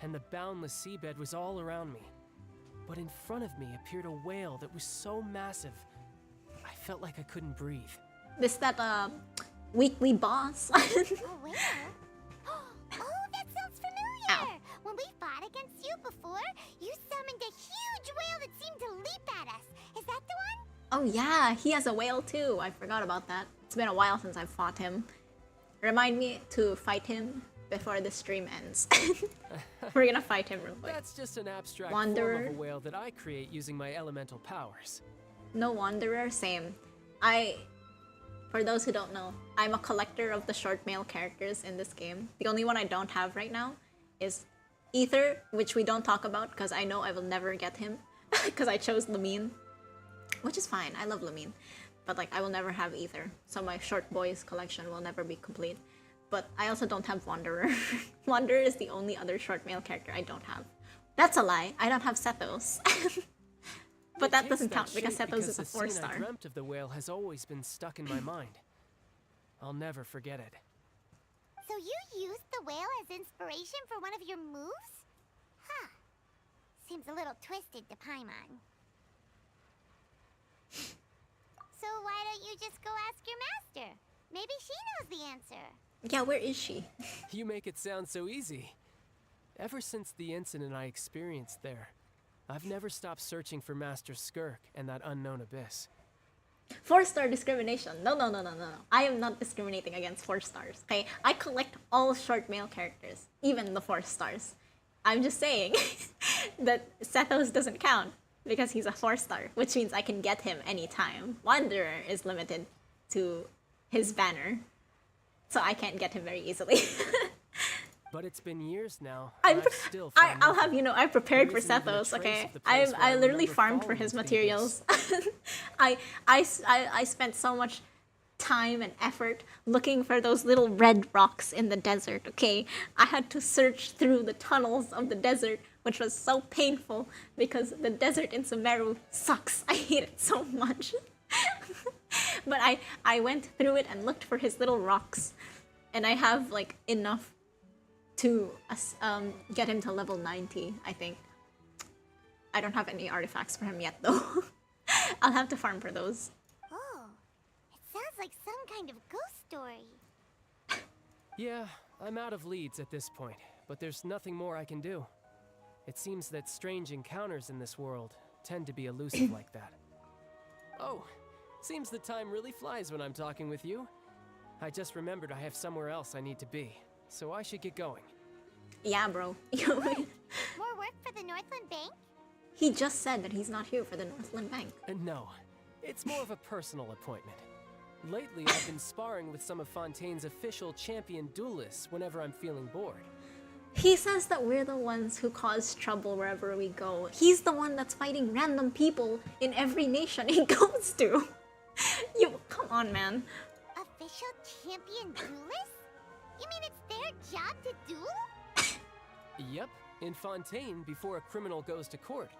and the boundless seabed was all around me. But in front of me appeared a whale that was so massive, I felt like I couldn't breathe. This that weekly boss. A whale? Oh, that sounds familiar! Ow. When we fought against you before, you summoned a huge whale that seemed to leap at us. Is that the one? Oh yeah, he has a whale too. I forgot about that. It's been a while since I've fought him. Remind me to fight him before the stream ends. We're gonna fight him real quick. That's just an abstract Wanderer. form of a whale that I create using my elemental powers. No Wanderer, same. For those who don't know, I'm a collector of the short male characters in this game. The only one I don't have right now is Ether, which we don't talk about because I know I will never get him because I chose Lamine, which is fine. I love Lamine, but like I will never have Ether, so my short boys collection will never be complete. But I also don't have Wanderer. Wanderer is the only other short male character I don't have. That's a lie. I don't have Sethos. But that doesn't count because Sethos is a 4-star. I dreamt of the whale has always been stuck in my mind. I'll never forget it. So you used the whale as inspiration for one of your moves? Huh. Seems a little twisted to Paimon. So why don't you just go ask your master? Maybe she knows the answer. Yeah, where is she? You make it sound so easy. Ever since the incident I experienced there, I've never stopped searching for Master Skirk and that unknown abyss. 4-star discrimination. No. I am not discriminating against 4 stars. Okay, I collect all short male characters, even the 4 stars. I'm just saying that Sethos doesn't count because he's a 4-star, which means I can get him anytime. Wanderer is limited to his banner, so I can't get him very easily. But it's been years now. And I've still found I'll nothing. have you know, I prepared There for isn't even a Sethos. trace Okay, of the place where I literally remember farmed for falling his into the materials. I spent so much time and effort looking for those little red rocks in the desert. Okay, I had to search through the tunnels of the desert, which was so painful because the desert in Sumeru sucks. I hate it so much. But I went through it and looked for his little rocks, and I have like enough to get him to level 90, I think. I don't have any artifacts for him yet though. I'll have to farm for those. Oh, it sounds like some kind of ghost story. Yeah, I'm out of leads at this point, but there's nothing more I can do. It seems that strange encounters in this world tend to be elusive like that. Oh, seems the time really flies when I'm talking with you. I just remembered I have somewhere else I need to be, so I should get going. Yeah, bro. More work for the Northland Bank? He just said that he's not here for the Northland Bank. No, it's more of a personal appointment. Lately, I've been sparring with some of Fontaine's official champion duelists whenever I'm feeling bored. He says that we're the ones who cause trouble wherever we go. He's the one that's fighting random people in every nation he goes to. Come on, man. Official champion duelists? You mean it's their job to duel? Yep, in Fontaine, before a criminal goes to court,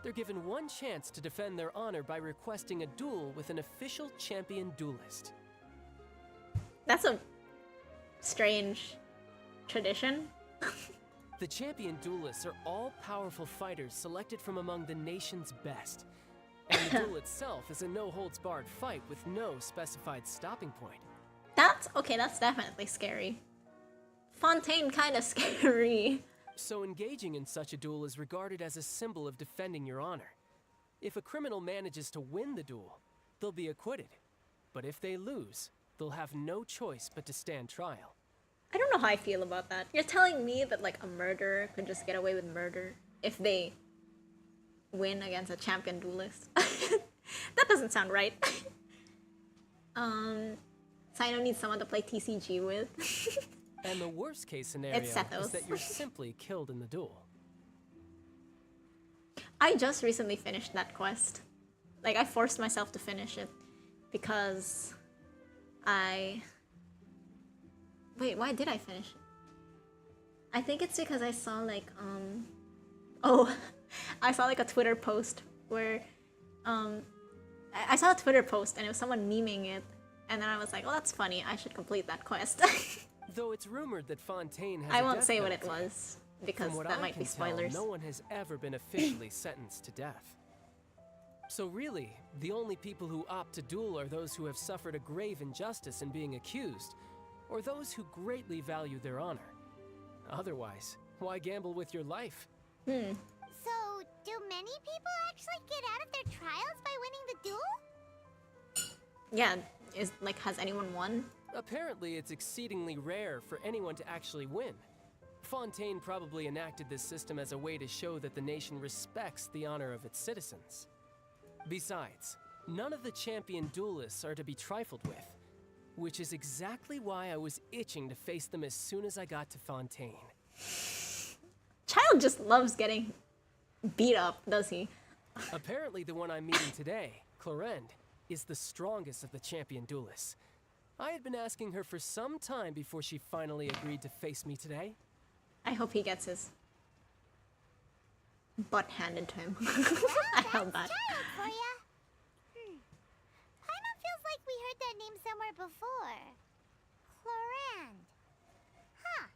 they're given one chance to defend their honor by requesting a duel with an official champion duelist. That's a strange tradition. The champion duelists are all powerful fighters selected from among the nation's best. And the duel itself is a no-holds-barred fight with no specified stopping point. That's definitely scary. Fontaine kinda scary. So engaging in such a duel is regarded as a symbol of defending your honor. If a criminal manages to win the duel, they'll be acquitted. But if they lose, they'll have no choice but to stand trial. I don't know how I feel about that. You're telling me that like a murderer could just get away with murder if they win against a champion duelist? That doesn't sound right. Sino needs someone to play TCG with. And the worst case scenario is Sethos. that you're simply killed in the duel. I just recently finished that quest. Like, I forced myself to finish it because Wait, why did I finish it? I think it's because I saw like, I saw like a Twitter post where, I saw a Twitter post and it was someone memeing it, and then I was like, oh, that's funny, I should complete that quest. Though it's rumored that Fontaine has I a won't death say what it penalty. was, because From what that I might be can tell, spoilers. no one has ever been officially sentenced to death. So really, the only people who opt to duel are those who have suffered a grave injustice in being accused, or those who greatly value their honor. Otherwise, why gamble with your life? So, do many people actually get out of their trials by winning the duel? Yeah, has anyone won? Apparently, it's exceedingly rare for anyone to actually win. Fontaine probably enacted this system as a way to show that the nation respects the honor of its citizens. Besides, none of the champion duelists are to be trifled with, which is exactly why I was itching to face them as soon as I got to Fontaine. Child just loves getting beat up, does he? Apparently, the one I'm meeting today, Clorend, is the strongest of the champion duelists. I had been asking her for some time before she finally agreed to face me today. I hope he gets his butt handed to him. I held that. Child for ya. Paimon feels like we heard that name somewhere before. Clorand. Huh.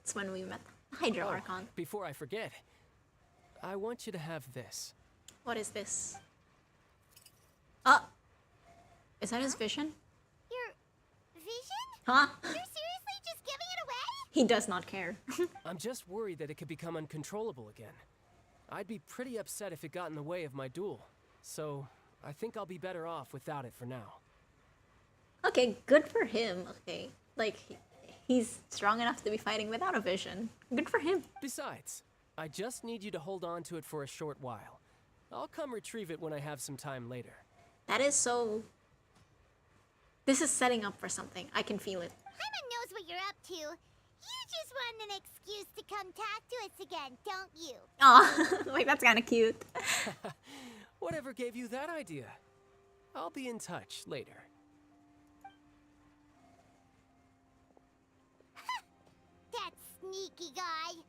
It's when we met Hydra Archon. Before I forget, I want you to have this. What is this? Oh! Is that his vision? Your vision? Huh? You're seriously just giving it away? He does not care. I'm just worried that it could become uncontrollable again. I'd be pretty upset if it got in the way of my duel. So, I think I'll be better off without it for now. Okay, good for him. Okay, like, he's strong enough to be fighting without a vision. Good for him. Besides, I just need you to hold on to it for a short while. I'll come retrieve it when I have some time later. That is so... This is setting up for something. I can feel it. Paimon knows what you're up to. You just want an excuse to come talk to us again, don't you? Aw, like, that's kind of cute. Whatever gave you that idea? I'll be in touch later. That sneaky guy.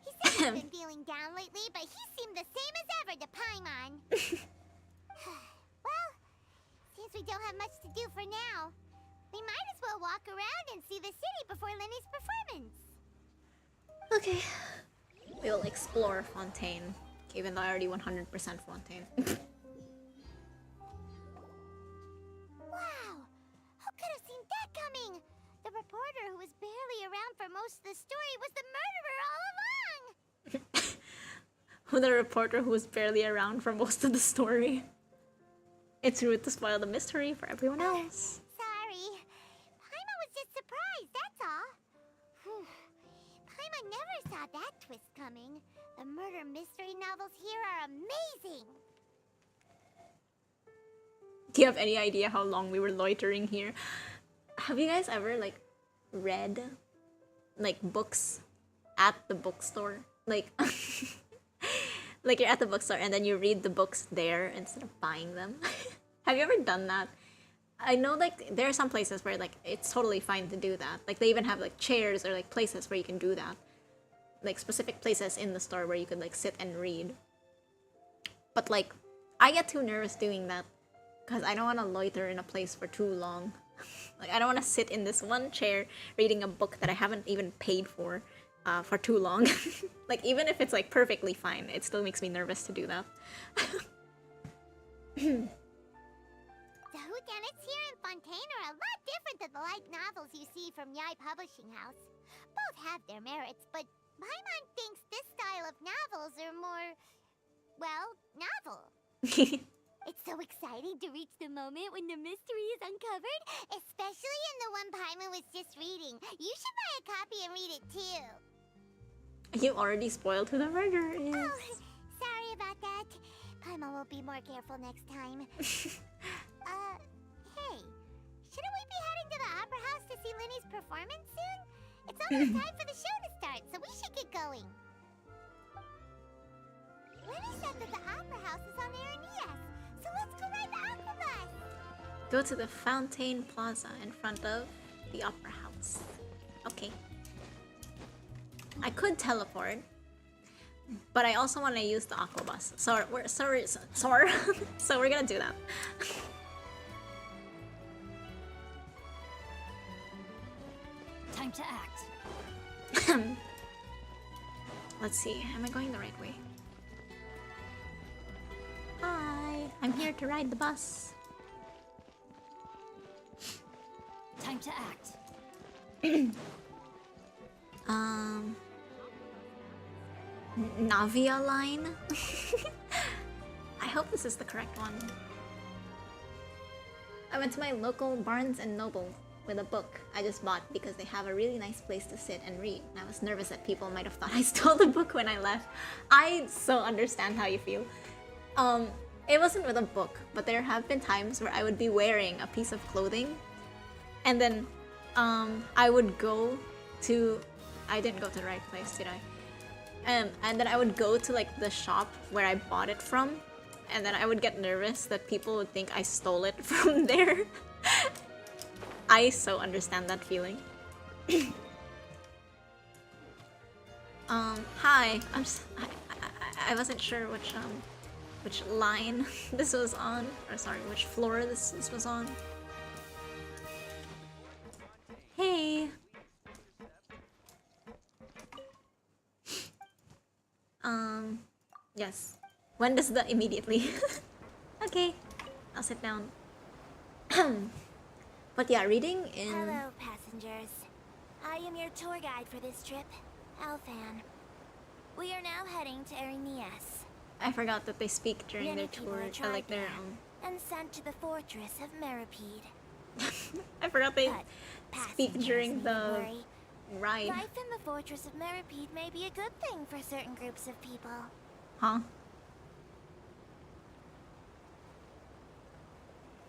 He said he's been feeling down lately, but he seemed the same as ever to Paimon. Well, since we don't have much to do for now, we might as well walk around and see the city before Lenny's performance. Okay. We'll explore Fontaine, even though I already 100% Fontaine. Wow! Who could have seen that coming? The reporter who was barely around for most of the story was the murderer all along! The reporter who was barely around for most of the story. It's rude to spoil the mystery for everyone else. Sorry. Paimon was just surprised, that's all. Whew. Paimon never saw that twist coming. The murder mystery novels here are amazing. Do you have any idea how long we were loitering here? Have you guys ever, like, read, like, books at the bookstore? Like, like you're at the bookstore and then you read the books there instead of buying them? Have you ever done that? I know, like, there are some places where, like, it's totally fine to do that. Like, they even have, like, chairs or, like, places where you can do that. Like, specific places in the store where you could, like, sit and read. But, like, I get too nervous doing that because I don't want to loiter in a place for too long. Like, I don't want to sit in this one chair reading a book that I haven't even paid for too long. Like, even if it's, like, perfectly fine, it still makes me nervous to do that. The whodunits here in Fontaine are a lot different than the light novels you see from Yai Publishing House. Both have their merits, but Paimon thinks this style of novels are more, well, novel. It's so exciting to reach the moment when the mystery is uncovered, especially in the one Paimon was just reading. You should buy a copy and read it too. You already spoiled who the murderer is. Oh, sorry about that. Paimon will be more careful next time. Hey, shouldn't we be heading to the opera house to see Linny's performance soon? It's almost time for the show to start, so we should get going. Linny said that the opera house is on Arenias, so let's go ride the opera bus. Go to the Fontaine Plaza in front of the opera house. Okay. I could teleport, but I also want to use the aqua bus. So we're gonna do that. Time to act. Let's see. Am I going the right way? Hi, I'm here to ride the bus. Time to act. Navia line? I hope this is the correct one. I went to my local Barnes and Noble with a book I just bought because they have a really nice place to sit and read. And I was nervous that people might have thought I stole the book when I left. I so understand how you feel. It wasn't with a book, but there have been times where I would be wearing a piece of clothing and then I would go to... I didn't go to the right place, did I? And then I would go to like the shop where I bought it from, and then I would get nervous that people would think I stole it from there. I so understand that feeling. Hi. I wasn't sure which line this was on, or sorry, which floor this was on. Hey. Yes. When does the immediately? Okay, I'll sit down. But yeah, reading in... Hello, passengers. I am your tour guide for this trip, Alfan. We are now heading to Arenias. I forgot that they speak during Many their people tour, are or tried like their there and sent to the fortress of Meripede. I forgot they But speak during passengers the needn't worry. ride. Life in the fortress of Meripede may be a good thing for certain groups of people. Huh?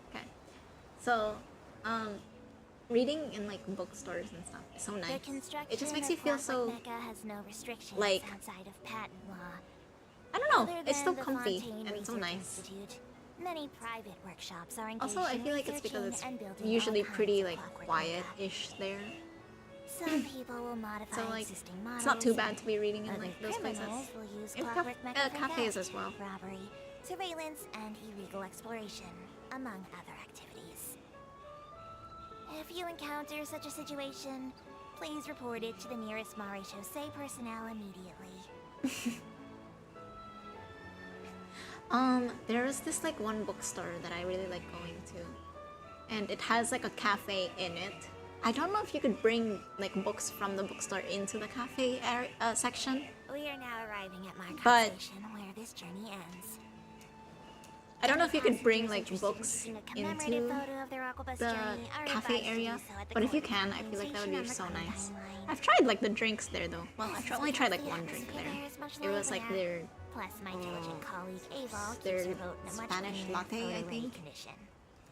Okay. So, reading in like bookstores and stuff is so The nice. construction It just makes of you feel Clockwork so... Mecca has no restrictions like- outside of patent law. I don't know, Other it's so than the comfy Fontaine and so Research nice. Institute, many private workshops are engaged Also, I in feel like it's because researching it's and building usually all kinds pretty of like Clockwork quiet-ish there. Mecca. Some people will modify So like, existing models. it's not too bad to be reading in Other like those places. criminals will use In Clockwork Mecca for cafes theft, as well. robbery, surveillance, and illegal exploration, among other activities. If you encounter such a situation, please report it to the nearest Maréchaussée personnel immediately. There is this like one bookstore that I really like going to, and it has like a cafe in it. I don't know if you could bring like books from the bookstore into the cafe section. We are now arriving at Markov But- Station, where this journey ends. I don't know if you could bring Passengers like interested in books seeing a commemorative into photo of their Aquabus the journey are cafe advised to area, do so at the but if you coordinating can, I feel like that would be station so on the nice. timeline. I've tried like the drinks there though. Well, This I've is only tried like because one the drink atmosphere there. is much It was like livelier. their Plus, my diligent colleague Aval their keeps her boat in a much Spanish cleaner, latte, I photo-ready think. condition.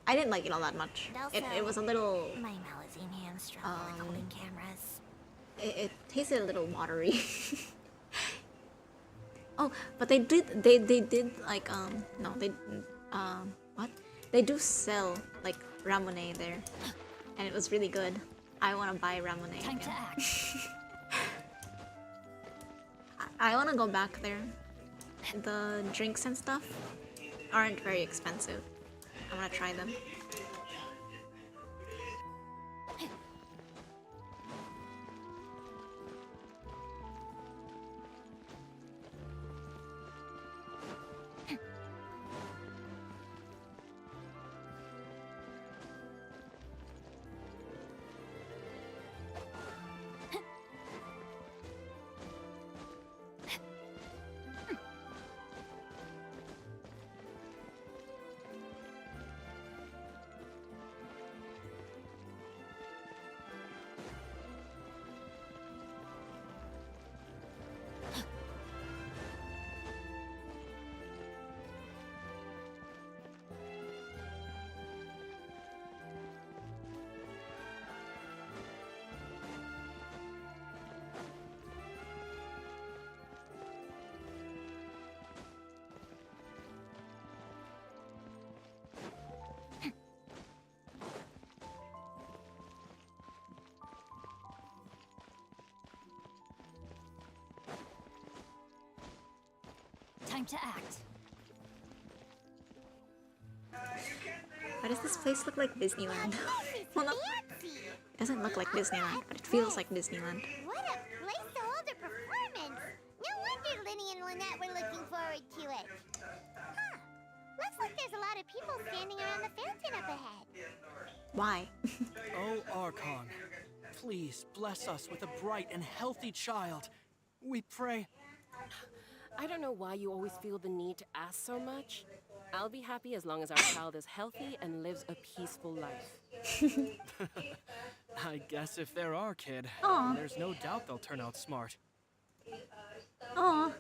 I didn't like it all that much. And It also, was a little... my Malazine hands struggle with holding cameras. It tasted a little watery. Oh, but they did like no, they what? They do sell like ramen there, and it was really good. I want to buy ramen Time to again. act. I want to go back there. The drinks and stuff aren't very expensive. I want to try them. time to act. Why does this place look like Disneyland? Well, no, it doesn't look like Disneyland, but it feels like Disneyland. What a place to hold a performance! No wonder Linny and Lynette were looking forward to it. Huh. Looks like there's a lot of people standing around the fountain up ahead. Why? Oh, Archon, please bless us with a bright and healthy child. We pray. I don't know why you always feel the need to ask so much. I'll be happy as long as our child is healthy and lives a peaceful life. I guess if they're our kid, Aw. there's no doubt they'll turn out smart. Aw.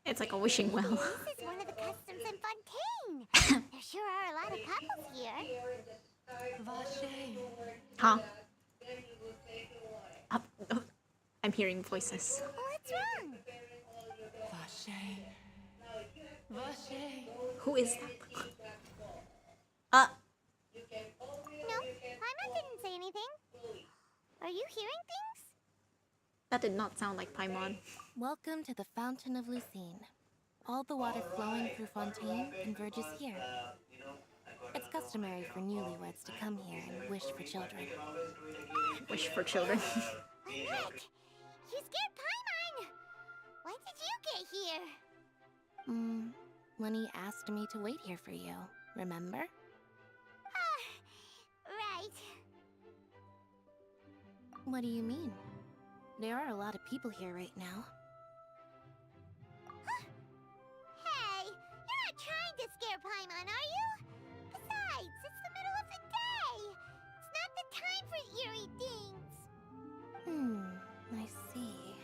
It's like a wishing well. This is one of the customs in Fontaine. There sure are a lot of couples here. Huh? Oh, I'm hearing voices. What's wrong? Who is that? No, Paimon didn't say anything. Are you hearing things? That did not sound like Paimon. Welcome to the Fountain of Lucine. All the water flowing through Fontaine converges here. It's customary for newlyweds to come here and wish for children. Wish for children. What? You scared Paimon! Why did you get here? Lenny asked me to wait here for you, remember? Right. What do you mean? There are a lot of people here right now. Hey, you're not trying to scare Paimon, are you? Besides, it's the middle of the day. It's not the time for eerie things. I see.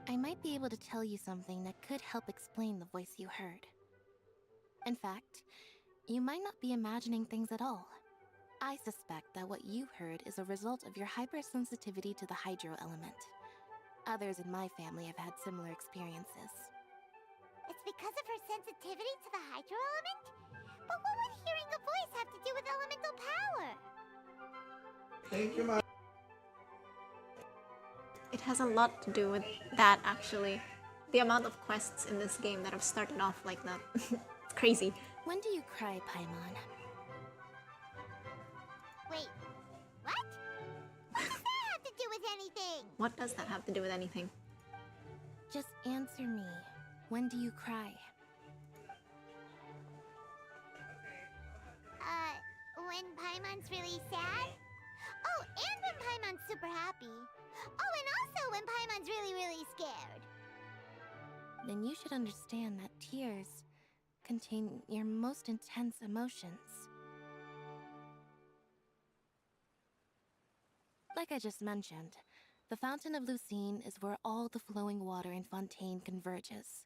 I might be able to tell you something that could help explain the voice you heard. In fact, you might not be imagining things at all. I suspect that what you heard is a result of your hypersensitivity to the hydro element. Others in my family have had similar experiences. It's because of her sensitivity to the hydro element? But what would hearing a voice have to do with elemental power? Thank you, Mom. It has a lot to do with that, actually. The amount of quests in this game that have started off like that. It's crazy. When do you cry, Paimon? Wait, what? What does that have to do with anything? What does that have to do with anything? Just answer me. When do you cry? When Paimon's really sad? Oh, and when Paimon's super happy. Oh, and also when Paimon's really, really scared. Then you should understand that tears contain your most intense emotions. Like I just mentioned, the Fountain of Lucine is where all the flowing water in Fontaine converges.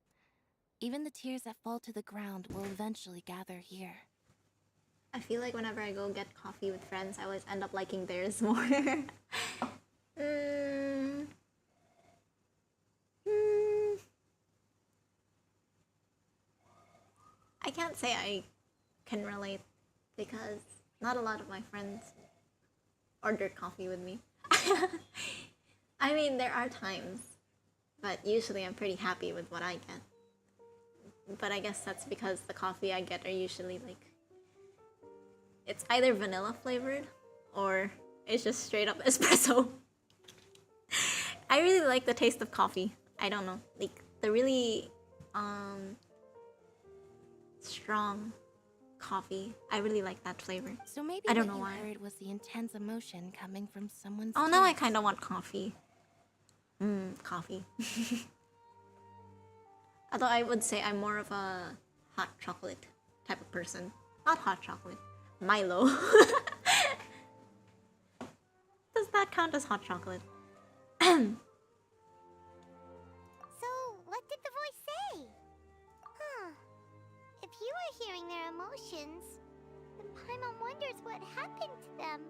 Even the tears that fall to the ground will eventually gather here. I feel like whenever I go get coffee with friends, I always end up liking theirs more. I can't say I can relate because not a lot of my friends order coffee with me. I mean, there are times, but usually I'm pretty happy with what I get. But I guess that's because the coffee I get are usually like, it's either vanilla flavored or it's just straight up espresso. I really like the taste of coffee. I don't know, like the really strong coffee. I really like that flavor. So maybe I don't what know you why. heard was the intense emotion coming from someone's Oh, now I tears. kind of want coffee. Coffee. Although I would say I'm more of a hot chocolate type of person. Not hot chocolate. Milo. Does that count as hot chocolate? So, what did the voice say? Huh. If you were hearing their emotions, then Paimon wonders what happened to them.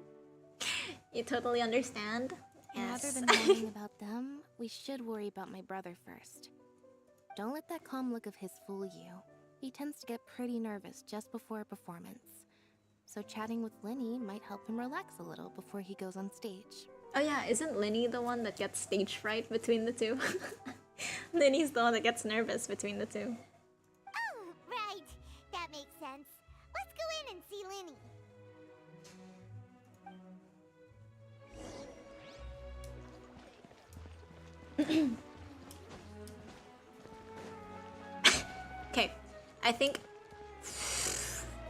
You totally understand? Rather Yes. than worrying about them, we should worry about my brother first. Don't let that calm look of his fool you. He tends to get pretty nervous just before a performance. So chatting with Linny might help him relax a little before he goes on stage. Oh yeah, isn't Linny the one that gets stage fright between the two? Linny's the one that gets nervous between the two. Oh, right. That makes sense. Let's go in and see Linny. Okay, I think.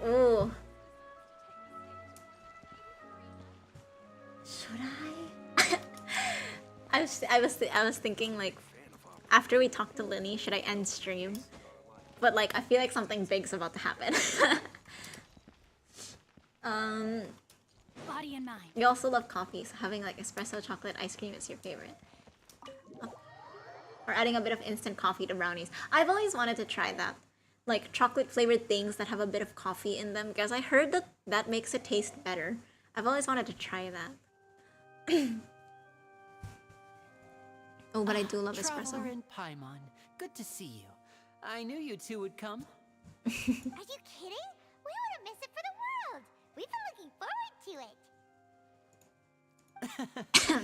Ooh. Should I? I was thinking like, after we talk to Linny, should I end stream? But like, I feel like something big's about to happen. Body and mind. You also love coffee, so having like espresso chocolate ice cream is your favorite. Or adding a bit of instant coffee to brownies. I've always wanted to try that. Like chocolate flavored things that have a bit of coffee in them, because I heard that that makes it taste better. I've always wanted to try that. Oh, but I do love espresso. Traveler in Paimon, good to see you. I knew you two would come. Are you kidding? We wouldn't miss it for the world. We've been looking forward to it.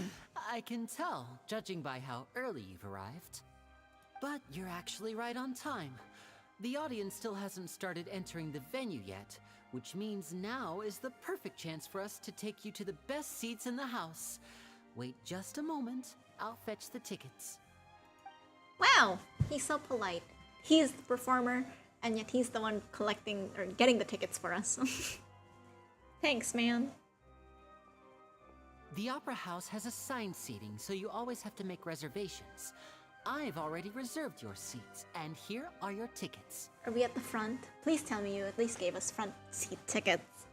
I can tell, judging by how early you've arrived. But you're actually right on time. The audience still hasn't started entering the venue yet, which means now is the perfect chance for us to take you to the best seats in the house. Wait just a moment, I'll fetch the tickets. Wow, he's so polite. He's the performer, and yet he's the one collecting or getting the tickets for us. Thanks, man. The Opera House has assigned seating, so you always have to make reservations. I've already reserved your seats, and here are your tickets. Are we at the front? Please tell me you at least gave us front seat tickets.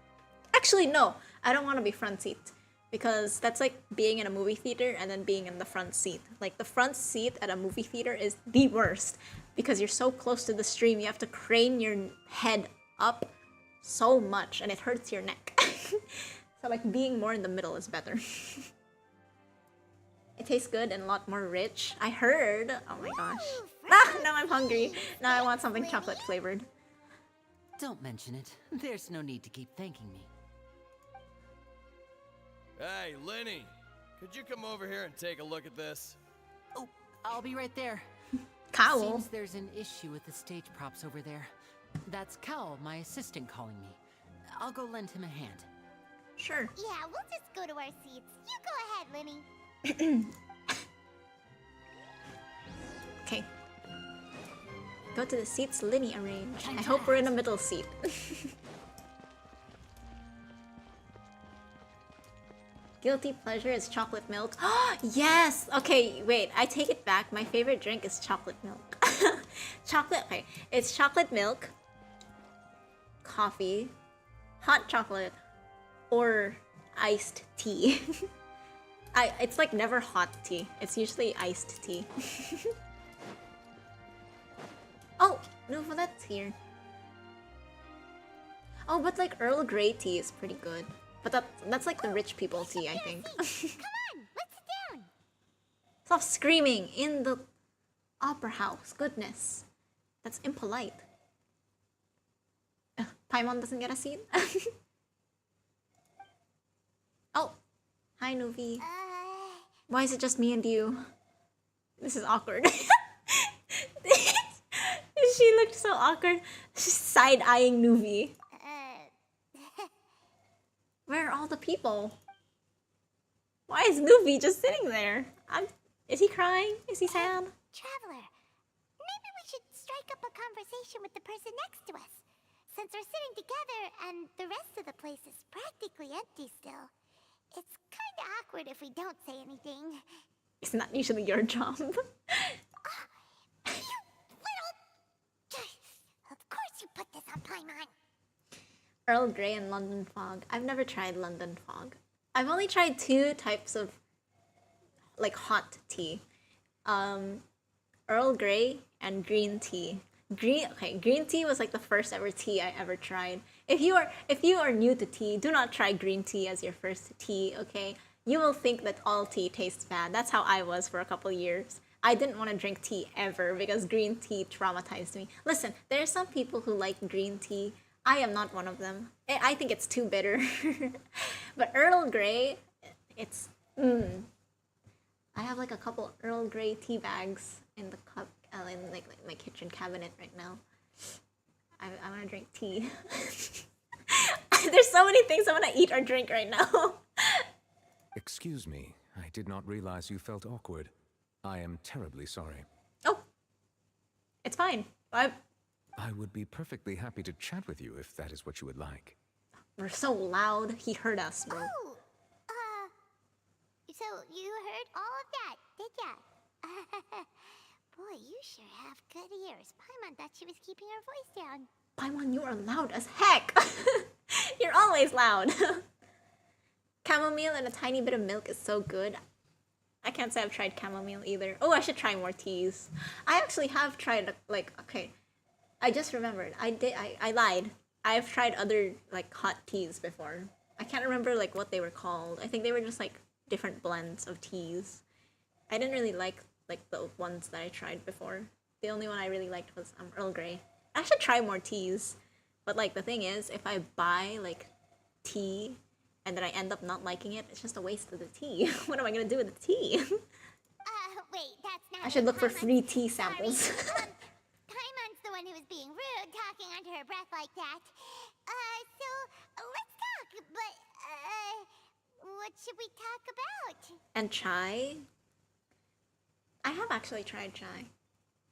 Actually, no. I don't want to be front seat. Because that's like being in a movie theater and then being in the front seat. Like, the front seat at a movie theater is the worst. Because you're so close to the stream, you have to crane your head up so much, and it hurts your neck. So, like, being more in the middle is better. It tastes good and a lot more rich. I heard. Oh my gosh. Ah, now I'm hungry. Now I want something chocolate flavored. Don't mention it. There's no need to keep thanking me. Hey, Linny, could you come over here and take a look at this? Oh, I'll be right there. Cowl. Seems there's an issue with the stage props over there. That's Cowl, my assistant, calling me. I'll go lend him a hand. Sure. Yeah, we'll just go to our seats. You go ahead, Linny. Okay. Go to the seats Linny arranged. I hope we're in the middle seat. Guilty pleasure is chocolate milk. Yes! Okay, wait. I take it back. My favorite drink is chocolate milk. Chocolate. Okay. It's chocolate milk, coffee, hot chocolate, or iced tea. It's like never hot tea. It's usually iced tea. Oh, Nuvolette's here. Oh, but like Earl Grey tea is pretty good. But that's like the rich people tea, I think. Come on, let's sit down. Stop screaming in the opera house. Goodness. That's impolite. Paimon doesn't get a seat? Oh. Hi, Nuvi. Why is it just me and you? This is awkward. She looked so awkward. She's side-eyeing Nuvi. Where are all the people? Why is Nuvi just sitting there? Is he crying? Is he sad? Traveler, maybe we should strike up a conversation with the person next to us. Since we're sitting together and the rest of the place is practically empty still. It's kinda awkward if we don't say anything. It's not usually your job. You little... Of course you put this on Paimon. Earl Grey and London Fog. I've never tried London Fog. I've only tried 2 types of like hot tea. Earl Grey and green tea. Green tea was like the first ever tea I ever tried. If you are new to tea, do not try green tea as your first tea, okay? You will think that all tea tastes bad. That's how I was for a couple years. I didn't want to drink tea ever because green tea traumatized me. Listen, there are some people who like green tea. I am not one of them. I think it's too bitter. But Earl Grey, it's I have like a couple Earl Grey tea bags in the in like my kitchen cabinet right now. I want to drink tea. There's so many things I want to eat or drink right now. Excuse me, I did not realize you felt awkward. I am terribly sorry. Oh, it's fine. I would be perfectly happy to chat with you if that is what you would like. We're so loud. He heard us, bro. Oh, so you heard all of that, did ya? Boy, you sure have good ears. Paimon thought she was keeping her voice down. Paimon, you are loud as heck. You're always loud. Chamomile and a tiny bit of milk is so good. I can't say I've tried chamomile either. Oh, I should try more teas. I actually have tried, like, okay. I just remembered. I lied. I've tried other, like, hot teas before. I can't remember, like, what they were called. I think they were just, like, different blends of teas. I didn't really like the ones that I tried before. The only one I really liked was Earl Grey. I should try more teas. But, like, the thing is, if I buy, like, tea and then I end up not liking it, it's just a waste of the tea. What am I gonna do with the tea? Wait, that's not I should look for free tea samples. Paimon's the one who was being rude, talking under her breath like that. So, let's talk, but, what should we talk about? And chai? I have actually tried chai.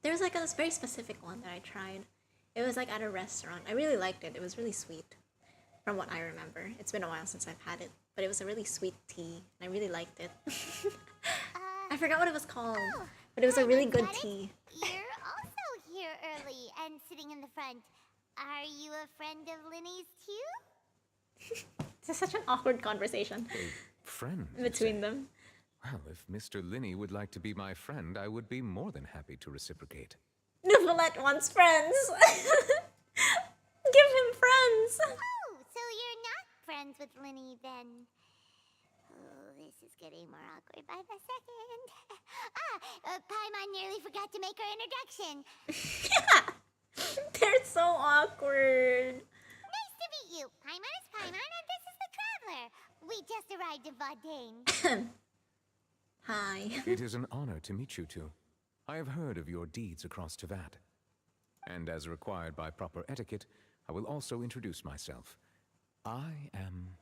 There was like a very specific one that I tried. It was like at a restaurant. I really liked it. It was really sweet, from what I remember. It's been a while since I've had it, but it was a really sweet tea, and I really liked it. I forgot what it was called, but it was a really good tea. You're also here early and sitting in the front. Are you a friend of Linny's too? This is such an awkward conversation. Friend? Between them. Well, if Mr. Linney would like to be my friend, I would be more than happy to reciprocate. Nuvolette wants friends. Give him friends. Oh, so you're not friends with Linny then? Oh, this is getting more awkward by the second. Paimon nearly forgot to make her introduction. They're so awkward. Nice to meet you. Paimon is Paimon, and this is the Traveler. We just arrived in Fontaine. Hi. It is an honor to meet you two. I have heard of your deeds across Tevat. And as required by proper etiquette, I will also introduce myself. I am...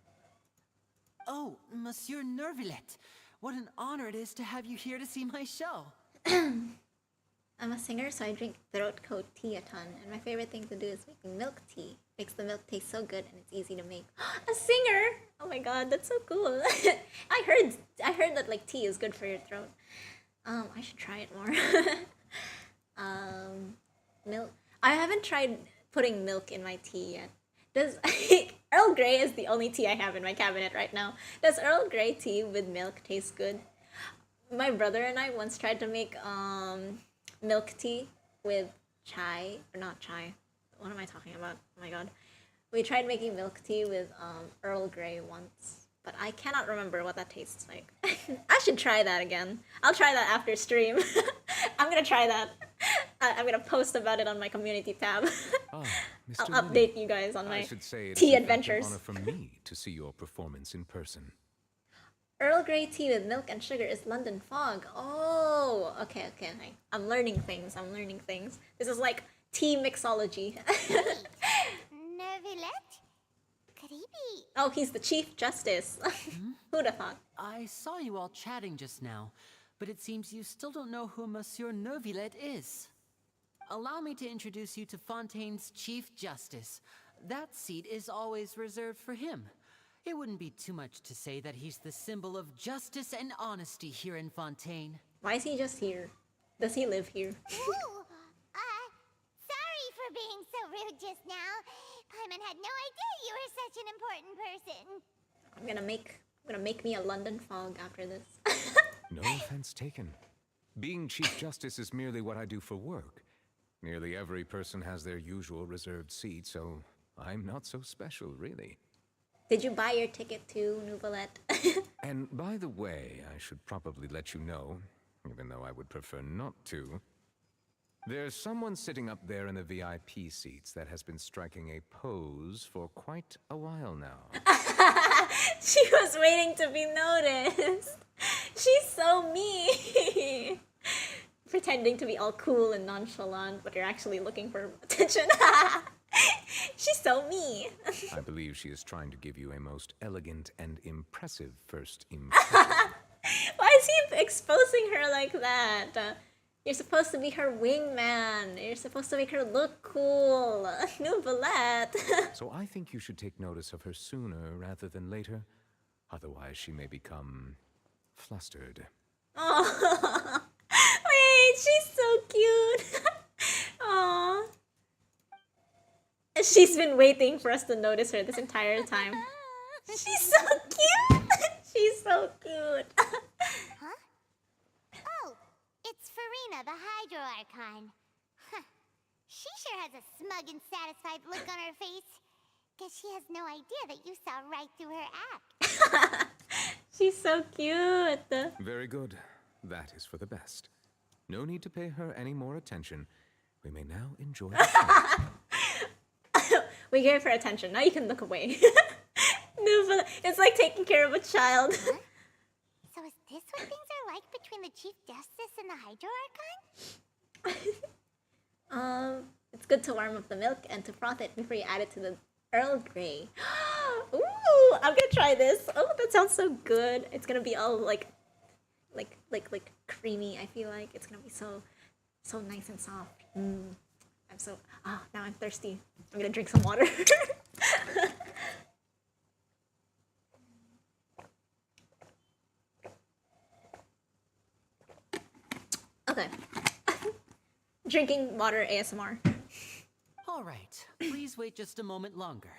Oh, Monsieur Nervillet. What an honor it is to have you here to see my show. I'm a singer, so I drink throat coat tea a ton, and my favorite thing to do is making milk tea. Makes the milk taste so good, and it's easy to make. A singer! Oh my god, that's so cool. I heard that like tea is good for your throat. I should try it more. Milk. I haven't tried putting milk in my tea yet. Does Earl Grey is the only tea I have in my cabinet right now. Does Earl Grey tea with milk taste good? My brother and I once tried to make milk tea with chai, or not chai. What am I talking about? Oh my god. We tried making milk tea with Earl Grey once, but I cannot remember what that tastes like. I should try that again. I'll try that after stream. I'm gonna try that. I'm gonna post about it on my community tab. Ah, I'll Mr. update you guys on I my should say it tea is in fact adventures. an honor for me to see your performance in person. Earl Grey tea with milk and sugar is London fog. Oh, okay. I'm learning things. This is like tea mixology. Nervillet? Could he be? Oh, he's the Chief Justice. Who'd have thought? I saw you all chatting just now, but it seems you still don't know who Monsieur Nervillet is. Allow me to introduce you to Fontaine's Chief Justice. That seat is always reserved for him. It wouldn't be too much to say that he's the symbol of justice and honesty here in Fontaine. Why is he just here? Does he live here? Ooh, sorry for being so rude just now. Paimon had no idea you were such an important person. I'm gonna make me a London fog after this. No offense taken. Being Chief Justice is merely what I do for work. Nearly every person has their usual reserved seat, so I'm not so special, really. Did you buy your ticket too, Nuvolette? And by the way, I should probably let you know, even though I would prefer not to. There's someone sitting up there in the VIP seats that has been striking a pose for quite a while now. She was waiting to be noticed. She's so mean. pretending to be all cool and nonchalant, but you're actually looking for attention. She's so me. I believe she is trying to give you a most elegant and impressive first impression. Why is he exposing her like that? You're supposed to be her wingman. You're supposed to make her look cool. Nouvellette. So I think you should take notice of her sooner rather than later. Otherwise, she may become flustered. Oh, wait, she's so cute. Aww. She's been waiting for us to notice her this entire time. She's so cute. She's so cute. Huh? Oh, it's Farina, the Hydro Archon. Huh. She sure has a smug and satisfied look on her face. Guess she has no idea that you saw right through her act. She's so cute. Very good. That is for the best. No need to pay her any more attention. We may now enjoy the show. We gave her attention. Now you can look away. It's like taking care of a child. Huh? So is this what things are like between the Chief Justice and the Hydro Archon? It's good to warm up the milk and to froth it before you add it to the Earl Grey. Ooh, I'm gonna try this. Oh, that sounds so good. It's gonna be all like creamy. I feel like it's gonna be so nice and soft. Now I'm thirsty. I'm gonna drink some water. Okay. Drinking water ASMR. All right, please wait just a moment longer.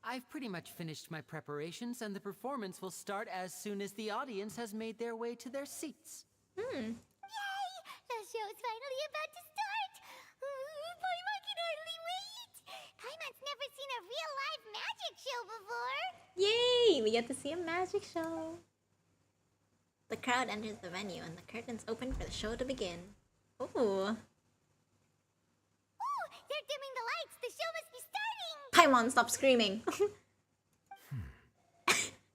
I've pretty much finished my preparations, and the performance will start as soon as the audience has made their way to their seats. Yay! The show's finally about to start! Paimon can hardly wait! Paimon's never seen a real live magic show before! Yay! We get to see a magic show. The crowd enters the venue and the curtains open for the show to begin. Ooh. Ooh! They're dimming the lights! The show must be starting! Paimon, stop screaming!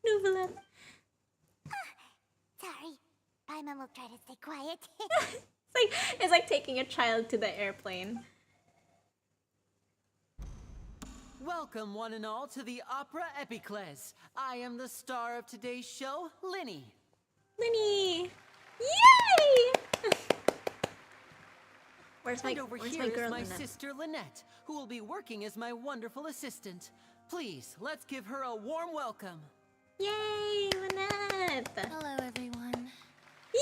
Nouvellette. Sorry. Paimon will try to stay quiet. It's like taking a child to the airplane. Welcome, one and all, to the Opera Epiclese. I am the star of today's show, Linny. Linny! Yay! Where's my girl, my sister Lynette, who will be working as my wonderful assistant. Please, let's give her a warm welcome. Yay, Lynette! Hello, everyone. Yay!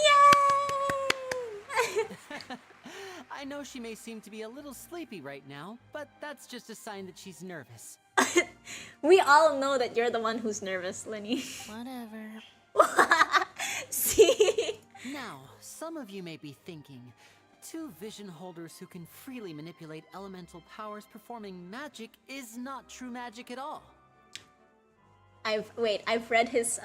I know she may seem to be a little sleepy right now, but that's just a sign that she's nervous. We all know that you're the one who's nervous, Linny. Whatever. See? Now, some of you may be thinking, two vision holders who can freely manipulate elemental powers performing magic is not true magic at all. I've read his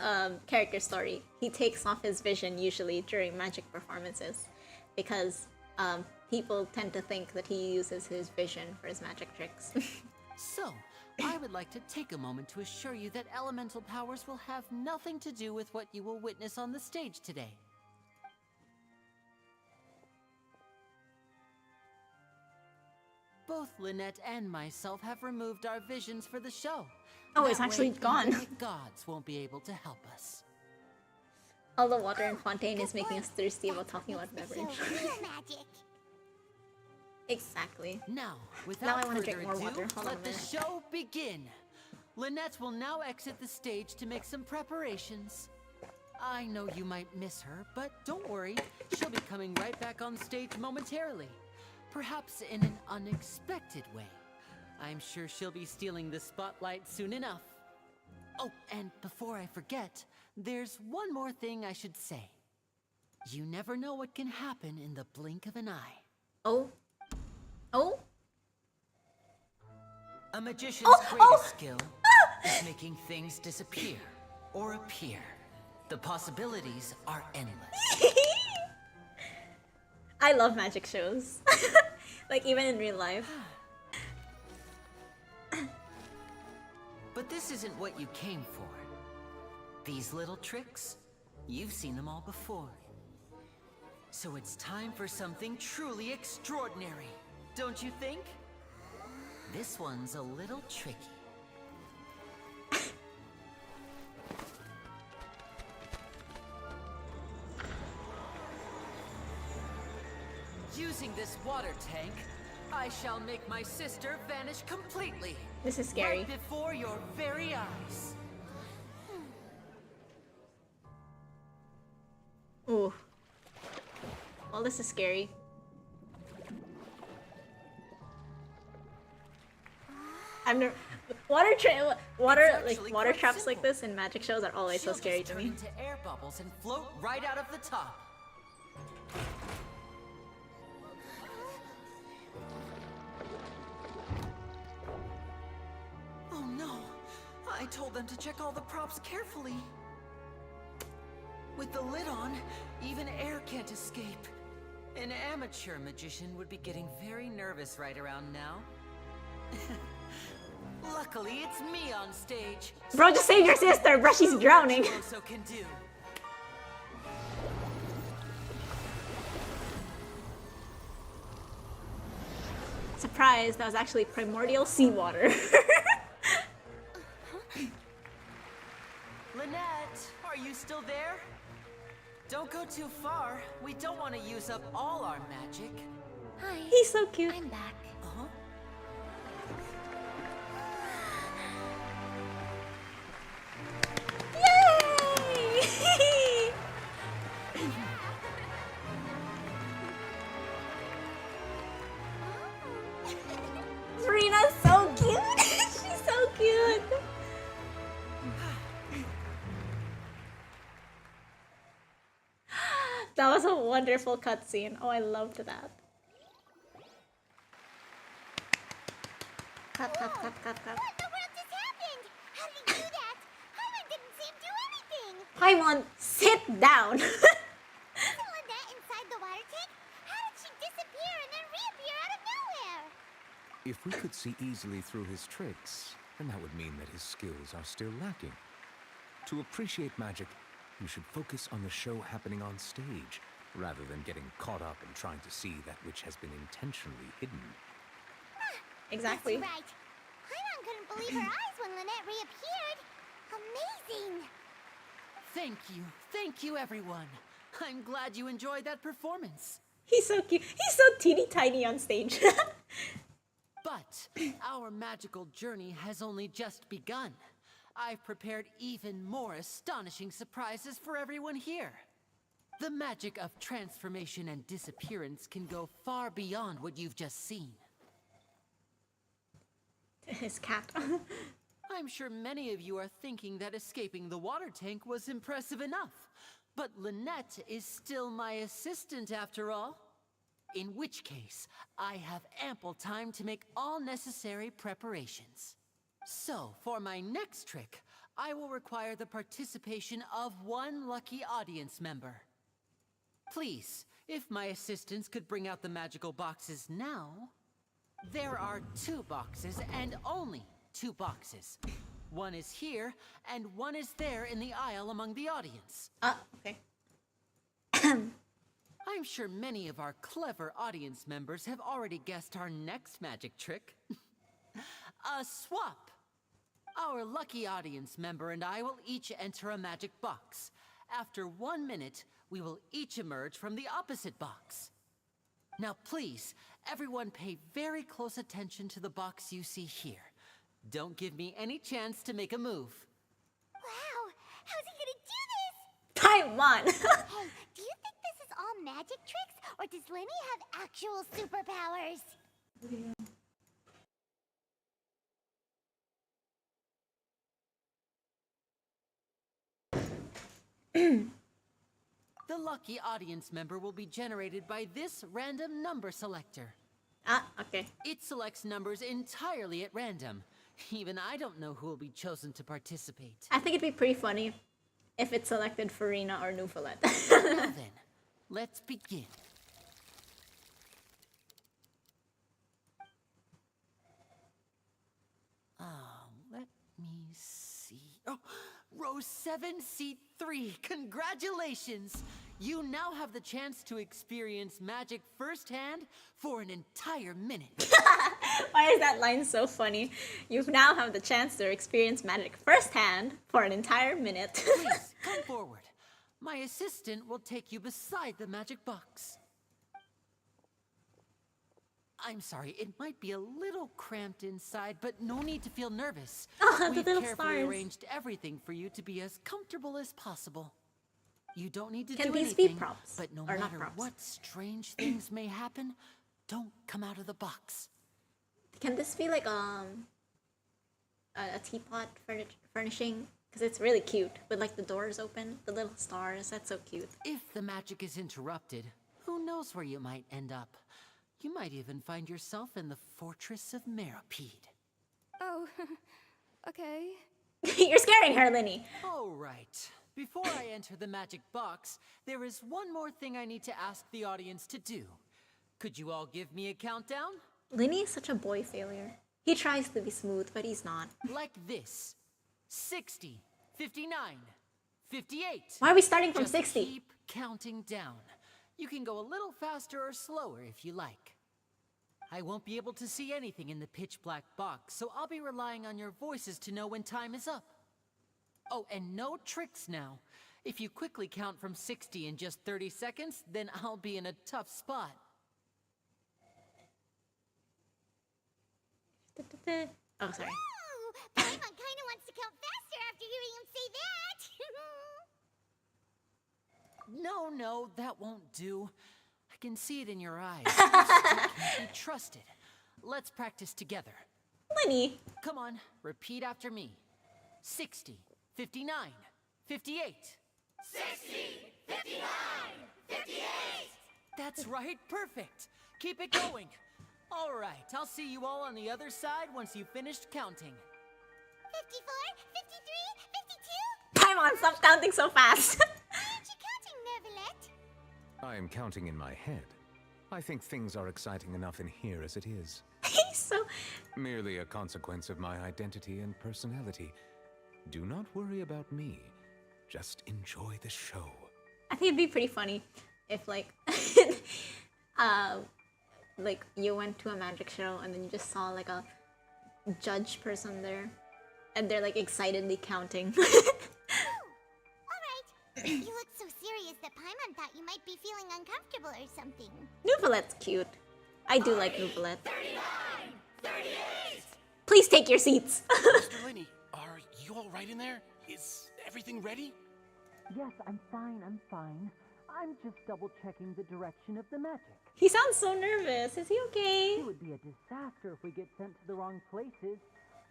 character story. He takes off his vision usually during magic performances because people tend to think that he uses his vision for his magic tricks. So, I would like to take a moment to assure you that elemental powers will have nothing to do with what you will witness on the stage today. Both Lynette and myself have removed our visions for the show. Oh, it's That actually way, gone. even the gods won't be able to help us. All the water in Fontaine is making us thirsty about talking about beverage. Real magic! Exactly. Now, Now without I want to further drink more ado, water. Hold on a let the minute. show begin. Lynette will now exit the stage to make some preparations. I know you might miss her, but don't worry. She'll be coming right back on stage momentarily. Perhaps in an unexpected way. I'm sure she'll be stealing the spotlight soon enough. Oh, and before I forget, there's one more thing I should say. You never know what can happen in the blink of an eye. Oh? Oh? A magician's greatest skill is making things disappear or appear. The possibilities are endless. I love magic shows. Like, even in real life. But this isn't what you came for. These little tricks, you've seen them all before. So it's time for something truly extraordinary, don't you think? This one's a little tricky. Using this water tank, I shall make my sister vanish completely. This is scary. Right before your very eyes. Ooh. Well, this is scary. I've never water traps simple. like this in magic shows are always so She'll scary just to turn me. into air bubbles and float right out of the top. Oh no! I told them to check all the props carefully. With the lid on, even air can't escape. An amateur magician would be getting very nervous right around now. Luckily, it's me on stage. Bro, just save your sister, bro. She's drowning. So can do. Surprise! That was actually primordial seawater. Lynette, are you still there? Don't go too far. We don't want to use up all our magic. Hi. He's so cute. I'm back. Uh-huh. Yay! Serena's so cute. She's so cute. That was a wonderful cutscene. Oh, I loved that. Cut, cut, cut, cut, cut. What in the world just happened? How did he do that? Paimon didn't see him do anything. Paimon, sit down. Isn't Lynette inside the water tank? How did she disappear and then reappear out of nowhere? If we could see easily through his tricks, then that would mean that his skills are still lacking. To appreciate magic, you should focus on the show happening on stage, rather than getting caught up in trying to see that which has been intentionally hidden. Exactly. That's right. Paimon couldn't believe her eyes when Lynette reappeared. Amazing. Thank you everyone. I'm glad you enjoyed that performance. He's so cute. He's so teeny tiny on stage. But our magical journey has only just begun. I've prepared even more astonishing surprises for everyone here. The magic of transformation and disappearance can go far beyond what you've just seen. His cat. I'm sure many of you are thinking that escaping the water tank was impressive enough. But Lynette is still my assistant after all. In which case, I have ample time to make all necessary preparations. So, for my next trick, I will require the participation of one lucky audience member. Please, if my assistants could bring out the magical boxes now. There are 2 boxes, and only 2 boxes. One is here, and one is there in the aisle among the audience. Okay. I'm sure many of our clever audience members have already guessed our next magic trick. A swap. Our lucky audience member and I will each enter a magic box. After 1 minute, we will each emerge from the opposite box. Now please, everyone pay very close attention to the box you see here. Don't give me any chance to make a move. Wow, how's he gonna do this? Paimon. Hey, do you think this is all magic tricks, or does Lenny have actual superpowers? The lucky audience member will be generated by this random number selector. Okay. It selects numbers entirely at random. Even I don't know who will be chosen to participate. I think it'd be pretty funny if it selected Farina or Nufalet. Now then, let's begin. Let me see. Oh, row 7, seat 3. Congratulations! You now have the chance to experience magic firsthand for an entire minute. Why is that line so funny? You now have the chance to experience magic firsthand for an entire minute. Please, come forward. My assistant will take you beside the magic box. I'm sorry, it might be a little cramped inside, but no need to feel nervous. Oh, the We've little carefully stars. arranged everything for you to be as comfortable as possible. You don't need to Can do these anything, be props? but no Or not matter props? what strange things may happen, don't come out of the box. Can this be like a teapot furnishing? Because it's really cute with like the doors open, the little stars. That's so cute. If the magic is interrupted, who knows where you might end up? You might even find yourself in the Fortress of Meripede. Oh, okay. You're scaring her, Linny. All right. Before I enter the magic box, there is one more thing I need to ask the audience to do. Could you all give me a countdown? Linny is such a boy failure. He tries to be smooth, but he's not. Like this. 60, 59, 58. Why are we starting from Just 60? Keep counting down. You can go a little faster or slower if you like. I won't be able to see anything in the pitch black box, so I'll be relying on your voices to know when time is up. Oh, and no tricks now. If you quickly count from 60 in just 30 seconds, then I'll be in a tough spot. Oh, sorry. Ooh, Paimon kinda wants to count faster after hearing him say that. No, that won't do. I can see it in your eyes. You still can't be trusted. Let's practice together. Linny. Come on, repeat after me. 60, 59, 58. 60, 59, 58. That's right, perfect. Keep it going. All right, I'll see you all on the other side once you've finished counting. 54, 53, 52. Come on, stop counting so fast. Aren't you counting, Nervalet? I am counting in my head. I think things are exciting enough in here as it is. He's so... Merely a consequence of my identity and personality. Do not worry about me. Just enjoy the show. I think it'd be pretty funny if like like you went to a magic show and then you just saw like a judge person there and they're like excitedly counting. Alright. You look so serious that Paimon thought you might be feeling uncomfortable or something. Nouvelette's cute. I do like Nouvelette. 39, 38. Please take your seats. Mr. Linny, are you all right in there? Is everything ready? Yes, I'm fine. I'm just double-checking the direction of the magic. He sounds so nervous. Is he okay? It would be a disaster if we get sent to the wrong places.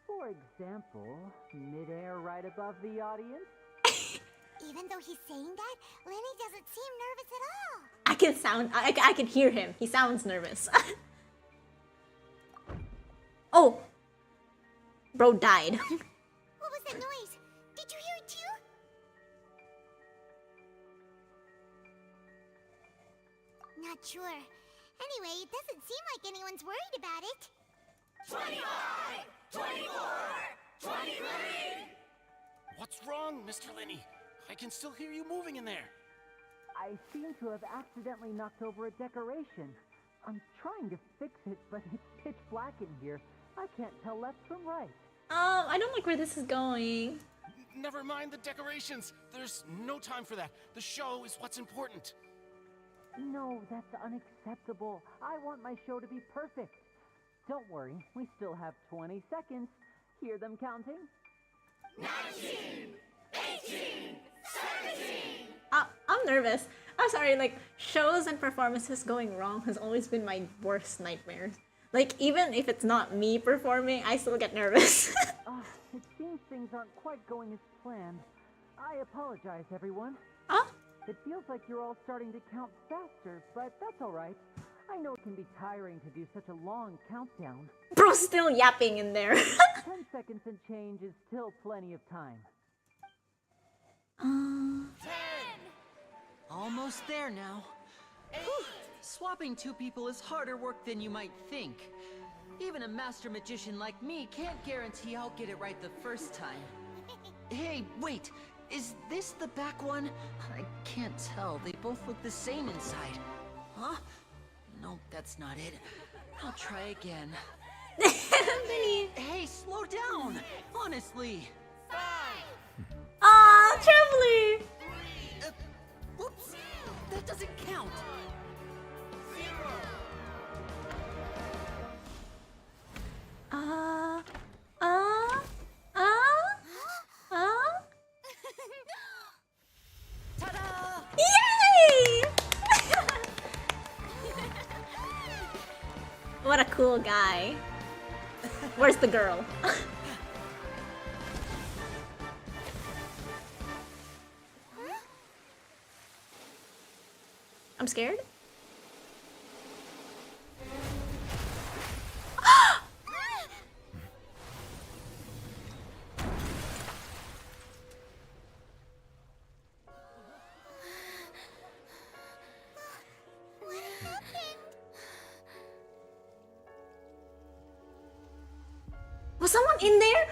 For example, midair right above the audience. Even though he's saying that, Lenny doesn't seem nervous at all. I can hear him. He sounds nervous. Oh. Bro died. What was that noise? Did you hear it too? Not sure. Anyway, it doesn't seem like anyone's worried about it. 25, 24, 23. What's wrong, Mr. Linny? I can still hear you moving in there. I seem to have accidentally knocked over a decoration. I'm trying to fix it, but it's pitch black in here. I can't tell left from right. I don't like where this is going. Never mind the decorations. There's no time for that. The show is what's important. No, that's unacceptable. I want my show to be perfect. Don't worry, we still have 20 seconds. Hear them counting? 19, 18, 17. I'm nervous. I'm sorry, like, shows and performances going wrong has always been my worst nightmares. Like, even if it's not me performing, I still get nervous. It seems things aren't quite going as planned. I apologize, everyone. Huh? It feels like you're all starting to count faster, but that's alright. I know it can be tiring to do such a long countdown. Bro's still yapping in there. 10 seconds and change is still plenty of time. 10. Almost there now. Whew. Swapping two people is harder work than you might think. Even a master magician like me can't guarantee I'll get it right the first time. Hey, wait! Is this the back one? I can't tell. They both look the same inside. Huh? Nope, that's not it. I'll try again. Hey, slow down! Honestly. Aw, Traveler! Whoops! That doesn't count! Ta-da! Yay! What a cool guy. Where's the girl? I'm scared. Was someone in there?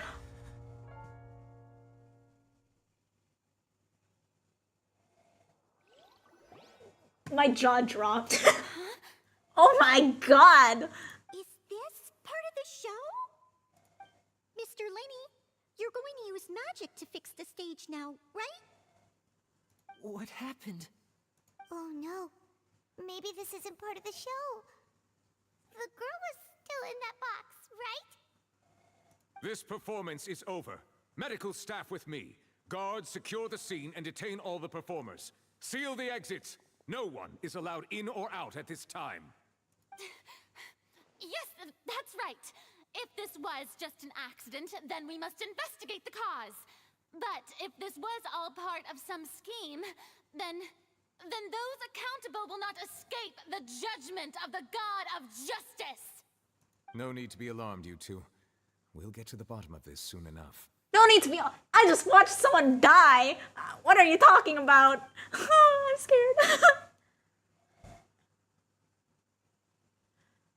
My jaw dropped. Oh my god! Is this part of the show? Mr. Lenny, you're going to use magic to fix the stage now, right? What happened? Oh no. Maybe this isn't part of the show. The girl was still in that box, right? This performance is over. Medical staff with me. Guards, secure the scene and detain all the performers. Seal the exits. No one is allowed in or out at this time. Yes, that's right. If this was just an accident, then we must investigate the cause. But if this was all part of some scheme, then those accountable will not escape the judgment of the God of Justice. No need to be alarmed, you two. We'll get to the bottom of this soon enough. No need to be. I just watched someone die. What are you talking about? I'm scared.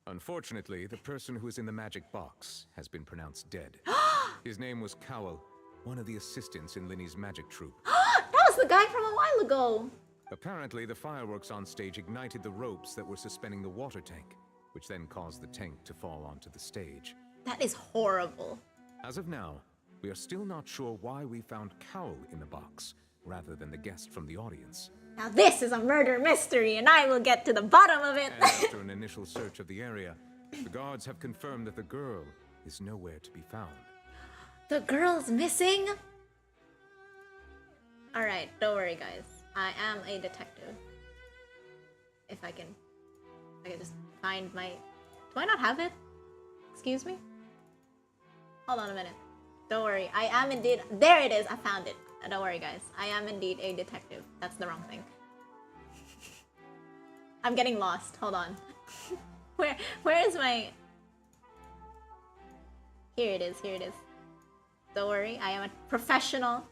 Unfortunately, the person who is in the magic box has been pronounced dead. His name was Cowell, one of the assistants in Linny's magic troupe. That was the guy from a while ago. Apparently, the fireworks on stage ignited the ropes that were suspending the water tank, which then caused the tank to fall onto the stage. That is horrible. As of now, we are still not sure why we found Cowell in the box, rather than the guest from the audience. Now this is a murder mystery, and I will get to the bottom of it. And after an initial search of the area, the guards have confirmed that the girl is nowhere to be found. The girl's missing? Alright, don't worry guys. I am a detective. If I can just find my... Do I not have it? Excuse me? Hold on a minute. Don't worry, I am indeed... There it is, I found it. Don't worry guys, I am indeed a detective. That's the wrong thing. I'm getting lost, hold on. Where is my... Here it is, here it is. Don't worry, I am a professional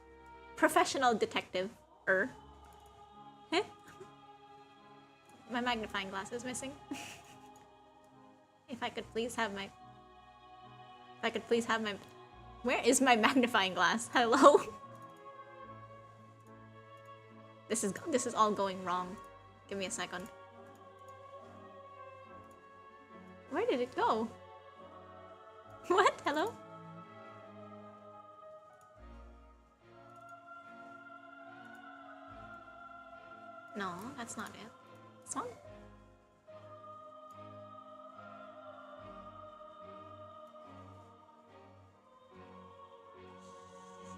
detective. Huh? My magnifying glass is missing. If I could please have my... Where is my magnifying glass? Hello? This is all going wrong. Give me a second. Where did it go? What? Hello? No, that's not it. This one?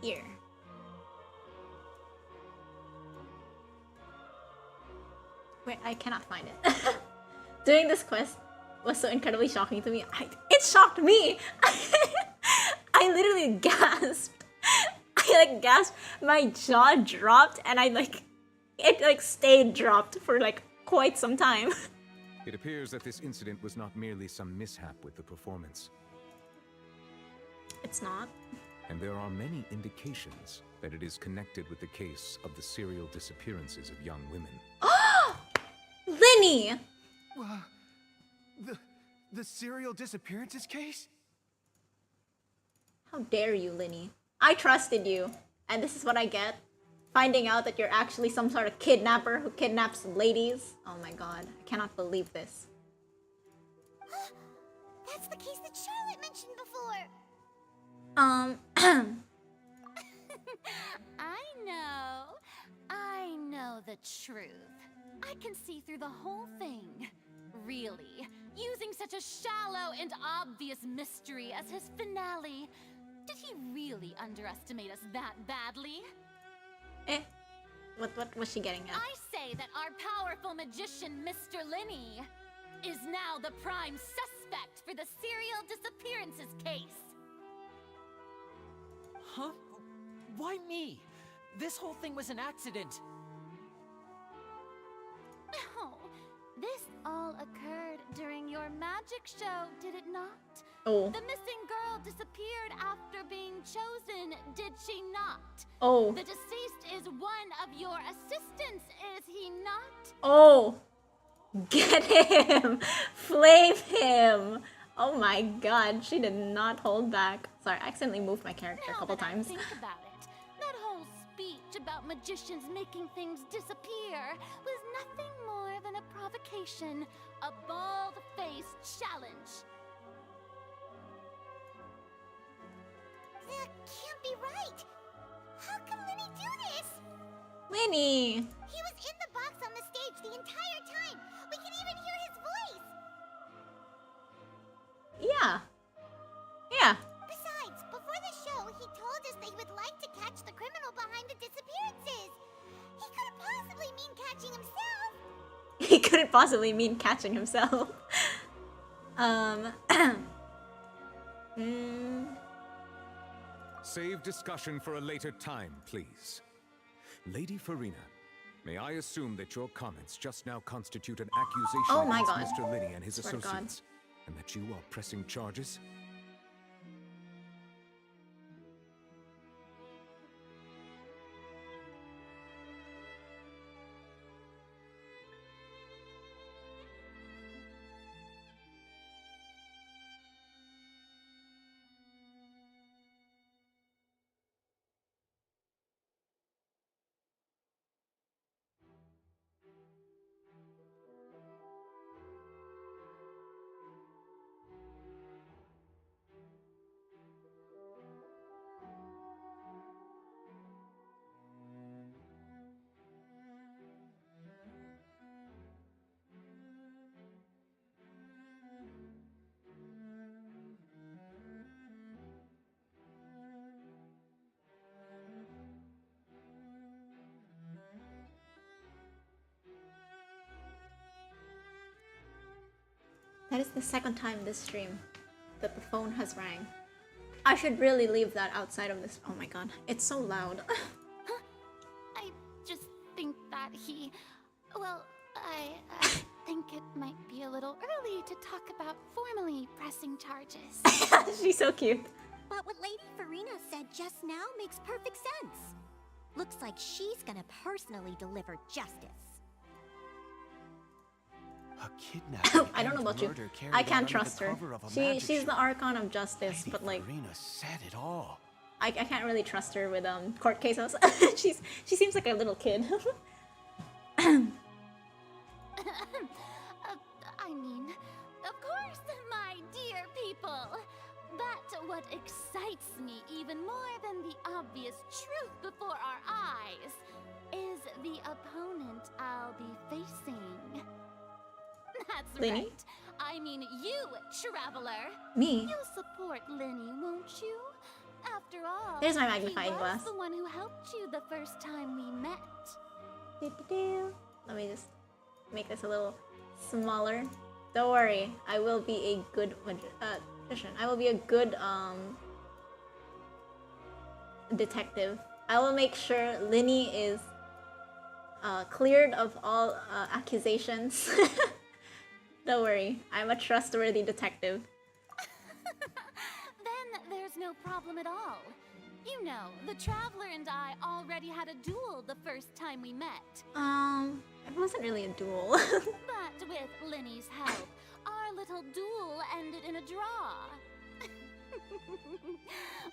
Here. Wait, I cannot find it. Doing this quest was so incredibly shocking to me. It shocked me! I literally gasped. I gasped, my jaw dropped, and it stayed dropped for quite some time. It appears that this incident was not merely some mishap with the performance. It's not. And there are many indications that it is connected with the case of the serial disappearances of young women. Linny! The serial disappearances case? How dare you, Linny? I trusted you, and this is what I get? Finding out that you're actually some sort of kidnapper who kidnaps ladies. Oh my god, I cannot believe this. That's the case that Charlotte mentioned before. I know the truth. I can see through the whole thing. Really, using such a shallow and obvious mystery as his finale. Did he really underestimate us that badly? What was she getting at? I say that our powerful magician, Mr. Linney, is now the prime suspect for the serial disappearances case. Huh? Why me? This whole thing was an accident. Oh, this all occurred during your magic show, did it not? Oh. The missing girl disappeared after being chosen, did she not? Oh. The deceased is one of your assistants, is he not? Oh. Get him! Flame him! Oh my god, she did not hold back. Sorry, I accidentally moved my character a couple times. Think about it. That whole speech about magicians making things disappear was nothing more than a provocation, a bald-faced challenge. That can't be right. How can Linny do this? Linny! He was in the box on the stage the entire time. We can even hear his voice. Yeah. Yeah. Besides, before the show, he told us that he would like to catch the criminal behind the disappearances. He couldn't possibly mean catching himself. He couldn't possibly mean catching himself. Save discussion for a later time, please. Lady Farina, may I assume that your comments just now constitute an accusation Oh my against God. Mr. Linney and his Swear to God. associates, and that you are pressing charges? That is the second time this stream that the phone has rang. I should really leave that outside of this. Oh my god, it's so loud. I just think that he... Well, I think it might be a little early to talk about formally pressing charges. She's so cute. But what Lady Farina said just now makes perfect sense. Looks like she's gonna personally deliver justice. A kidnapping I don't know and about you. murder carried I out can't under trust the her. cover of a magic She's show. the Archon of Justice, Lady but like Farina said it all. I can't really trust her with court cases. She seems like a little kid. I mean, of course, my dear people. But what excites me even more than the obvious truth before our eyes is the opponent I'll be facing. That's Linny? right. I mean you, Traveler. Me? You'll support Linny, won't you? After all, There's my magnifying he glass. was the one who helped you the first time we met. Let me just make this a little smaller. Don't worry, I will be a good magician. I will be a good detective. I will make sure Linny is cleared of all accusations. Don't worry, I'm a trustworthy detective. Then there's no problem at all. You know, the Traveler and I already had a duel the first time we met. It wasn't really a duel. But with Linny's help, our little duel ended in a draw.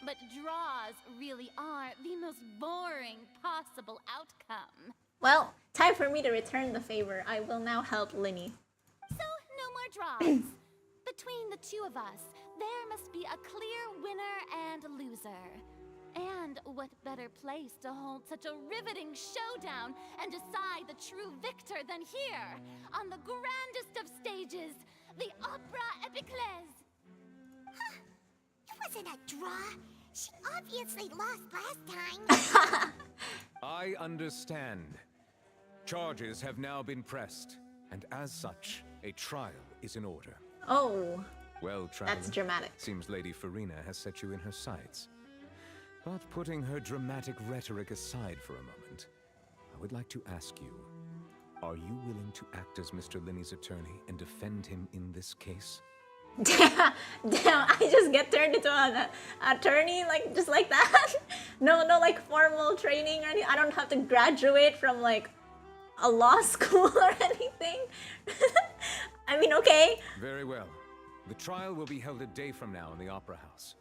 But draws really are the most boring possible outcome. Well, time for me to return the favor. I will now help Linny. So, no more draws. Between the two of us, there must be a clear winner and loser. And what better place to hold such a riveting showdown and decide the true victor than here, on the grandest of stages, the Opera Epiclese. Huh. It wasn't a draw. She obviously lost last time. I understand. Charges have now been pressed, and as such, a trial is in order. Oh. Well, Traveler, that's dramatic. Seems Lady Farina has set you in her sights. But putting her dramatic rhetoric aside for a moment, I would like to ask you, are you willing to act as Mr. Linny's attorney and defend him in this case? Damn, I just get turned into an attorney, like, just like that? No, like, formal training or anything? I don't have to graduate from, like, a law school or anything? I mean, okay. Very well. The trial will be held a day from now in the Opera House.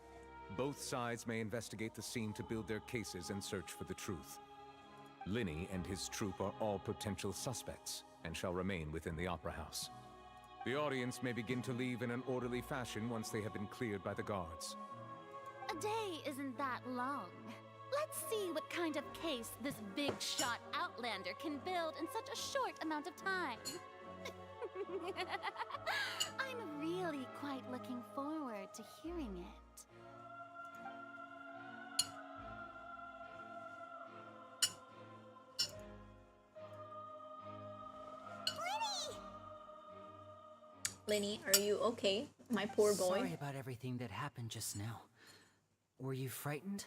Both sides may investigate the scene to build their cases and search for the truth. Linny and his troupe are all potential suspects and shall remain within the Opera House. The audience may begin to leave in an orderly fashion once they have been cleared by the guards. A day isn't that long. Let's see what kind of case this big-shot Outlander can build in such a short amount of time. I'm really quite looking forward to hearing it. Linny, are you okay? My poor boy. Sorry about everything that happened just now. Were you frightened?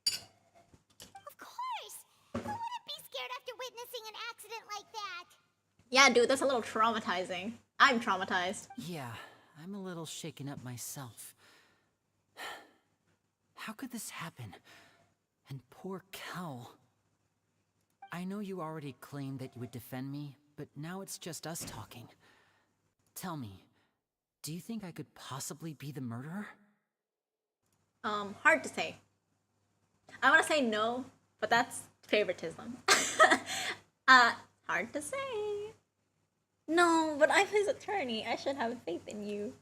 Of course! Who wouldn't be scared after witnessing an accident like that? Yeah, dude, that's a little traumatizing. I'm traumatized. Yeah, I'm a little shaken up myself. How could this happen? And poor Cal. I know you already claimed that you would defend me, but now it's just us talking. Tell me, do you think I could possibly be the murderer? Hard to say. I want to say no, but that's favoritism. Hard to say. No, but I'm his attorney. I should have faith in you.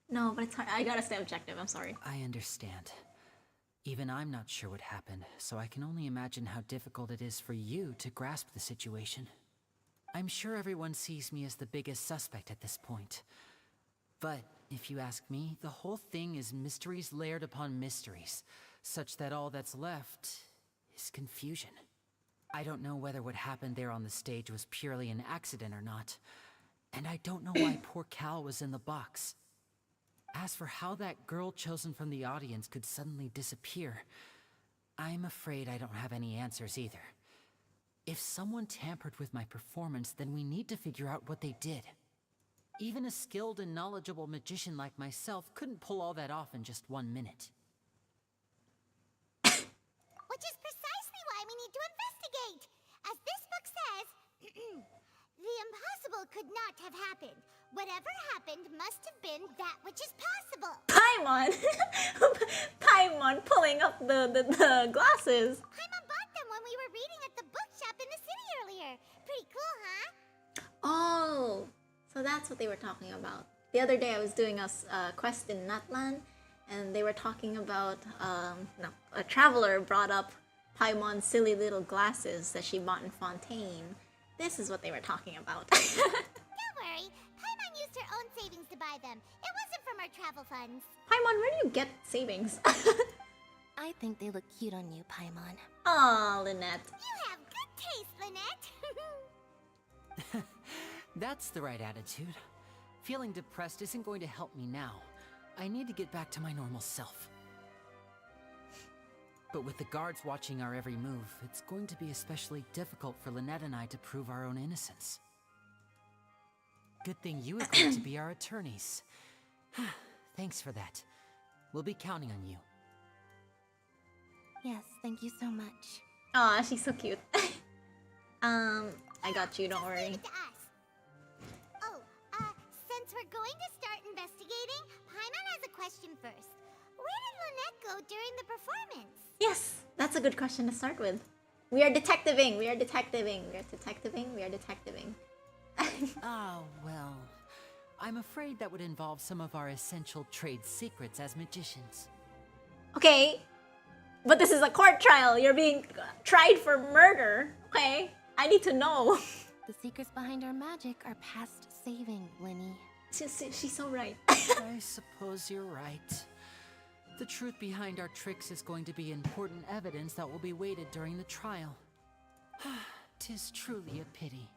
No, but it's hard. I gotta stay objective. I'm sorry. I understand. Even I'm not sure what happened, so I can only imagine how difficult it is for you to grasp the situation. I'm sure everyone sees me as the biggest suspect at this point. But if you ask me, the whole thing is mysteries layered upon mysteries, such that all that's left is confusion. I don't know whether what happened there on the stage was purely an accident or not, and I don't know why poor Cal was in the box. As for how that girl chosen from the audience could suddenly disappear, I'm afraid I don't have any answers either. If someone tampered with my performance, then we need to figure out what they did. Even a skilled and knowledgeable magician like myself couldn't pull all that off in just 1 minute. Which is precisely why we need to investigate. As this book says, the impossible could not have happened. Whatever happened must have been that which is possible. Paimon! Paimon pulling up the glasses. Paimon bought them when we were reading at the bookshop in the city earlier. Pretty cool, huh? Oh, so that's what they were talking about. The other day I was doing a quest in Natlan, and they were talking about, a traveler brought up Paimon's silly little glasses that she bought in Fontaine. This is what they were talking about. Don't worry, Paimon used her own savings to buy them. It wasn't from our travel funds. Paimon, where do you get savings? I think they look cute on you, Paimon. Aw, Lynette. You have good taste, Lynette. That's the right attitude. Feeling depressed isn't going to help me now. I need to get back to my normal self. But with the guards watching our every move, it's going to be especially difficult for Lynette and I to prove our own innocence. Good thing you agreed to be our attorneys. Thanks for that. We'll be counting on you. Yes, thank you so much. Aw, she's so cute. I got you, don't worry. Oh, since we're going to start investigating, Paimon has a question first. Where did Lynette go during the performance? Yes, that's a good question to start with. We are detectiving. We are detectiving. We are detectiving. We are detectiving. Ah, well. I'm afraid that would involve some of our essential trade secrets as magicians. Okay, but this is a court trial. You're being tried for murder. Okay, I need to know. The secrets behind our magic are past saving, Linny. She's so right. I suppose you're right. The truth behind our tricks is going to be important evidence that will be weighted during the trial. 'Tis truly a pity.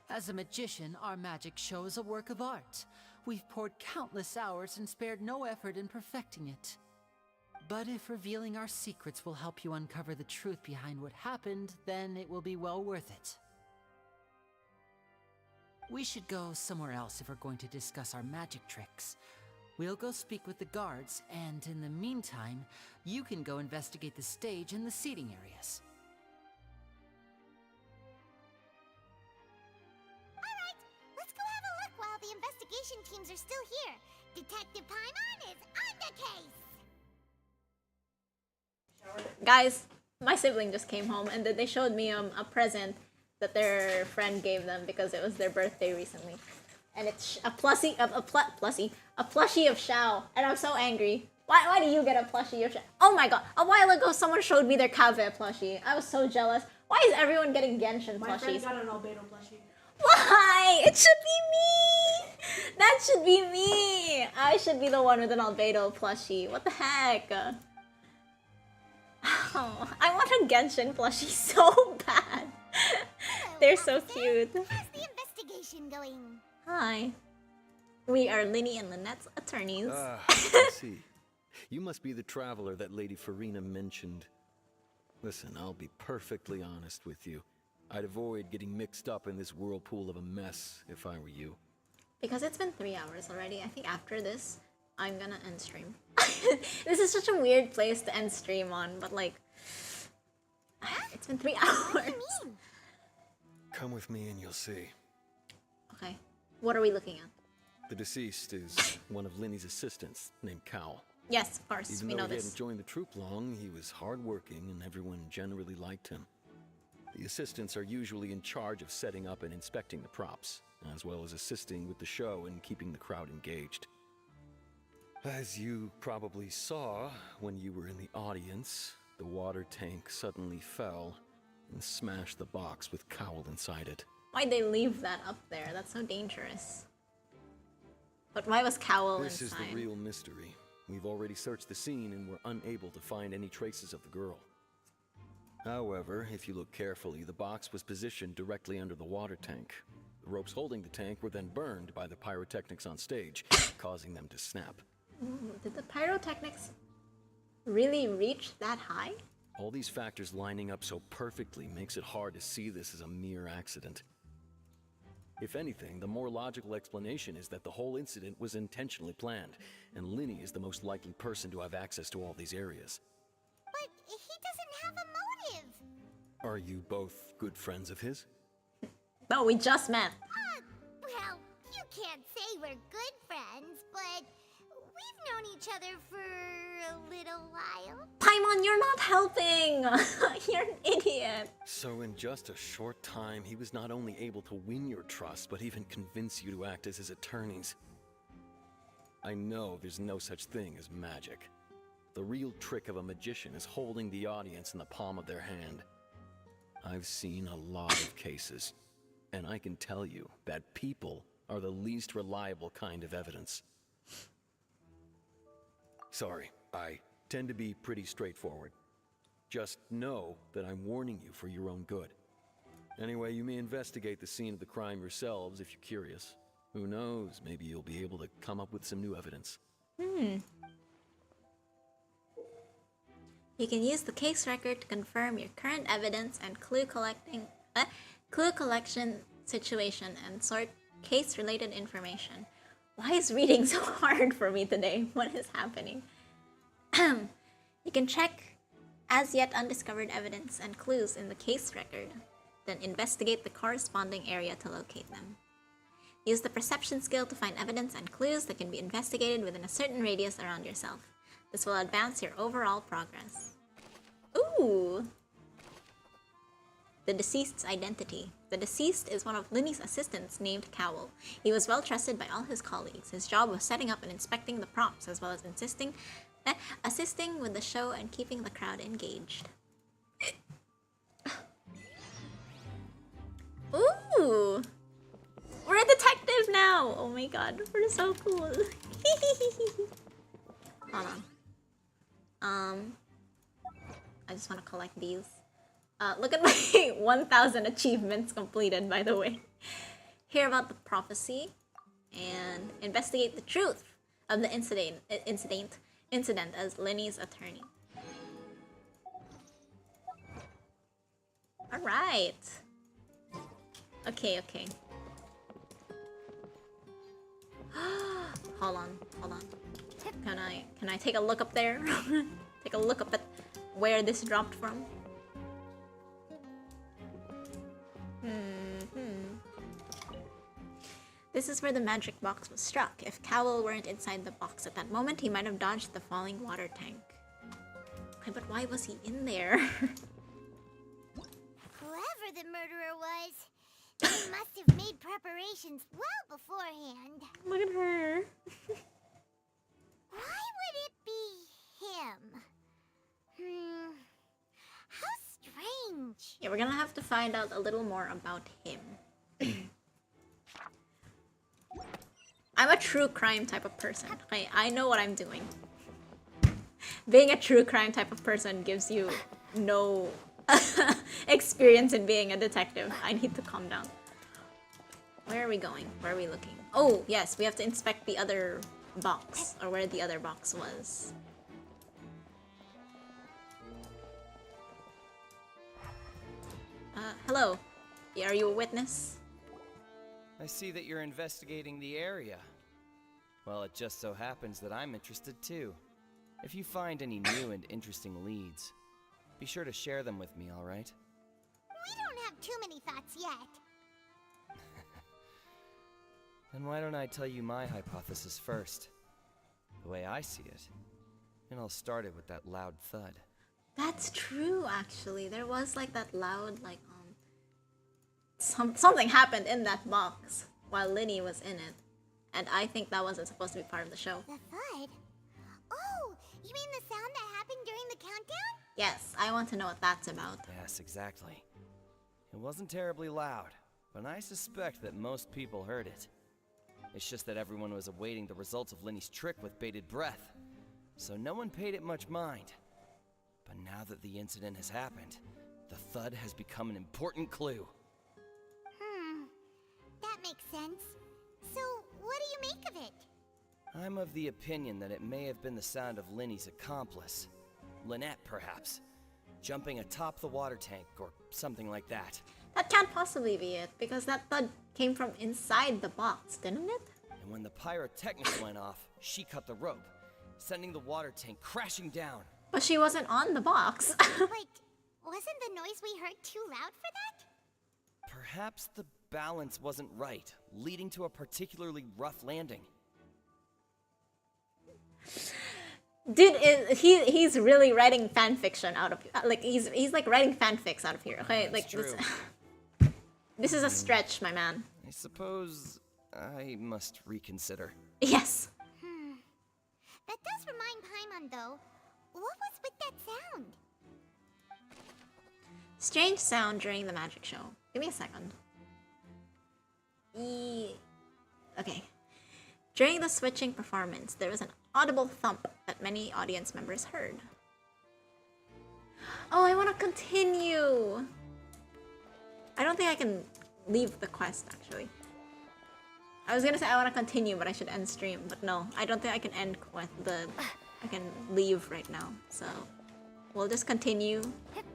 As a magician, our magic show is a work of art. We've poured countless hours and spared no effort in perfecting it. But if revealing our secrets will help you uncover the truth behind what happened, then it will be well worth it. We should go somewhere else if we're going to discuss our magic tricks. We'll go speak with the guards, and in the meantime, you can go investigate the stage and the seating areas. Alright, let's go have a look while the investigation teams are still here. Detective Paimon is on the case! Guys, my sibling just came home and then they showed me a present that their friend gave them because it was their birthday recently. And it's a plushie of Xiao, and I'm so angry. Why do you get a plushie of Xiao? Oh my god! A while ago, someone showed me their Kave plushie. I was so jealous. Why is everyone getting Genshin plushies? My friend got an albedo plushie. Why? It should be me. That should be me. I should be the one with an albedo plushie. What the heck? Oh, I want a Genshin plushie so bad. They're so cute. How's the investigation going? Hi. We are Linny and Lynette's attorneys. I see. You must be the traveler that Lady Farina mentioned. Listen, I'll be perfectly honest with you. I'd avoid getting mixed up in this whirlpool of a mess if I were you. Because it's been 3 hours already, I think after this, I'm gonna end stream. This is such a weird place to end stream on, but like, it's been 3 hours. Come with me and you'll see. Okay, what are we looking at? The deceased is one of Linny's assistants, named Cal. Yes, of course, Even we though know he this. hadn't joined the troupe long, he was hardworking and everyone generally liked him. The assistants are usually in charge of setting up and inspecting the props, as well as assisting with the show and keeping the crowd engaged. As you probably saw when you were in the audience, the water tank suddenly fell and smashed the box with Cowl inside it. Why'd they leave that up there? That's so dangerous. But why was Cowl This inside? is the real mystery. We've already searched the scene and were unable to find any traces of the girl. However, if you look carefully, the box was positioned directly under the water tank. The ropes holding the tank were then burned by the pyrotechnics on stage, causing them to snap. Ooh, did the pyrotechnics really reach that high? All these factors lining up so perfectly makes it hard to see this as a mere accident. If anything, the more logical explanation is that the whole incident was intentionally planned, and Linny is the most likely person to have access to all these areas. But he doesn't have a motive. Are you both good friends of his? No, we just met. Well, you can't say we're good friends, but we've known each other for a little while. Paimon, you're not helping! You're an idiot. So in just a short time, he was not only able to win your trust, but even convince you to act as his attorneys. I know there's no such thing as magic. The real trick of a magician is holding the audience in the palm of their hand. I've seen a lot of cases, and I can tell you that people are the least reliable kind of evidence. Sorry, I tend to be pretty straightforward. Just know that I'm warning you for your own good. Anyway, you may investigate the scene of the crime yourselves if you're curious. Who knows, maybe you'll be able to come up with some new evidence. You can use the case record to confirm your current evidence and clue collection situation and sort case-related information. Why is reading so hard for me today? What is happening? You can check as yet undiscovered evidence and clues in the case record, then investigate the corresponding area to locate them. Use the perception skill to find evidence and clues that can be investigated within a certain radius around yourself. This will advance your overall progress. Ooh! The deceased's identity. The deceased is one of Linny's assistants named Cowell. He was well trusted by all his colleagues. His job was setting up and inspecting the props, as well as assisting with the show and keeping the crowd engaged. Ooh! We're a detective now! Oh my god, we're so cool. Hold on. I just want to collect these. Look at my 1,000 achievements completed, by the way. Hear about the prophecy and investigate the truth of the incident as Linny's attorney. All right. Okay. Hold on. Can I take a look up there? Take a look up at where this dropped from. This is where the magic box was struck. If Cowell weren't inside the box at that moment, he might have dodged the falling water tank. Okay, but why was he in there? Whoever the murderer was, they must have made preparations well beforehand. Look at her. Why would it be him? How strange. Yeah, we're gonna have to find out a little more about him. I'm a true crime type of person. Okay, I know what I'm doing. Being a true crime type of person gives you no experience in being a detective. I need to calm down. Where are we going? Where are we looking? Oh, yes, we have to inspect the other box, or where the other box was. Hello. Are you a witness? I see that you're investigating the area. Well, it just so happens that I'm interested too. If you find any new and interesting leads, be sure to share them with me, alright? We don't have too many thoughts yet. Then why don't I tell you my hypothesis first? The way I see it. And I'll start it with that loud thud. That's true, actually. There was like that loud, like, something happened in that box while Linny was in it. And I think that wasn't supposed to be part of the show. The thud? Oh, you mean the sound that happened during the countdown? Yes, I want to know what that's about. Yes, exactly. It wasn't terribly loud, but I suspect that most people heard it. It's just that everyone was awaiting the results of Linny's trick with bated breath, so no one paid it much mind. But now that the incident has happened, the thud has become an important clue. That makes sense. So, what do you make of it? I'm of the opinion that it may have been the sound of Linny's accomplice. Lynette, perhaps. Jumping atop the water tank, or something like that. That can't possibly be it, because that thud came from inside the box, didn't it? And when the pyrotechnics went off, she cut the rope, sending the water tank crashing down. But she wasn't on the box. Wait, wasn't the noise we heard too loud for that? Perhaps the balance wasn't right, leading to a particularly rough landing. Dude, he's really writing fan fiction out of like he's like writing fanfics out of here. Okay, That's like true. This is a stretch, my man. I suppose I must reconsider. Yes. That does remind Paimon, though. What was with that sound? Strange sound during the magic show. Give me a second. Okay. During the switching performance, there was an audible thump that many audience members heard. Oh, I want to continue! I don't think I can leave the quest, actually. I was gonna say I want to continue, but I should end stream. But no, I don't think I can end I can leave right now. So, we'll just continue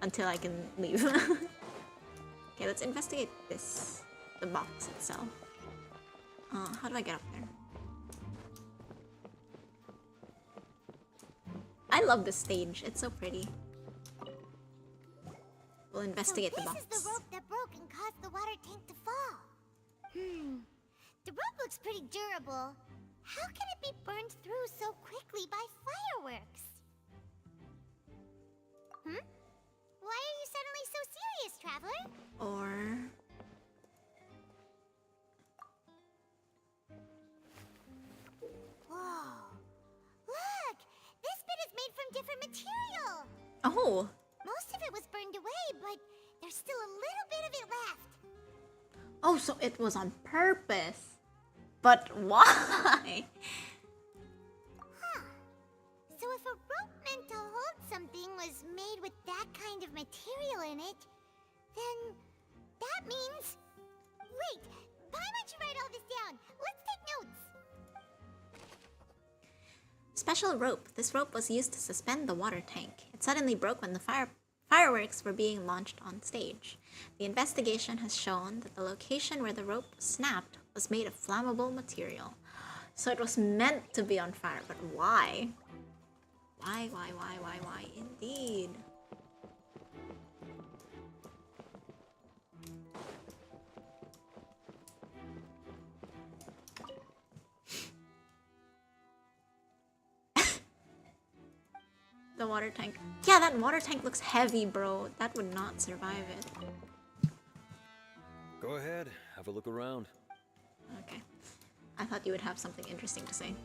until I can leave. Okay, let's investigate this. The box itself. How do I get up there? I love this stage. It's so pretty. We'll investigate the box. This is the rope that broke and caused the water tank to fall. The rope looks pretty durable. How can it be burned through so quickly by fireworks? Hmm? Why are you suddenly so serious, Traveler? Or... Whoa. Look! This bit is made from different material! Oh! Most of it was burned away, but there's still a little bit of it left. Oh, so it was on purpose. But why? Huh. So if a rope meant to hold something was made with that kind of material in it, then that means... Wait! Paimon should write all this down. Let's take notes. Special rope. This rope was used to suspend the water tank. It suddenly broke when the fireworks were being launched on stage. The investigation has shown that the location where the rope snapped was made of flammable material. So it was meant to be on fire, but why? Why, indeed? The water tank. Yeah, that water tank looks heavy, bro. That would not survive it. Go ahead, have a look around. Okay. I thought you would have something interesting to say.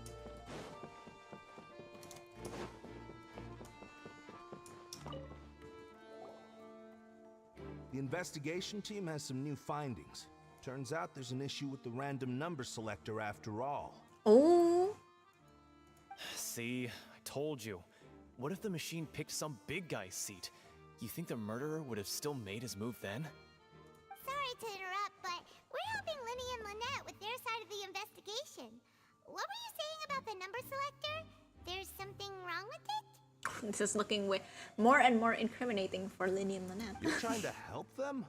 The investigation team has some new findings. Turns out there's an issue with the random number selector after all. Oh. See, I told you. What if the machine picked some big guy's seat? You think the murderer would have still made his move then? Sorry to interrupt, but we're helping Linny and Lynette with their side of the investigation. What were you saying about the number selector? There's something wrong with it? This is looking way more and more incriminating for Linny and Lynette. You're trying to help them?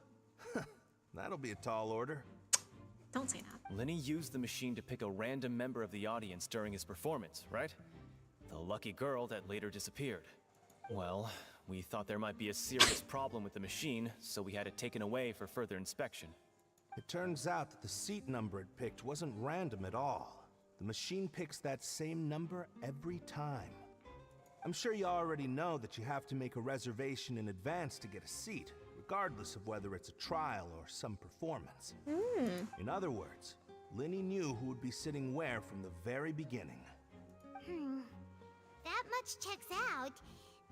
That'll be a tall order. Don't say that. Linny used the machine to pick a random member of the audience during his performance, right? The lucky girl that later disappeared. Well, we thought there might be a serious problem with the machine, so we had it taken away for further inspection. It turns out that the seat number it picked wasn't random at all. The machine picks that same number every time. I'm sure you already know that you have to make a reservation in advance to get a seat, regardless of whether it's a trial or some performance. In other words, Linny knew who would be sitting where from the very beginning. That much checks out.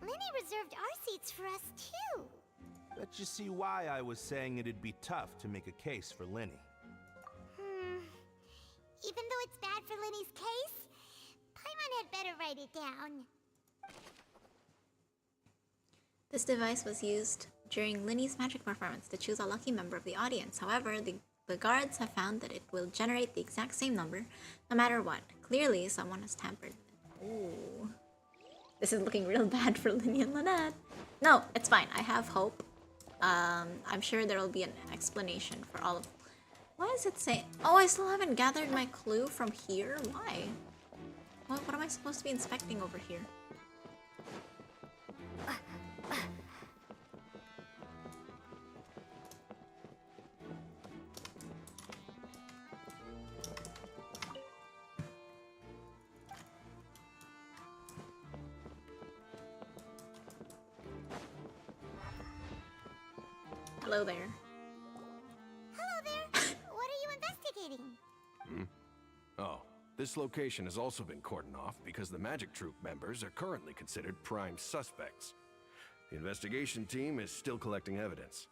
Linny reserved our seats for us too. Bet you see why I was saying it'd be tough to make a case for Linny. Even though it's bad for Linny's case, Paimon had better write it down. This device was used during Linny's magic performance to choose a lucky member of the audience. However, the guards have found that it will generate the exact same number no matter what. Clearly, someone has tampered. Ooh. This is looking real bad for Linny and Lynette. No, it's fine. I have hope. I'm sure there will be an explanation for all of... Why is it saying... Oh, I still haven't gathered my clue from here? Why? What am I supposed to be inspecting over here? Hello there. Hello there. What are you investigating? Oh, this location has also been cordoned off because the magic troupe members are currently considered prime suspects. The investigation team is still collecting evidence.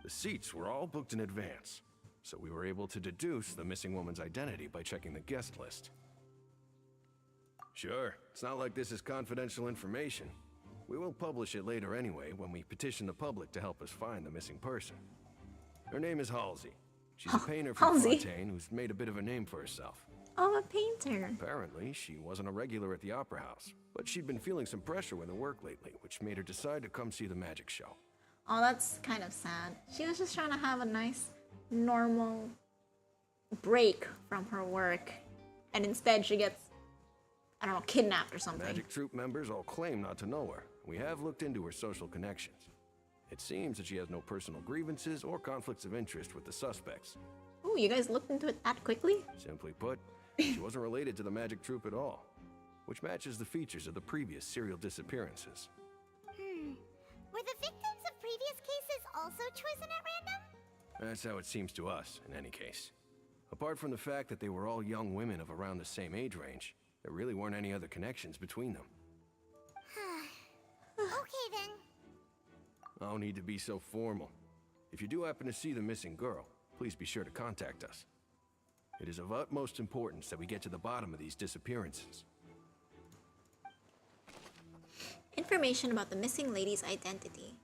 The seats were all booked in advance, so we were able to deduce the missing woman's identity by checking the guest list. Sure, it's not like this is confidential information. We will publish it later anyway when we petition the public to help us find the missing person. Her name is Halsey. She's a painter from Fontaine who's made a bit of a name for herself. Oh, a painter. Apparently, she wasn't a regular at the Opera House, but she'd been feeling some pressure with her work lately, which made her decide to come see the magic show. Oh, that's kind of sad. She was just trying to have a nice, normal break from her work, and instead she gets, I don't know, kidnapped or something. Magic troupe members all claim not to know her. We have looked into her social connections. It seems that she has no personal grievances or conflicts of interest with the suspects. Ooh, you guys looked into it that quickly? Simply put, She wasn't related to the magic troupe at all, which matches the features of the previous serial disappearances. Were the victims of previous cases also chosen at random? That's how it seems to us, in any case. Apart from the fact that they were all young women of around the same age range, there really weren't any other connections between them. Okay then. No need to be so formal. If you do happen to see the missing girl, please be sure to contact us. It is of utmost importance that we get to the bottom of these disappearances. Information about the missing lady's identity.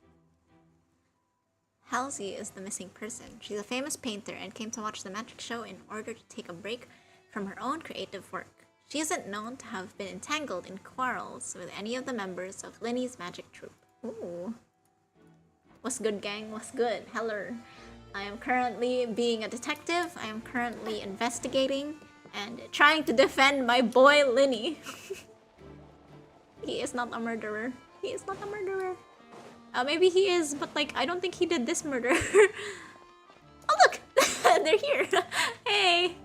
Halsey is the missing person. She's a famous painter and came to watch the magic show in order to take a break from her own creative work. She isn't known to have been entangled in quarrels with any of the members of Linny's magic troupe. Ooh. What's good, gang? What's good? Hello. I am currently being a detective. I am currently investigating and trying to defend my boy Linny. He is not a murderer. He is not a murderer. Maybe he is, but like, I don't think he did this murder. Oh, look! They're here. Hey!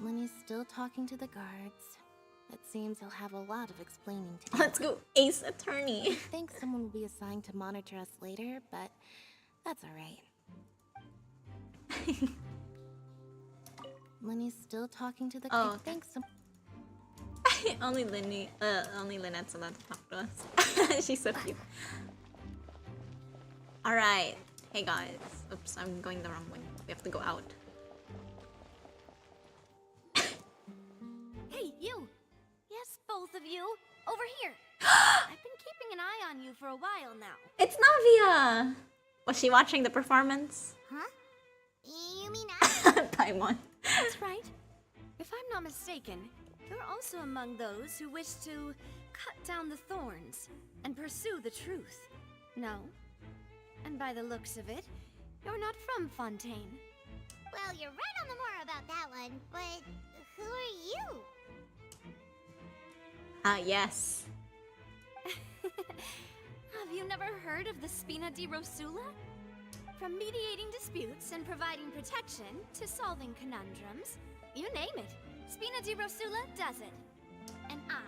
Linny's still talking to the guards. It seems he'll have a lot of explaining to do. Let's go, Ace Attorney. I think someone will be assigned to monitor us later, but that's alright. Linny's still talking to the guards. Oh, I think some. only Lynette's allowed to talk to us. She's so cute. Alright. Hey guys. Oops, I'm going the wrong way. We have to go out. Hey, you! Yes, both of you. Over here. I've been keeping an eye on you for a while now. It's Navia! Was she watching the performance? Huh? You mean Paimon. That's right. If I'm not mistaken, you're also among those who wish to cut down the thorns and pursue the truth. No? And by the looks of it, you're not from Fontaine. Well, you're right on the more about that one, but who are you? Yes. Have you never heard of the Spina di Rosula? From mediating disputes and providing protection to solving conundrums, you name it, Spina di Rosula does it. And I,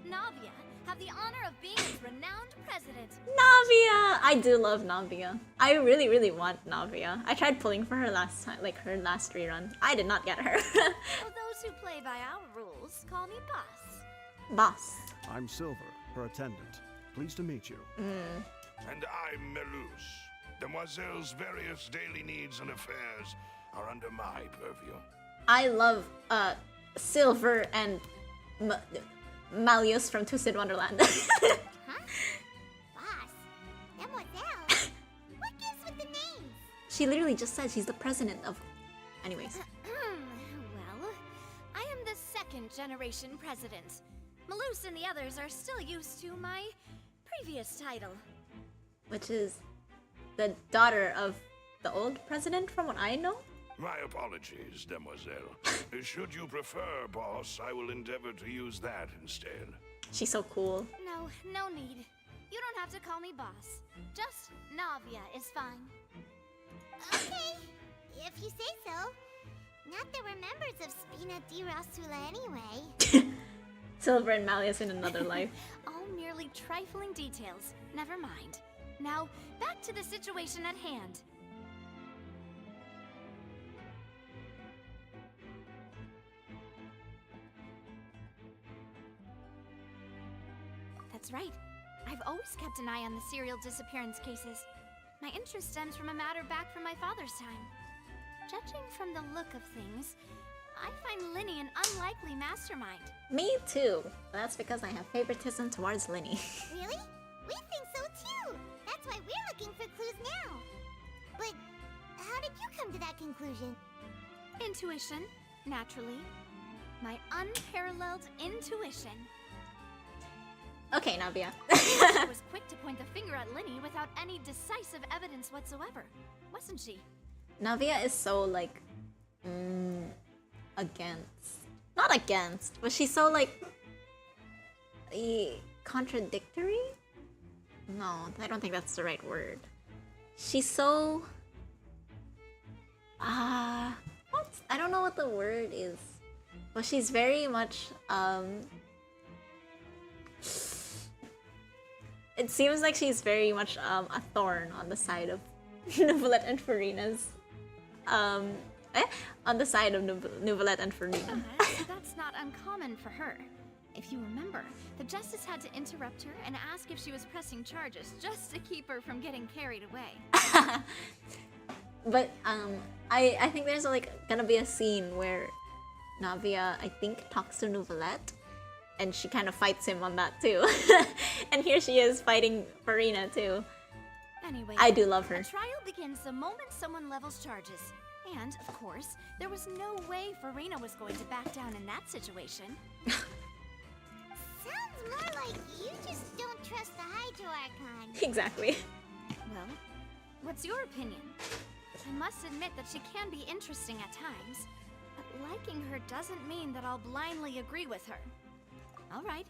Navia, have the honor of being its renowned president. Navia! I do love Navia. I really, really want Navia. I tried pulling for her last time, like her last rerun. I did not get her. Well, those who play by our rules call me boss. Boss. I'm Silver, her attendant. Pleased to meet you. And I'm Melus. Demoiselle's various daily needs and affairs are under my purview. I love Silver and Malleus from Twisted Wonderland. Huh? Boss? Demoiselle? What gives with the names? She literally just said she's the president of... Anyways. Well, I am the second generation president. Malus and the others are still used to my previous title. Which is the daughter of the old president, from what I know? My apologies, Demoiselle. Should you prefer, boss, I will endeavor to use that instead. She's so cool. No, no need. You don't have to call me boss. Just Navia is fine. Okay, if you say so. Not that we're members of Spina di Rosula anyway. Silver and Malleus in another life. All merely trifling details. Never mind. Now, back to the situation at hand. That's right. I've always kept an eye on the serial disappearance cases. My interest stems from a matter back from my father's time. Judging from the look of things, I find Linny an unlikely mastermind. Me too. That's because I have favoritism towards Linny. Really? We think so too! That's why we're looking for clues now. But how did you come to that conclusion? Intuition, naturally. My unparalleled intuition. Okay, Navia. She was quick to point the finger at Linny without any decisive evidence whatsoever, wasn't she? Navia is so, like, against. Not against, but she's so, like, contradictory? No, I don't think that's the right word. She's so... what? I don't know what the word is. Well, she's very much, it seems like she's very much, a thorn on the side of Neuvillette and Farina's, on the side of Neuvillette and Farina. That's not uncommon for her. If you remember, the Justice had to interrupt her and ask if she was pressing charges just to keep her from getting carried away. But, I think there's, like, gonna be a scene where Navia, I think, talks to Neuvillette, and she kind of fights him on that, too. And here she is fighting Farina, too. Anyway, I do love her. The trial begins the moment someone levels charges. And, of course, there was no way Farina was going to back down in that situation. Sounds more like you just don't trust the Hydro Archon. Exactly. Well, what's your opinion? I must admit that she can be interesting at times, but liking her doesn't mean that I'll blindly agree with her. All right,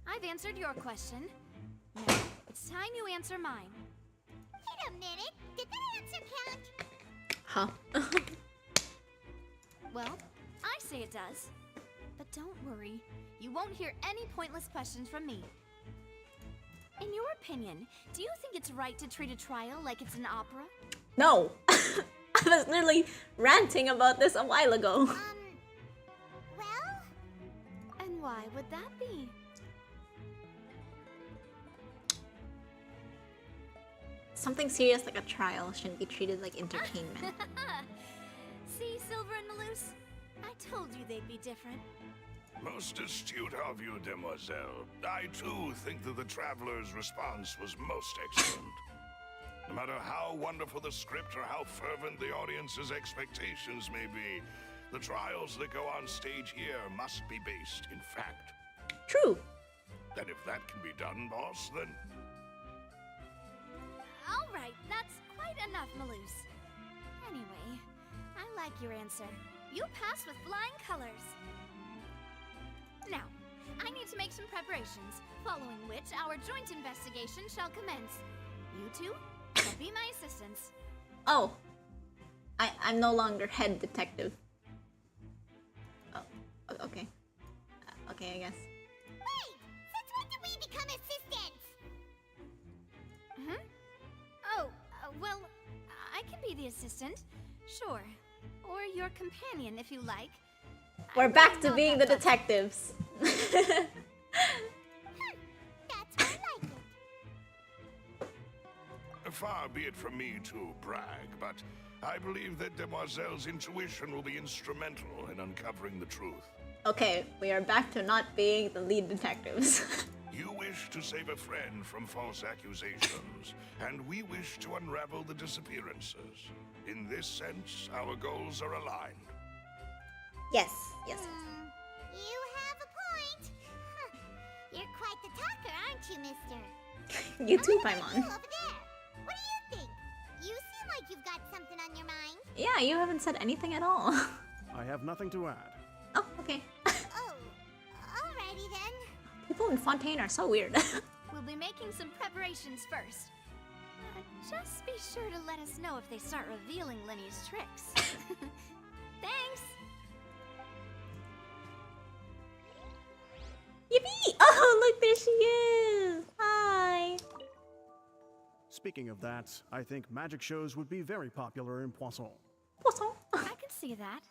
I've answered your question. Now, it's time you answer mine. Wait a minute, did that answer count? Huh? Well, I say it does. But don't worry, you won't hear any pointless questions from me. In your opinion, do you think it's right to treat a trial like it's an opera? No! I was literally ranting about this a while ago. Well? And why would that be? Something serious like a trial shouldn't be treated like entertainment. See, Silver and Malus? I told you they'd be different. Most astute of you, demoiselle. I too think that the traveler's response was most excellent. No matter how wonderful the script or how fervent the audience's expectations may be, the trials that go on stage here must be based in fact. True. And if that can be done, boss, then... All right, that's quite enough, Malus. Anyway, I like your answer. You passed with flying colors. Now, I need to make some preparations, following which our joint investigation shall commence. You two shall be my assistants. Oh. I'm no longer head detective. Oh, okay. Okay, I guess. Wait! Since when did we become assistants? Oh, well, I can be the assistant. Sure. Or your companion, if you like. We're back to being the detectives. That's more like it. Far be it from me to brag, but I believe that Demoiselle's intuition will be instrumental in uncovering the truth. Okay, we are back to not being the lead detectives. You wish to save a friend from false accusations, and we wish to unravel the disappearances. In this sense, our goals are aligned. Yes, yes. You have a point. Huh. You're quite the talker, aren't you, mister? You too, Over Paimon. there. What do you think? You seem like you've got something on your mind. Yeah, you haven't said anything at all. I have nothing to add. Oh, okay. Oh, alrighty then. People in Fontaine are so weird. We'll be making some preparations first. Just be sure to let us know if they start revealing Lenny's tricks. Thanks! Yippee! Oh, look, there she is! Hi! Speaking of that, I think magic shows would be very popular in Poisson. Poisson? I can see that.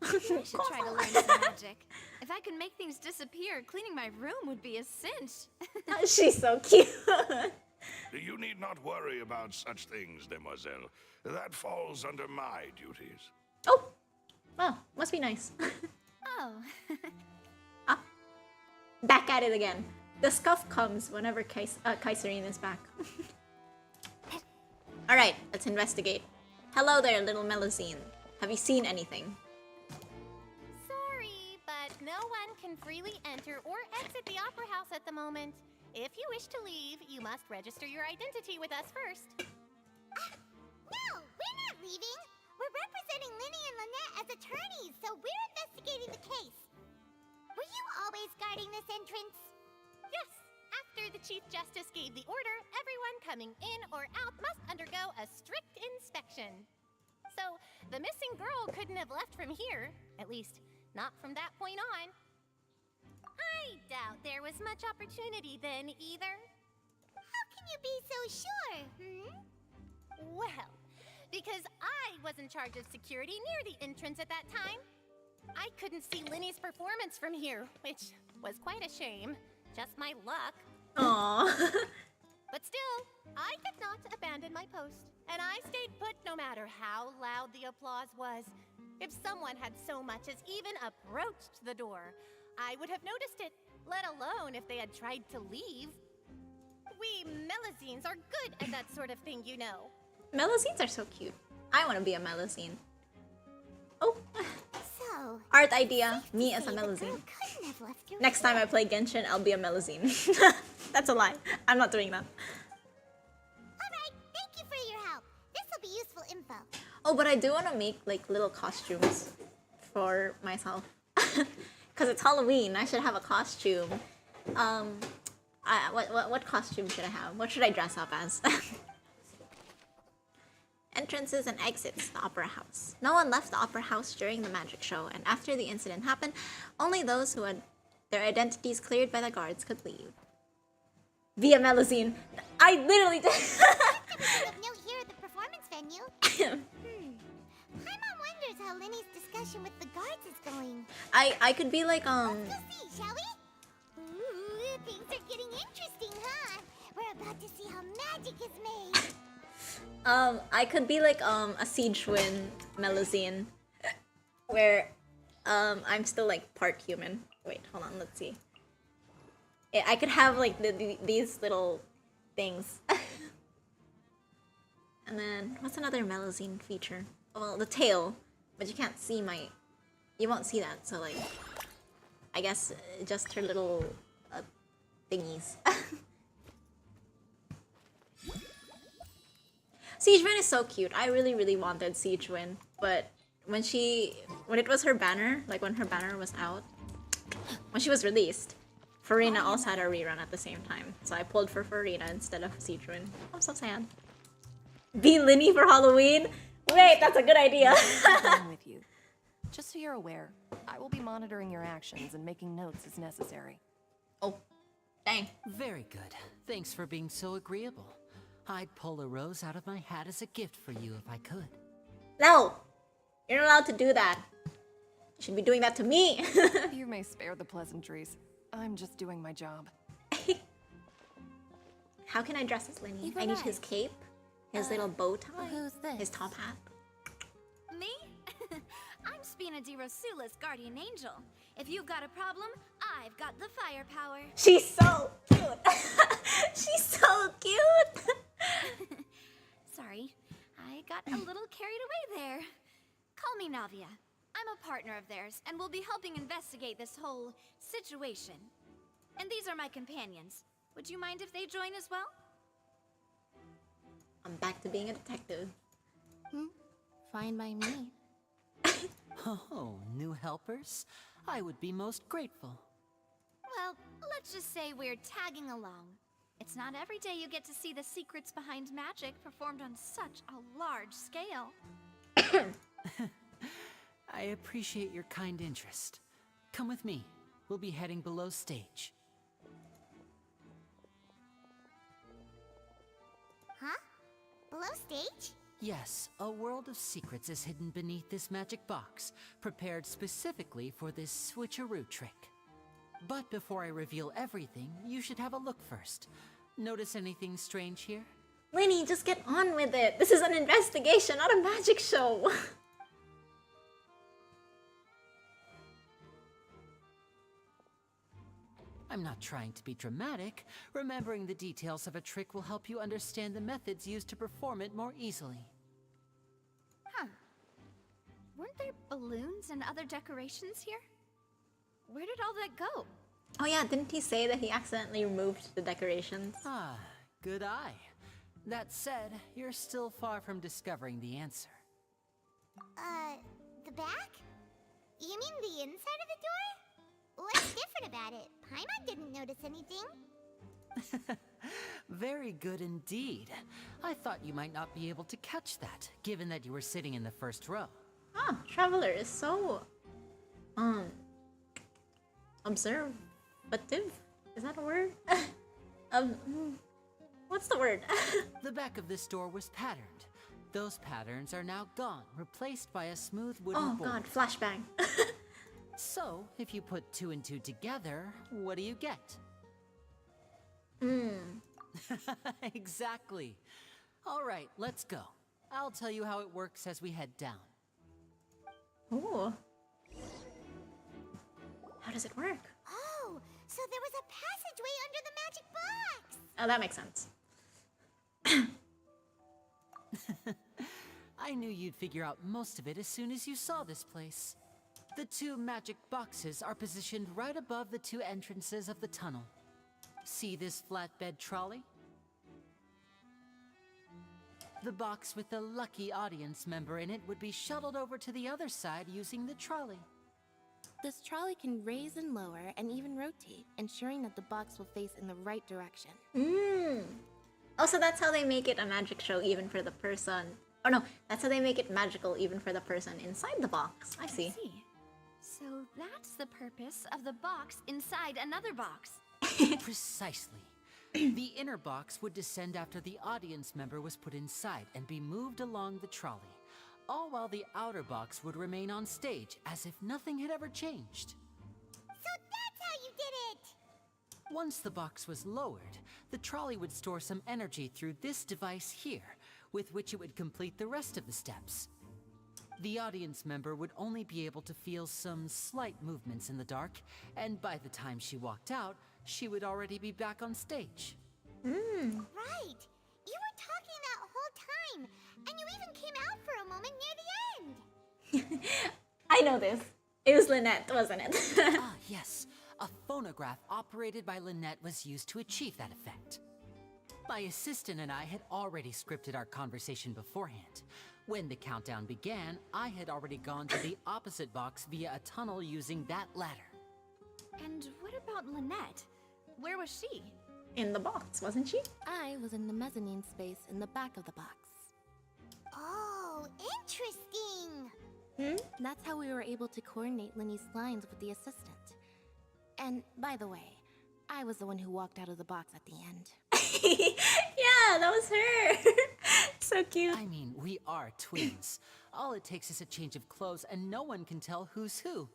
I should try to learn some magic. If I could make things disappear, cleaning my room would be a cinch. She's so cute. You need not worry about such things, demoiselle. That falls under my duties. Oh! Well, must be nice. Oh. Back at it again. The scuff comes whenever Kaiserine is back. Alright, let's investigate. Hello there, little Melusine. Have you seen anything? Sorry, but no one can freely enter or exit the Opera House at the moment. If you wish to leave, you must register your identity with us first. No, we're not leaving. We're representing Linny and Lynette as attorneys, so we're investigating the case. Were you always guarding this entrance? Yes. After the Chief Justice gave the order, everyone coming in or out must undergo a strict inspection. So, the missing girl couldn't have left from here. At least, Not from that point on. I doubt there was much opportunity then either. How can you be so sure, Well, because I was in charge of security near the entrance at that time. I couldn't see Linny's performance from here, which was quite a shame. Just my luck. Aww. But still, I did not abandon my post, and I stayed put no matter how loud the applause was. If someone had so much as even approached the door, I would have noticed it, let alone if they had tried to leave. We Melazines are good at that sort of thing, you know. Melazines are so cute. I want to be a Melazine. Oh. So, art idea. Me as a Melazine. Next time I play Genshin, I'll be a Melazine. That's a lie. I'm not doing that. Alright, thank you for your help. This will be useful info. Oh, but I do want to make like little costumes for myself. Because it's Halloween. I should have a costume. What costume should I have? What should I dress up as? Entrances and exits the Opera House. No one left the Opera House during the magic show, and after the incident happened, only those who had their identities cleared by the guards could leave. Via Melazine. I literally did. Of note here at the performance venue. Paimon wonders how Linny's discussion with the guards is going. I could be like Let's go see, shall we? Ooh, things are getting interesting, huh? We're about to see how magic is made. I could be like a Siege Win Melazine, where I'm still like part human. Wait, hold on, let's see. Yeah, I could have like these little things. And then what's another Melazine feature? Well, the tail, but you can't see you won't see that. So like, I guess just her little thingies. Siegewin is so cute. I really wanted Siegewin, but when it was her banner, like when her banner was out, when she was released, Farina also had a rerun at the same time. So I pulled for Farina instead of Siegewin. I'm so sad. Be Linny for Halloween? Wait, that's a good idea. I'm with you. Just so you're aware, I will be monitoring your actions and making notes as necessary. Oh, dang. Very good. Thanks for being so agreeable. I'd pull a rose out of my hat as a gift for you if I could. No! You're not allowed to do that. You should be doing that to me. You may spare the pleasantries. I'm just doing my job. How can I dress as Linny? I need his cape, his little bow tie, who's this? his top hat. Me? I'm Spina di Rosula's guardian angel. If you've got a problem, I've got the firepower. She's so cute. She's so cute. Sorry, I got a little carried away there. Call me Navia. I'm a partner of theirs, and will be helping investigate this whole situation. And these are my companions. Would you mind if they join as well? I'm back to being a detective. Fine by me. Oh, new helpers? I would be most grateful. Well, let's just say we're tagging along. It's not every day you get to see the secrets behind magic performed on such a large scale. I appreciate your kind interest. Come with me. We'll be heading below stage. Huh? Below stage? Yes, a world of secrets is hidden beneath this magic box, prepared specifically for this switcheroo trick. But before I reveal everything, you should have a look first. Notice anything strange here? Linny, just get on with it. This is an investigation, not a magic show. I'm not trying to be dramatic. Remembering the details of a trick will help you understand the methods used to perform it more easily. Huh. Weren't there balloons and other decorations here? Where did all that go? Oh yeah, didn't he say that he accidentally removed the decorations? Ah, good eye. That said, you're still far from discovering the answer. The back? You mean the inside of the door? What's different about it? Paimon didn't notice anything. Very good indeed. I thought you might not be able to catch that, given that you were sitting in the first row. Oh, Traveler is so Observative? Is that a word? What's the word? The back of this door was patterned. Those patterns are now gone, replaced by a smooth wooden board. God, flashbang. So, if you put 2 and 2 together, what do you get? Exactly. All right, let's go. I'll tell you how it works as we head down. Ooh. How does it work? Oh, so there was a passageway under the magic box! Oh, that makes sense. I knew you'd figure out most of it as soon as you saw this place. The 2 magic boxes are positioned right above the 2 entrances of the tunnel. See this flatbed trolley? The box with the lucky audience member in it would be shuttled over to the other side using the trolley. This trolley can raise and lower and even rotate, ensuring that the box will face in the right direction. Also, that's how they make it a magic show even for the person... Oh no, that's how they make it magical even for the person inside the box. I see. So that's the purpose of the box inside another box. Precisely. The inner box would descend after the audience member was put inside and be moved along the trolley, all while the outer box would remain on stage as if nothing had ever changed. So that's how you did it! Once the box was lowered, the trolley would store some energy through this device here, with which it would complete the rest of the steps. The audience member would only be able to feel some slight movements in the dark, and by the time she walked out, she would already be back on stage. Right! You were talking that whole time, and you even came out for a moment near the end! I know this. It was Lynette, wasn't it? Ah, yes. A phonograph operated by Lynette was used to achieve that effect. My assistant and I had already scripted our conversation beforehand. When the countdown began, I had already gone to the opposite box via a tunnel using that ladder. And what about Lynette? Where was she? In the box, wasn't she? I was in the mezzanine space in the back of the box. Oh, interesting! That's how we were able to coordinate Linny's lines with the assistant. And by the way, I was the one who walked out of the box at the end. Yeah, that was her. So cute. I mean, we are twins. All it takes is a change of clothes and no one can tell who's who.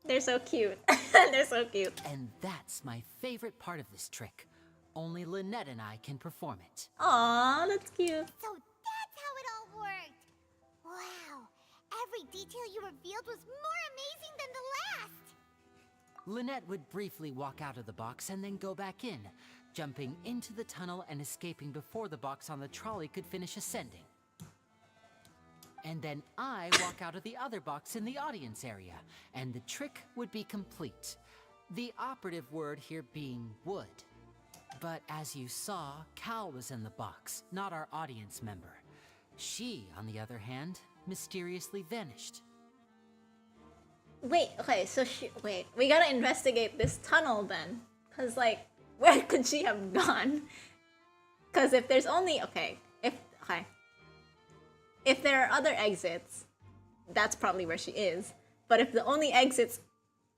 They're so cute. They're so cute. And that's my favorite part of this trick. Only Lynette and I can perform it. Aw, that's cute. So that's how it all worked! Wow! Every detail you revealed was more amazing than the last! Lynette would briefly walk out of the box and then go back in, jumping into the tunnel and escaping before the box on the trolley could finish ascending. And then I walk out of the other box in the audience area, and the trick would be complete. The operative word here being would. But as you saw, Cal was in the box, not our audience member. She, on the other hand, mysteriously vanished. Wait, okay, so wait, we gotta investigate this tunnel then. Cause like, where could she have gone? Cause if there's only, if there are other exits, that's probably where she is. But if the only exits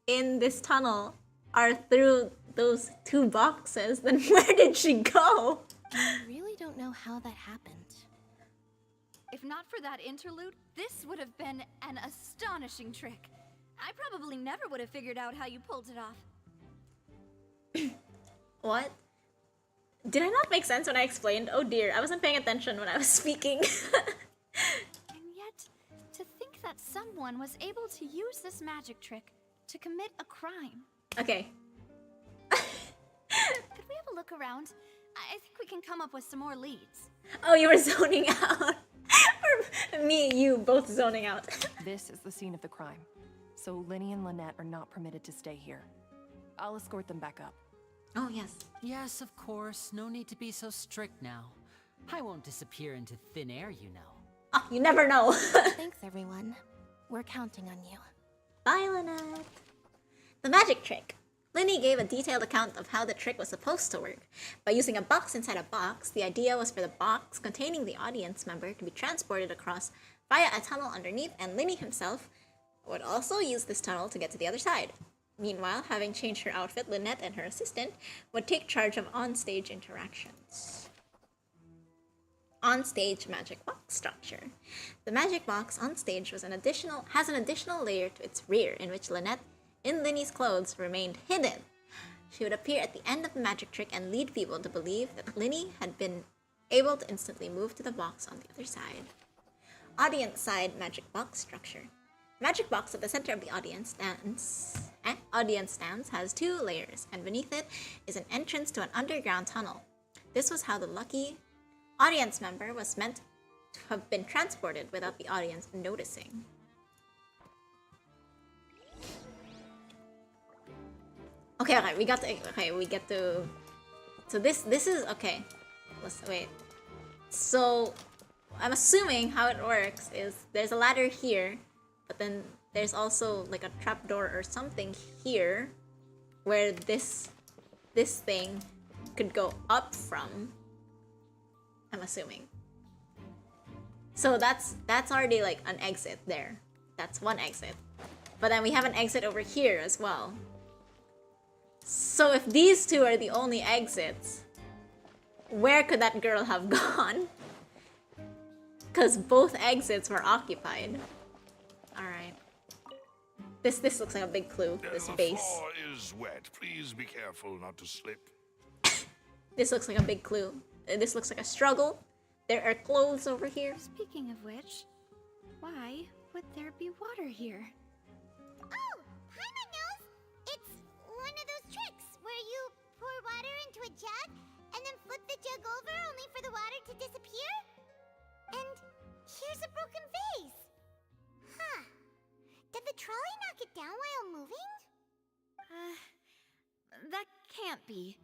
in this tunnel are through those 2 boxes, then where did she go? I really don't know how that happened. If not for that interlude, this would have been an astonishing trick. I probably never would have figured out how you pulled it off. What? Did I not make sense when I explained? Oh dear, I wasn't paying attention when I was speaking. And yet, to think that someone was able to use this magic trick to commit a crime. Okay. Could we have a look around? I think we can come up with some more leads. Oh, you were zoning out. Or me, you, both zoning out. This is the scene of the crime. So Linny and Lynette are not permitted to stay here. I'll escort them back up. Oh, yes. Yes, of course. No need to be so strict now. I won't disappear into thin air, you know. Oh, you never know. Thanks, everyone. We're counting on you. Bye, Lynette. The magic trick. Linny gave a detailed account of how the trick was supposed to work. By using a box inside a box, the idea was for the box containing the audience member to be transported across via a tunnel underneath, and Linny himself would also use this tunnel to get to the other side. Meanwhile, having changed her outfit, Lynette and her assistant would take charge of on-stage interactions. On-stage magic box structure. The magic box on stage has an additional layer to its rear in which Lynette, in Linny's clothes, remained hidden. She would appear at the end of the magic trick and lead people to believe that Linny had been able to instantly move to the box on the other side. Audience side magic box structure. Magic box at the center of the audience stands has 2 layers, and beneath it is an entrance to an underground tunnel. This was how the lucky audience member was meant to have been transported without the audience noticing. Okay, we get to. So this is okay. Let's wait. So I'm assuming how it works is there's a ladder here, but then there's also like a trapdoor or something here, where this thing could go up from. I'm assuming. So that's already like an exit there. That's one exit. But then we have an exit over here as well. So if these 2 are the only exits, where could that girl have gone? Because both exits were occupied. Alright. This looks like a big clue, this base. The floor is wet. Please be careful not to slip. This looks like a big clue. This looks like a struggle. There are clothes over here. Speaking of which, why would there be water here? Oh, Paimon knows! It's one of those tricks where you pour water into a jug and then flip the jug over only for the water to disappear? And here's a broken vase. Huh. Did the trolley knock it down while moving? That can't be.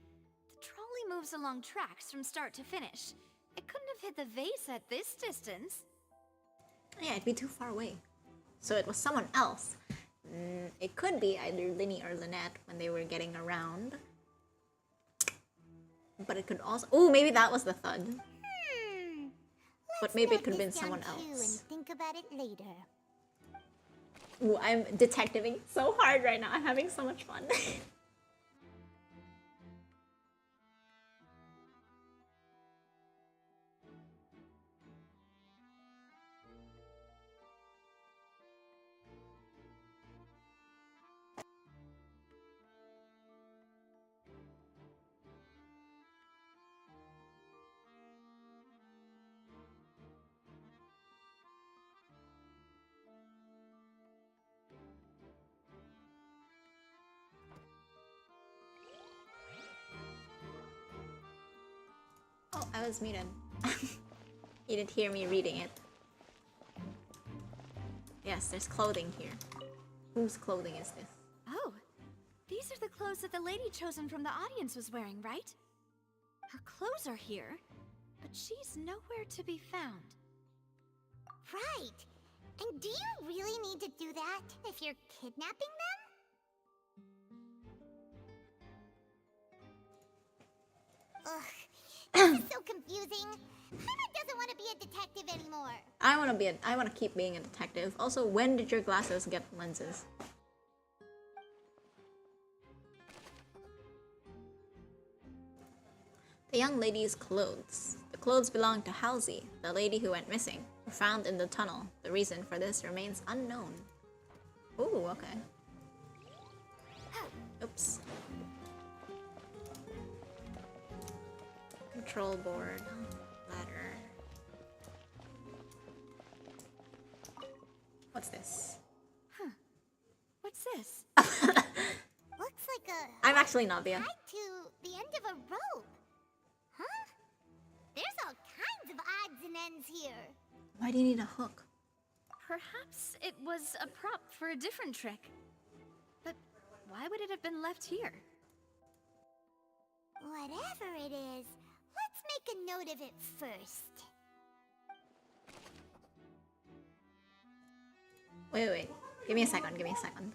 The trolley moves along tracks from start to finish. It couldn't have hit the vase at this distance. Yeah, it'd be too far away. So it was someone else. It could be either Linny or Lynette when they were getting around. But it could also... Oh, maybe that was the thud. But maybe it could have been someone else. And think about it later. Ooh, I'm detectiving so hard right now. I'm having so much fun. Oh, I was muted. You didn't hear me reading it. Yes, there's clothing here. Whose clothing is this? Oh, these are the clothes that the lady chosen from the audience was wearing, right? Her clothes are here, but she's nowhere to be found. Right. And do you really need to do that if you're kidnapping them? Ugh. This is so confusing. Paimon doesn't want to be a detective anymore. I want to keep being a detective. Also, when did your glasses get lenses? The young lady's clothes. The clothes belonged to Halsey, the lady who went missing, were found in the tunnel. The reason for this remains unknown. Ooh, okay. Oops. Control board. Ladder. What's this? Huh. What's this? Looks like a... I'm actually Navia. Tied to the end of a rope. Huh? There's all kinds of odds and ends here. Why do you need a hook? Perhaps it was a prop for a different trick. But why would it have been left here? Whatever it is, let's make a note of it first. Wait. Give me a second, give me a second.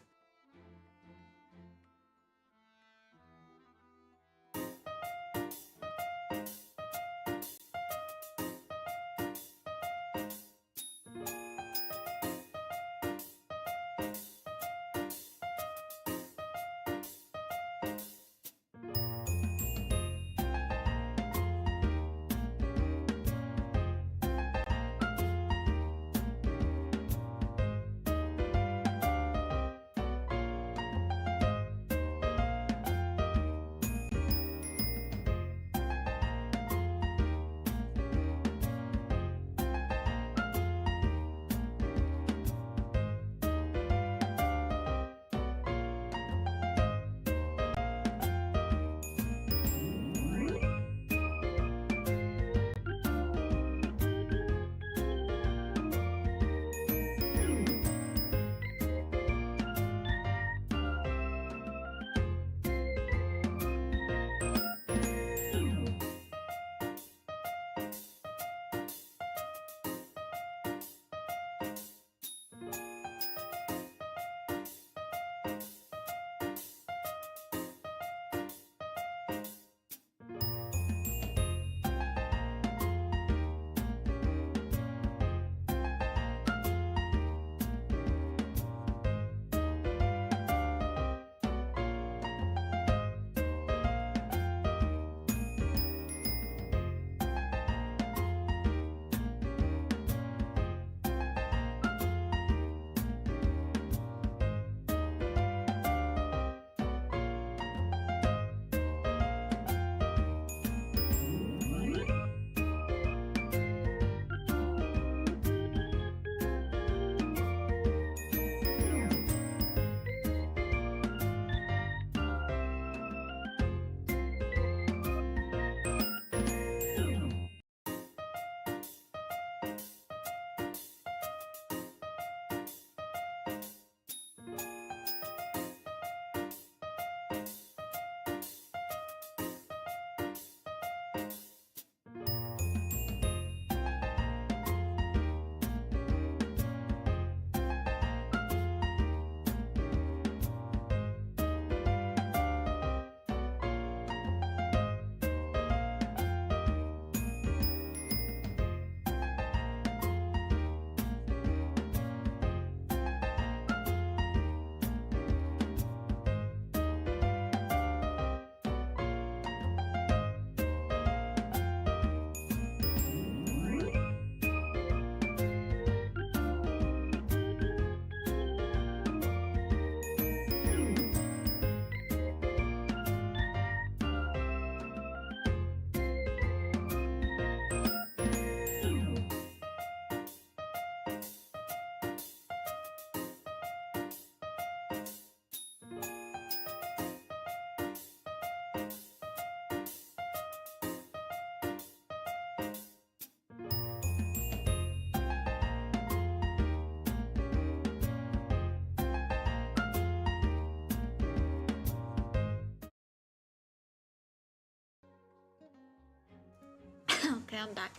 Okay, I'm back.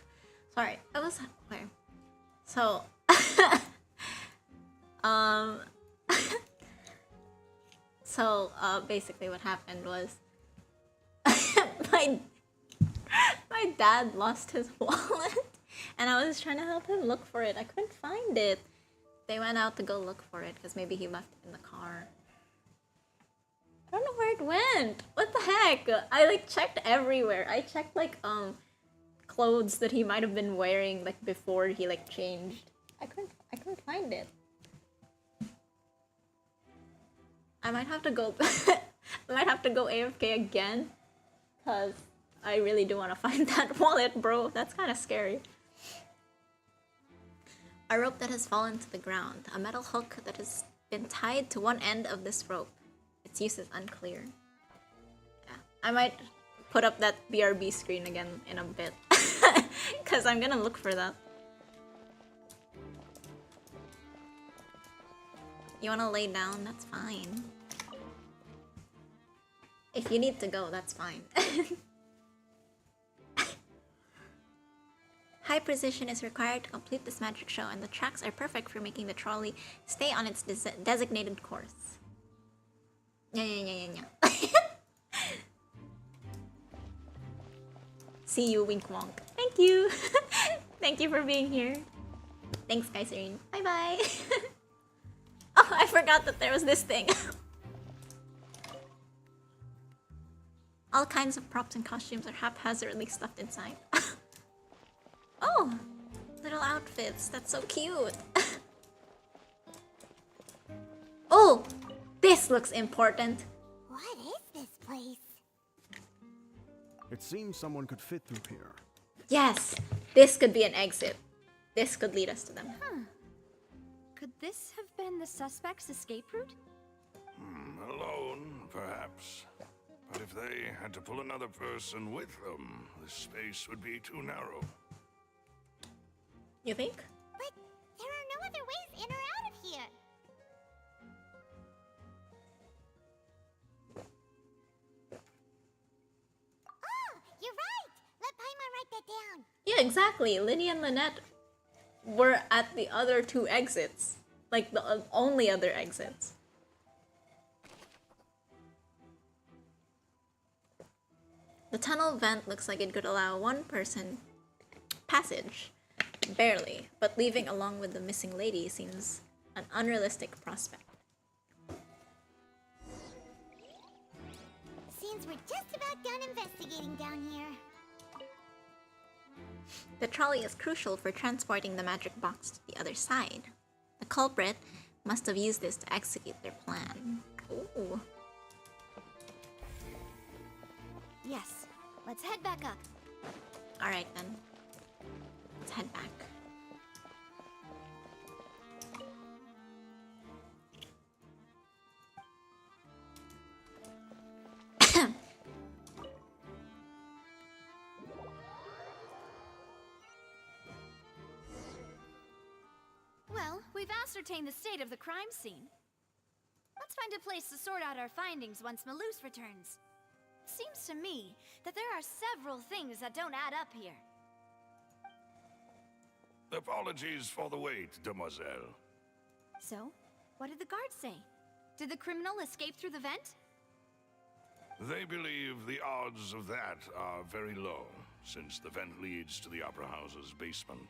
Sorry, I was okay. So, um, basically, what happened was my dad lost his wallet, and I was trying to help him look for it. I couldn't find it. They went out to go look for it because maybe he left it in the car. I don't know where it went. What the heck? I like checked everywhere. I checked like clothes that he might have been wearing like before he like changed. I couldn't find it. I might have to go I might have to go AFK again, cause I really do want to find that wallet, bro. That's kind of scary. A rope that has fallen to the ground. A metal hook that has been tied to one end of this rope. Its use is unclear. Yeah, I might put up that BRB screen again in a bit, cause I'm gonna look for that. You wanna lay down? That's fine. If you need to go, that's fine. High precision is required to complete this magic show, and the tracks are perfect for making the trolley stay on its designated course. Yeah. See you, wink wonk. Thank you. Thank you for being here. Thanks, Kaiserine. Bye bye. Oh, I forgot that there was this thing. All kinds of props and costumes are haphazardly stuffed inside. Oh, little outfits. That's so cute. Oh, this looks important. What is this place? It seems someone could fit through here. Yes, this could be an exit. This could lead us to them. Huh. Could this have been the suspect's escape route? Alone, perhaps. But if they had to pull another person with them, the space would be too narrow. You think? But there are no other ways in or out of here. Oh, you're right. Let Paimon write that down. Yeah, exactly. Linny and Lynette were at the other two exits. Like, the only other exits. The tunnel vent looks like it could allow one person passage. Barely, but leaving along with the missing lady seems an unrealistic prospect. Seems we're just about done investigating down here. The trolley is crucial for transporting the magic box to the other side. The culprit must have used this to execute their plan. Ooh. Yes. Let's head back up. Alright then. Let's head back. Well, we've ascertained the state of the crime scene. Let's find a place to sort out our findings once Malus returns. Seems to me that there are several things that don't add up here. Apologies for the wait, demoiselle. So, what did the guards say? Did the criminal escape through the vent? They believe the odds of that are very low, since the vent leads to the Opera House's basement.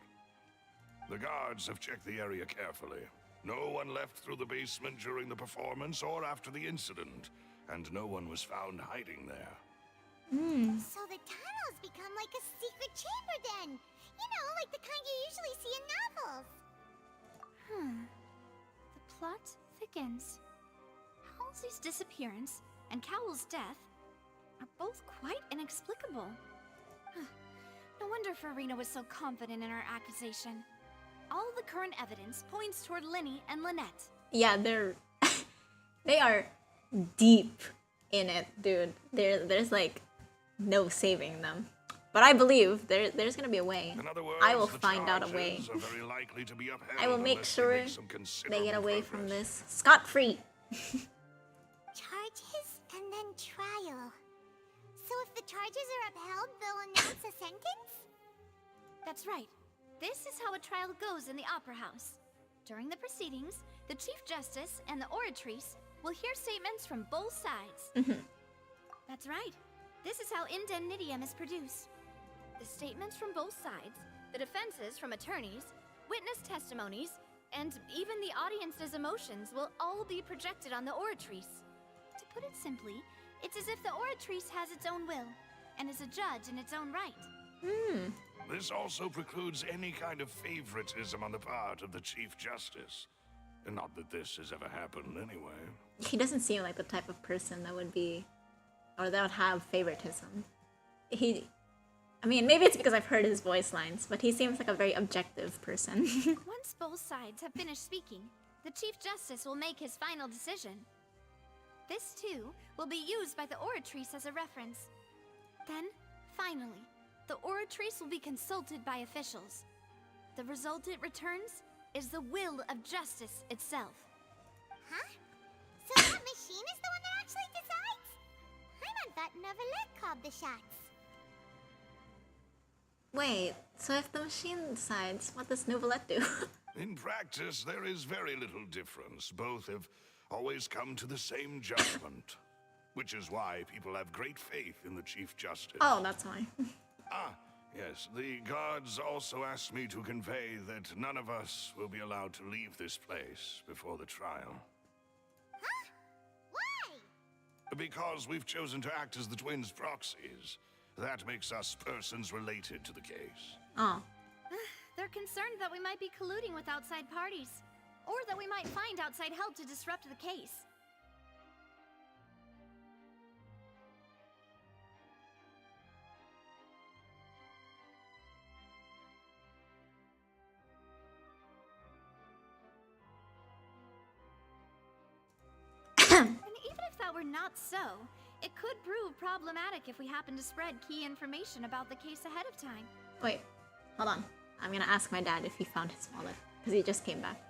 The guards have checked the area carefully. No one left through the basement during the performance or after the incident, and no one was found hiding there. So the tunnel's become like a secret chamber then. You know, like the kind you usually see in novels. The plot thickens. Halsey's disappearance and Cowell's death are both quite inexplicable. No wonder Farina was so confident in her accusation. All the current evidence points toward Linny and Lynette. Yeah, they are deep in it, dude. There's like no saving them. But I believe there's gonna be a way. In other words, I will find out a way. are very likely to be upheld I will make unless sure make some they get considerable away progress. from this scot-free. Charges and then trial. So if the charges are upheld, they'll announce a sentence? That's right. This is how a trial goes in the Opera House. During the proceedings, the Chief Justice and the Oratrice will hear statements from both sides. That's right. This is how indemnitium is produced. The statements from both sides, the defenses from attorneys, witness testimonies, and even the audience's emotions will all be projected on the Oratrice. To put it simply, it's as if the Oratrice has its own will, and is a judge in its own right. This also precludes any kind of favoritism on the part of the Chief Justice. And not that this has ever happened anyway. He doesn't seem like the type of person that would be, or that would have favoritism. I mean, maybe it's because I've heard his voice lines, but he seems like a very objective person. Once both sides have finished speaking, the Chief Justice will make his final decision. This, too, will be used by the Oratrice as a reference. Then, finally, the Oratrice will be consulted by officials. The result it returns is the will of justice itself. Huh? So that machine is the one that actually decides? Paimon thought Novelette called the shots. Wait, so if the machine decides, what does Novelette do? In practice, there is very little difference. Both have always come to the same judgment. Which is why people have great faith in the Chief Justice. Oh, that's why. Yes, the guards also asked me to convey that none of us will be allowed to leave this place before the trial. Huh? Why? Because we've chosen to act as the twins' proxies. That makes us persons related to the case. Oh. They're concerned that we might be colluding with outside parties, or that we might find outside help to disrupt the case. And even if that were not so, it could prove problematic if we happen to spread key information about the case ahead of time. Wait, hold on. I'm gonna ask my dad if he found his wallet, because he just came back.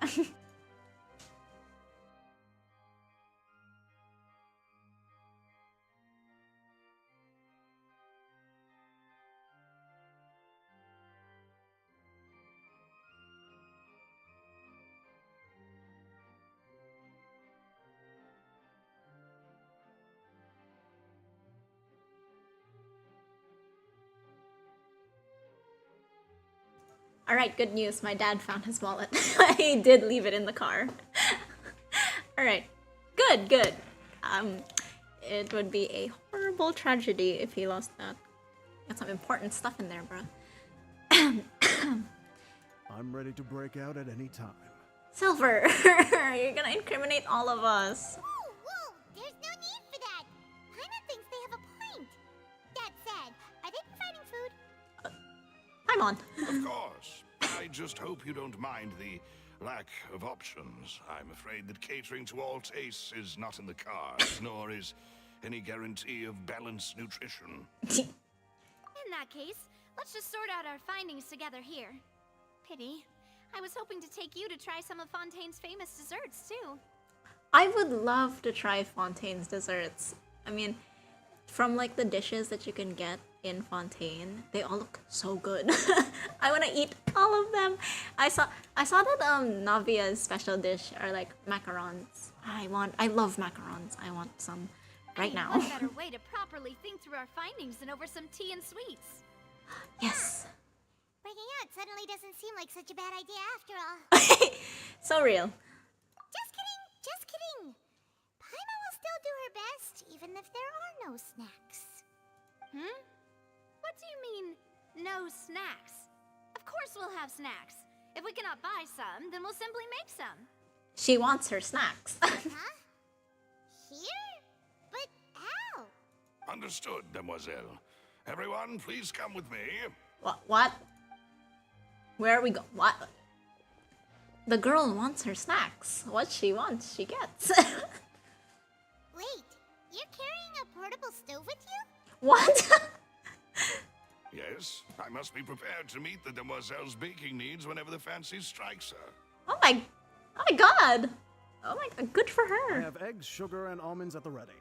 Alright, good news. My dad found his wallet. He did leave it in the car. Alright. Good, good. It would be a horrible tragedy if he lost that. Got some important stuff in there, bro. I'm ready to break out at any time. Silver! You're gonna incriminate all of us. Whoa! There's no need for that. Paimon thinks they have a point. That said, are they providing food? Paimon. Of course. I just hope you don't mind the lack of options. I'm afraid that catering to all tastes is not in the cards, nor is any guarantee of balanced nutrition. In that case, let's just sort out our findings together here. Pity. I was hoping to take you to try some of Fontaine's famous desserts, too. I would love to try Fontaine's desserts. I mean, from like the dishes that you can get in Fontaine, they all look so good. I want to eat all of them. I saw that Navia's special dish are like macarons. I love macarons. I want some right now. What better way to properly think through our findings than over some tea and sweets? Yes. Breaking out suddenly doesn't seem like such a bad idea after all. So real. Just kidding, just kidding. Paimon will still do her best, even if there are no snacks. What do you mean, no snacks? Of course we'll have snacks. If we cannot buy some, then we'll simply make some. She wants her snacks. Huh? Here? But how? Understood, Demoiselle. Everyone, please come with me. What? Where are we go? What? The girl wants her snacks. What she wants, she gets. Wait, you're carrying a portable stove with you? What? Yes, I must be prepared to meet the Demoiselle's baking needs whenever the fancy strikes her. Oh my god. Oh my god, good for I her. have eggs, sugar, and almonds at the ready.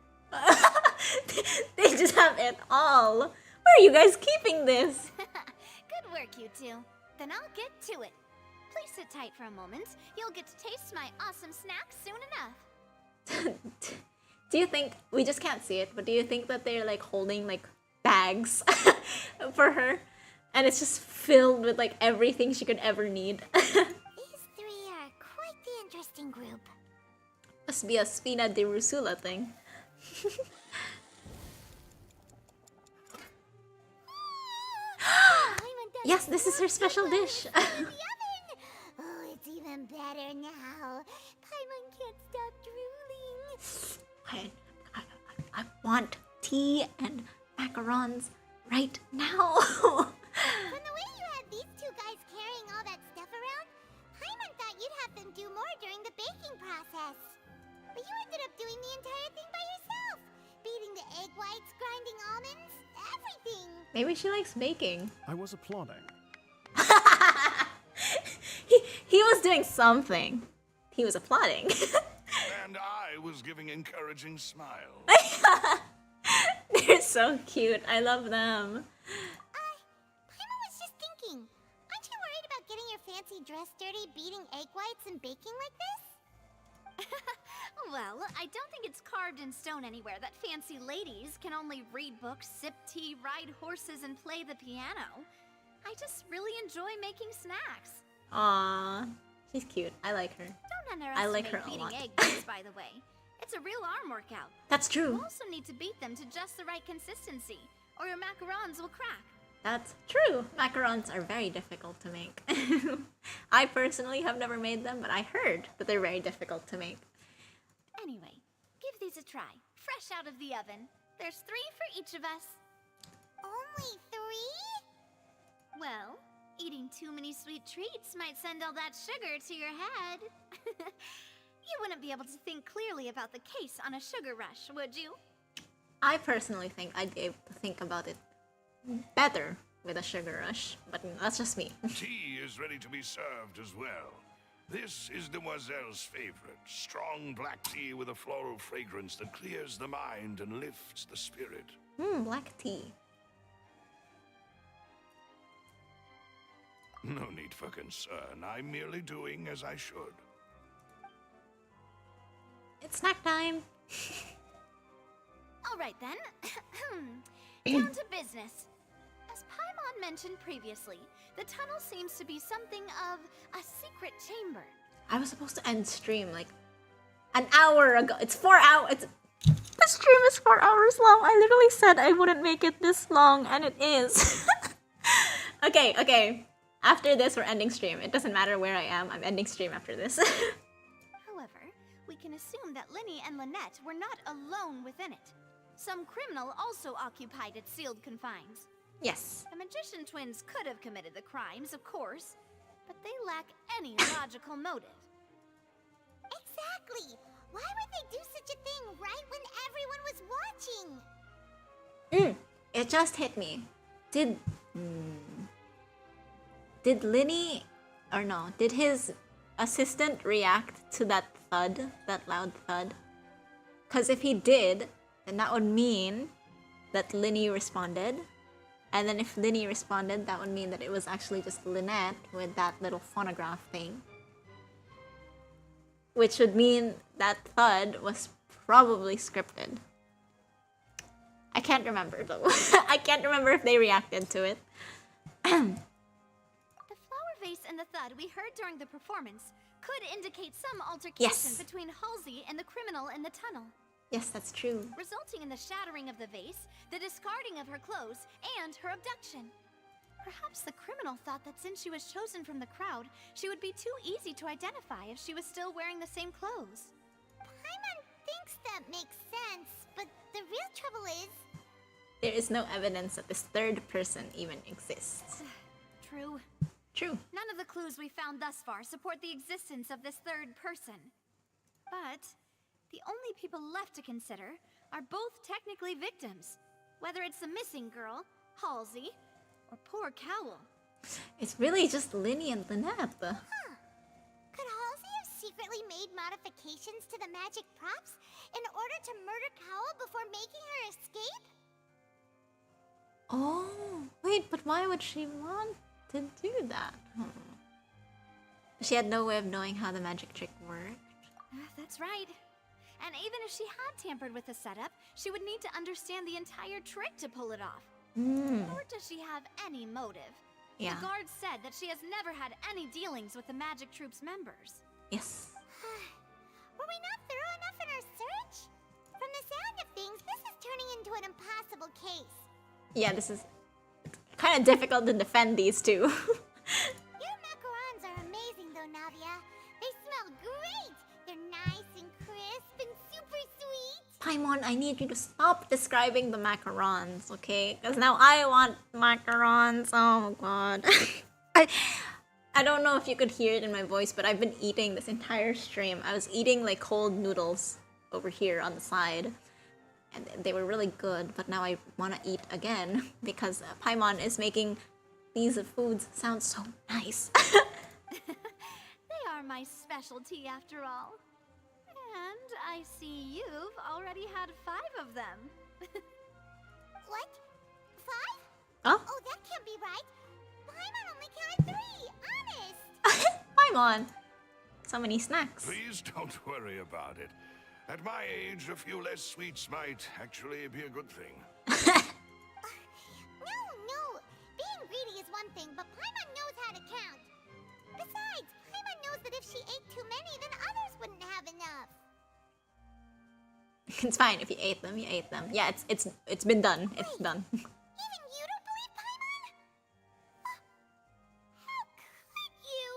They just have it all. Where are you guys keeping this? Good work, you two. Then I'll get to it. Please sit tight for a moment. You'll get to taste my awesome snack soon enough. Do you think, we just can't see it, but do you think that they're like holding like bags for her? And it's just filled with like everything she could ever need. These three are quite the interesting group. Must be a Spina de Rusula thing. Yes, this is her special dish. Oh, it's even better now. Paimon can't stop drooling. I want tea and macarons right now. From the way you had these two guys carrying all that stuff around, Paimon thought you'd have them do more during the baking process. But you ended up doing the entire thing by yourself. Beating the egg whites, grinding almonds, everything. Maybe she likes baking. I was applauding. He was doing something. He was applauding. And I was giving encouraging smiles. They're so cute. I love them. Paimon was just thinking. Aren't you worried about getting your fancy dress dirty, beating egg whites and baking like this? Well, I don't think it's carved in stone anywhere that fancy ladies can only read books, sip tea, ride horses, and play the piano. I just really enjoy making snacks. Aww, she's cute. I like her. Don't I like her underestimate a lot. beating egg whites, by the way. It's a real arm workout. That's true. You also need to beat them to just the right consistency, or your macarons will crack. That's true. Macarons are very difficult to make. I personally have never made them, but I heard that they're very difficult to make. Anyway, give these a try. Fresh out of the oven. There's 3 for each of us. Only 3? Well, eating too many sweet treats might send all that sugar to your head. You wouldn't be able to think clearly about the case on a sugar rush, would you? I personally think I'd be able to think about it better with a sugar rush, but that's just me. Tea is ready to be served as well. This is Demoiselle's favorite, strong black tea with a floral fragrance that clears the mind and lifts the spirit. Black tea. No need for concern. I'm merely doing as I should. It's snack time. All right then. Down to business. As Paimon mentioned previously, the tunnel seems to be something of a secret chamber. I was supposed to end stream like an hour ago. It's 4 hours. The stream is 4 hours long. I literally said I wouldn't make it this long, and it is. Okay. After this, we're ending stream. It doesn't matter where I am. I'm ending stream after this. However, we can assume that Linny and Lynette were not alone within it. Some criminal also occupied its sealed confines. Yes. The magician twins could have committed the crimes, of course, but they lack any logical motive. Exactly! Why would they do such a thing right when everyone was watching? It just hit me. Did Linny, or no, did his assistant react to that thud, that loud thud? Because if he did, then that would mean that Linny responded. And then if Linny responded, that would mean that it was actually just Lynette with that little phonograph thing. Which would mean that thud was probably scripted. I can't remember though. I can't remember if they reacted to it. The flower vase and the thud we heard during the performance could indicate some altercation between Halsey and the criminal in the tunnel. Yes, that's true. Resulting in the shattering of the vase, the discarding of her clothes, and her abduction. Perhaps the criminal thought that since she was chosen from the crowd, she would be too easy to identify if she was still wearing the same clothes. Paimon thinks that makes sense, but the real trouble is... There is no evidence that this third person even exists. True. True. None of the clues we found thus far support the existence of this third person. But the only people left to consider are both technically victims, whether it's the missing girl, Halsey, or poor Cowl. It's really just Linny and Lynette. Could Halsey have secretly made modifications to the magic props in order to murder Cowl before making her escape? Oh, wait, but why would she want to do that. She had no way of knowing how the magic trick worked. That's right. And even if she had tampered with the setup, she would need to understand the entire trick to pull it off. Or does she have any motive? Yeah. The guard said that she has never had any dealings with the Magic Troop's members. Yes. Were we not thorough enough in our search? From the sound of things, this is turning into an impossible case. Yeah, this is kind of difficult to defend these two. Your macarons are amazing though, Navia. They smell great. They're nice and crisp and super sweet. Paimon, I need you to stop describing the macarons, okay? Because now I want macarons. Oh god. I don't know if you could hear it in my voice, but I've been eating this entire stream. I was eating like cold noodles over here on the side. And they were really good, but now I want to eat again because Paimon is making these foods sound so nice. They are my specialty after all. And I see you've already had 5 of them. What? 5? Oh? Oh, that can't be right. Paimon only counted 3, honest. Paimon! So many snacks. Please don't worry about it. At my age, a few less sweets might actually be a good thing. No. Being greedy is one thing, but Paimon knows how to count. Besides, Paimon knows that if she ate too many, then others wouldn't have enough. It's fine if you ate them. You ate them. Yeah, it's been done. It's done. Even you don't believe Paimon? How could you?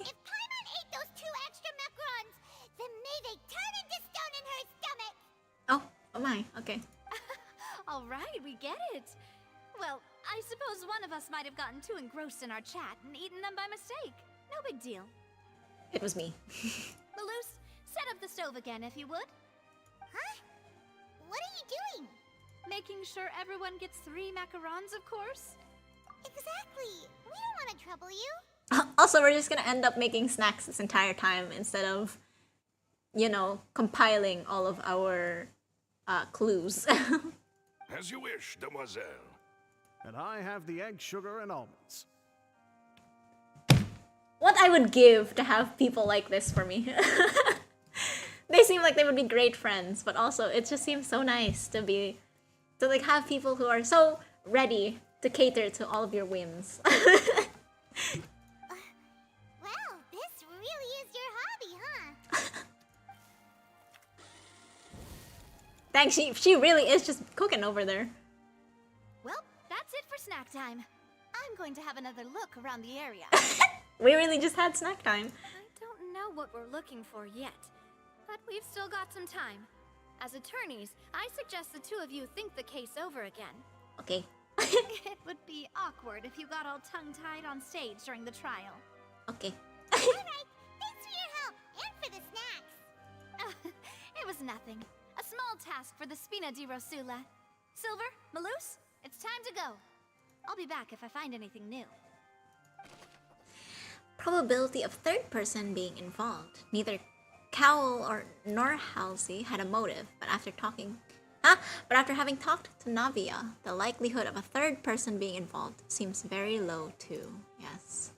If Paimon ate those 2 extra macarons, then may they turn into stone in her stomach. Oh my. Okay. All right, we get it. Well, I suppose one of us might have gotten too engrossed in our chat and eaten them by mistake. No big deal. It was me. Malus, set up the stove again if you would. Huh? What are you doing? Making sure everyone gets 3 macarons, of course. Exactly. We don't want to trouble you. Also, we're just gonna end up making snacks this entire time instead of, you know, compiling all of our clues. As you wish, demoiselle. And I have the egg, sugar, and almonds. What I would give to have people like this for me. They seem like they would be great friends, but also it just seems so nice to like have people who are so ready to cater to all of your whims. Well, this really is your hobby, huh? Thanks, she really is just cooking over there. Well, that's it for snack time. I'm going to have another look around the area. We really just had snack time. I don't know what we're looking for yet, but we've still got some time. As attorneys, I suggest the 2 of you think the case over again. Okay. It would be awkward if you got all tongue-tied on stage during the trial. Okay. Alright, thanks for your help, and for the snacks. It was nothing. A small task for the Spina di Rosula. Silver, Malus, it's time to go. I'll be back if I find anything new. Probability of third person being involved. Neither Cowell nor Halsey had a motive, but after having talked to Navia, the likelihood of a third person being involved seems very low too. Yes.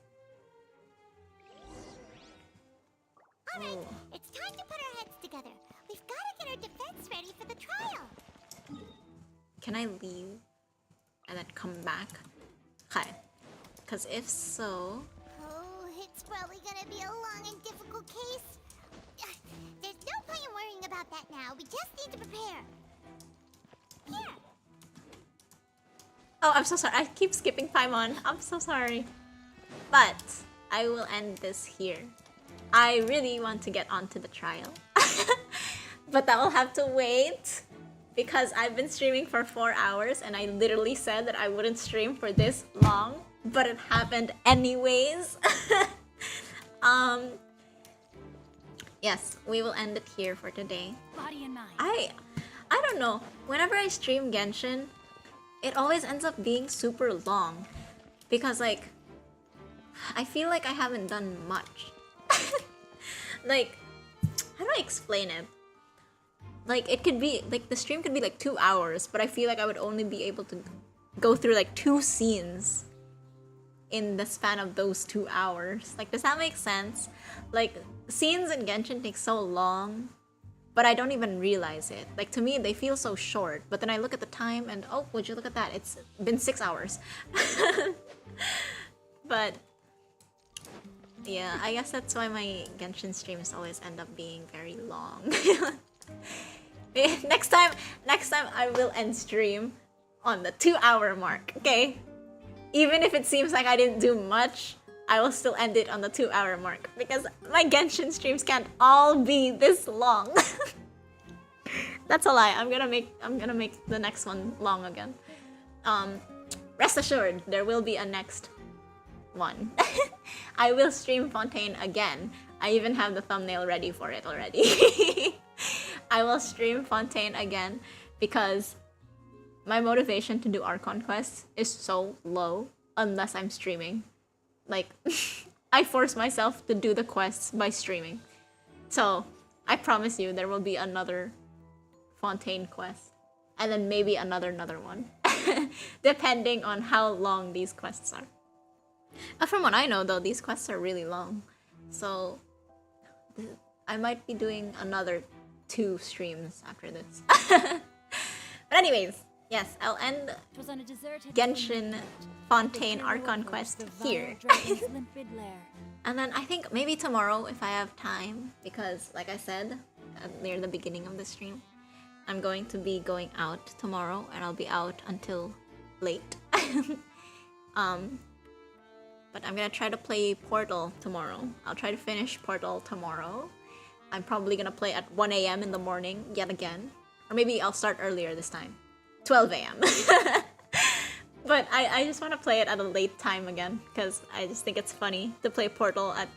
Alright, it's time to put our heads together. We've got to get our defense ready for the trial. Can I leave and then come back? Okay. Because if so... Oh, it's probably gonna be a long and difficult case. There's no point in worrying about that now. We just need to prepare. Here. Oh, I'm so sorry. I keep skipping Paimon. I'm so sorry. But I will end this here. I really want to get onto the trial. But that will have to wait because I've been streaming for 4 hours and I literally said that I wouldn't stream for this long, but it happened anyways. Yes, we will end it here for today. Body and mind. I don't know. Whenever I stream Genshin, it always ends up being super long because like I feel like I haven't done much. Like, how do I explain it? Like, it could be like the stream could be like 2 hours, but I feel like I would only be able to go through like 2 scenes. in the span of those 2 hours. Like, does that make sense? Like, scenes in Genshin take so long, but I don't even realize it. Like, to me, they feel so short, but then I look at the time and, oh, would you look at that? It's been 6 hours. But, yeah, I guess that's why my Genshin streams always end up being very long. Next time I will end stream on the 2-hour mark, okay? Even if it seems like I didn't do much, I will still end it on the 2-hour mark because my Genshin streams can't all be this long. That's a lie. I'm gonna make the next one long again. Rest assured, there will be a next one. I will stream Fontaine again. I even have the thumbnail ready for it already. I will stream Fontaine again because my motivation to do Archon quests is so low unless I'm streaming. Like, I force myself to do the quests by streaming. So, I promise you there will be another Fontaine quest. And then maybe another one. Depending on how long these quests are. From what I know though, these quests are really long. So, I might be doing another 2 streams after this. But anyways, yes, I'll end Genshin Fontaine Archon quest here. And then I think maybe tomorrow if I have time, because like I said near the beginning of the stream, I'm going to be going out tomorrow and I'll be out until late. But I'm gonna try to play Portal tomorrow. I'll try to finish Portal tomorrow. I'm probably gonna play at 1 AM in the morning yet again. Or maybe I'll start earlier this time. 12 AM. But I just want to play it at a late time again because I just think it's funny to play Portal at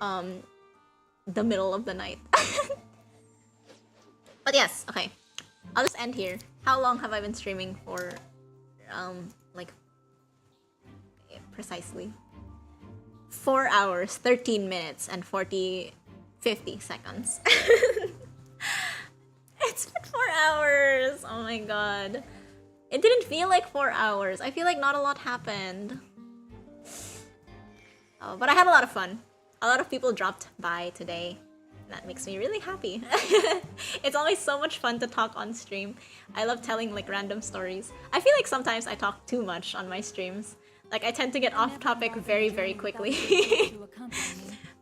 the middle of the night. But yes, okay. I'll just end here. How long have I been streaming for? Like precisely 4 hours, 13 minutes, and 50 seconds. It's been 4 hours! Oh my god. It didn't feel like 4 hours. I feel like not a lot happened. Oh, but I had a lot of fun. A lot of people dropped by today. That makes me really happy. It's always so much fun to talk on stream. I love telling like random stories. I feel like sometimes I talk too much on my streams. Like I tend to get off topic very, very quickly.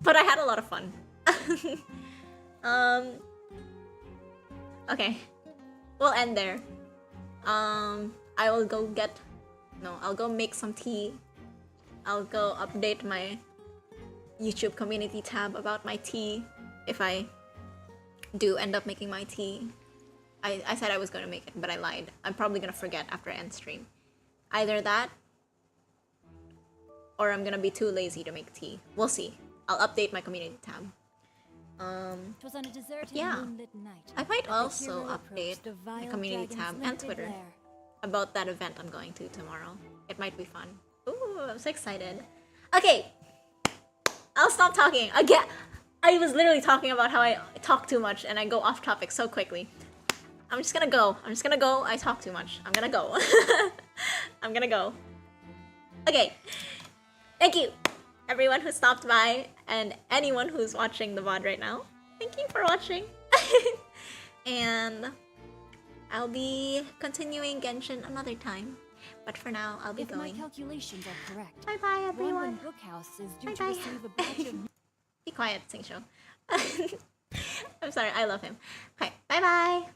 But I had a lot of fun. Okay. We'll end there. I will go I'll go make some tea. I'll go update my YouTube community tab about my tea if I do end up making my tea. I said I was gonna make it, but I lied. I'm probably gonna forget after I end stream. Either that, or I'm gonna be too lazy to make tea. We'll see. I'll update my community tab. Yeah, I might also update my community tab and Twitter about that event I'm going to tomorrow. It might be fun. Ooh, I'm so excited. Okay, I'll stop talking. Again, I was literally talking about how I talk too much and I go off topic so quickly. I'm just gonna go. I talk too much. I'm gonna go. I'm gonna go. Okay, thank you everyone who stopped by and anyone who's watching the VOD right now. Thank you for watching. And I'll be continuing Genshin another time. But for now, I'll be going. If my calculations are correct, bye-bye, everyone. Bookhouse is due to receive a batch of... Be quiet, Singsho. I'm sorry, I love him. Okay, bye-bye.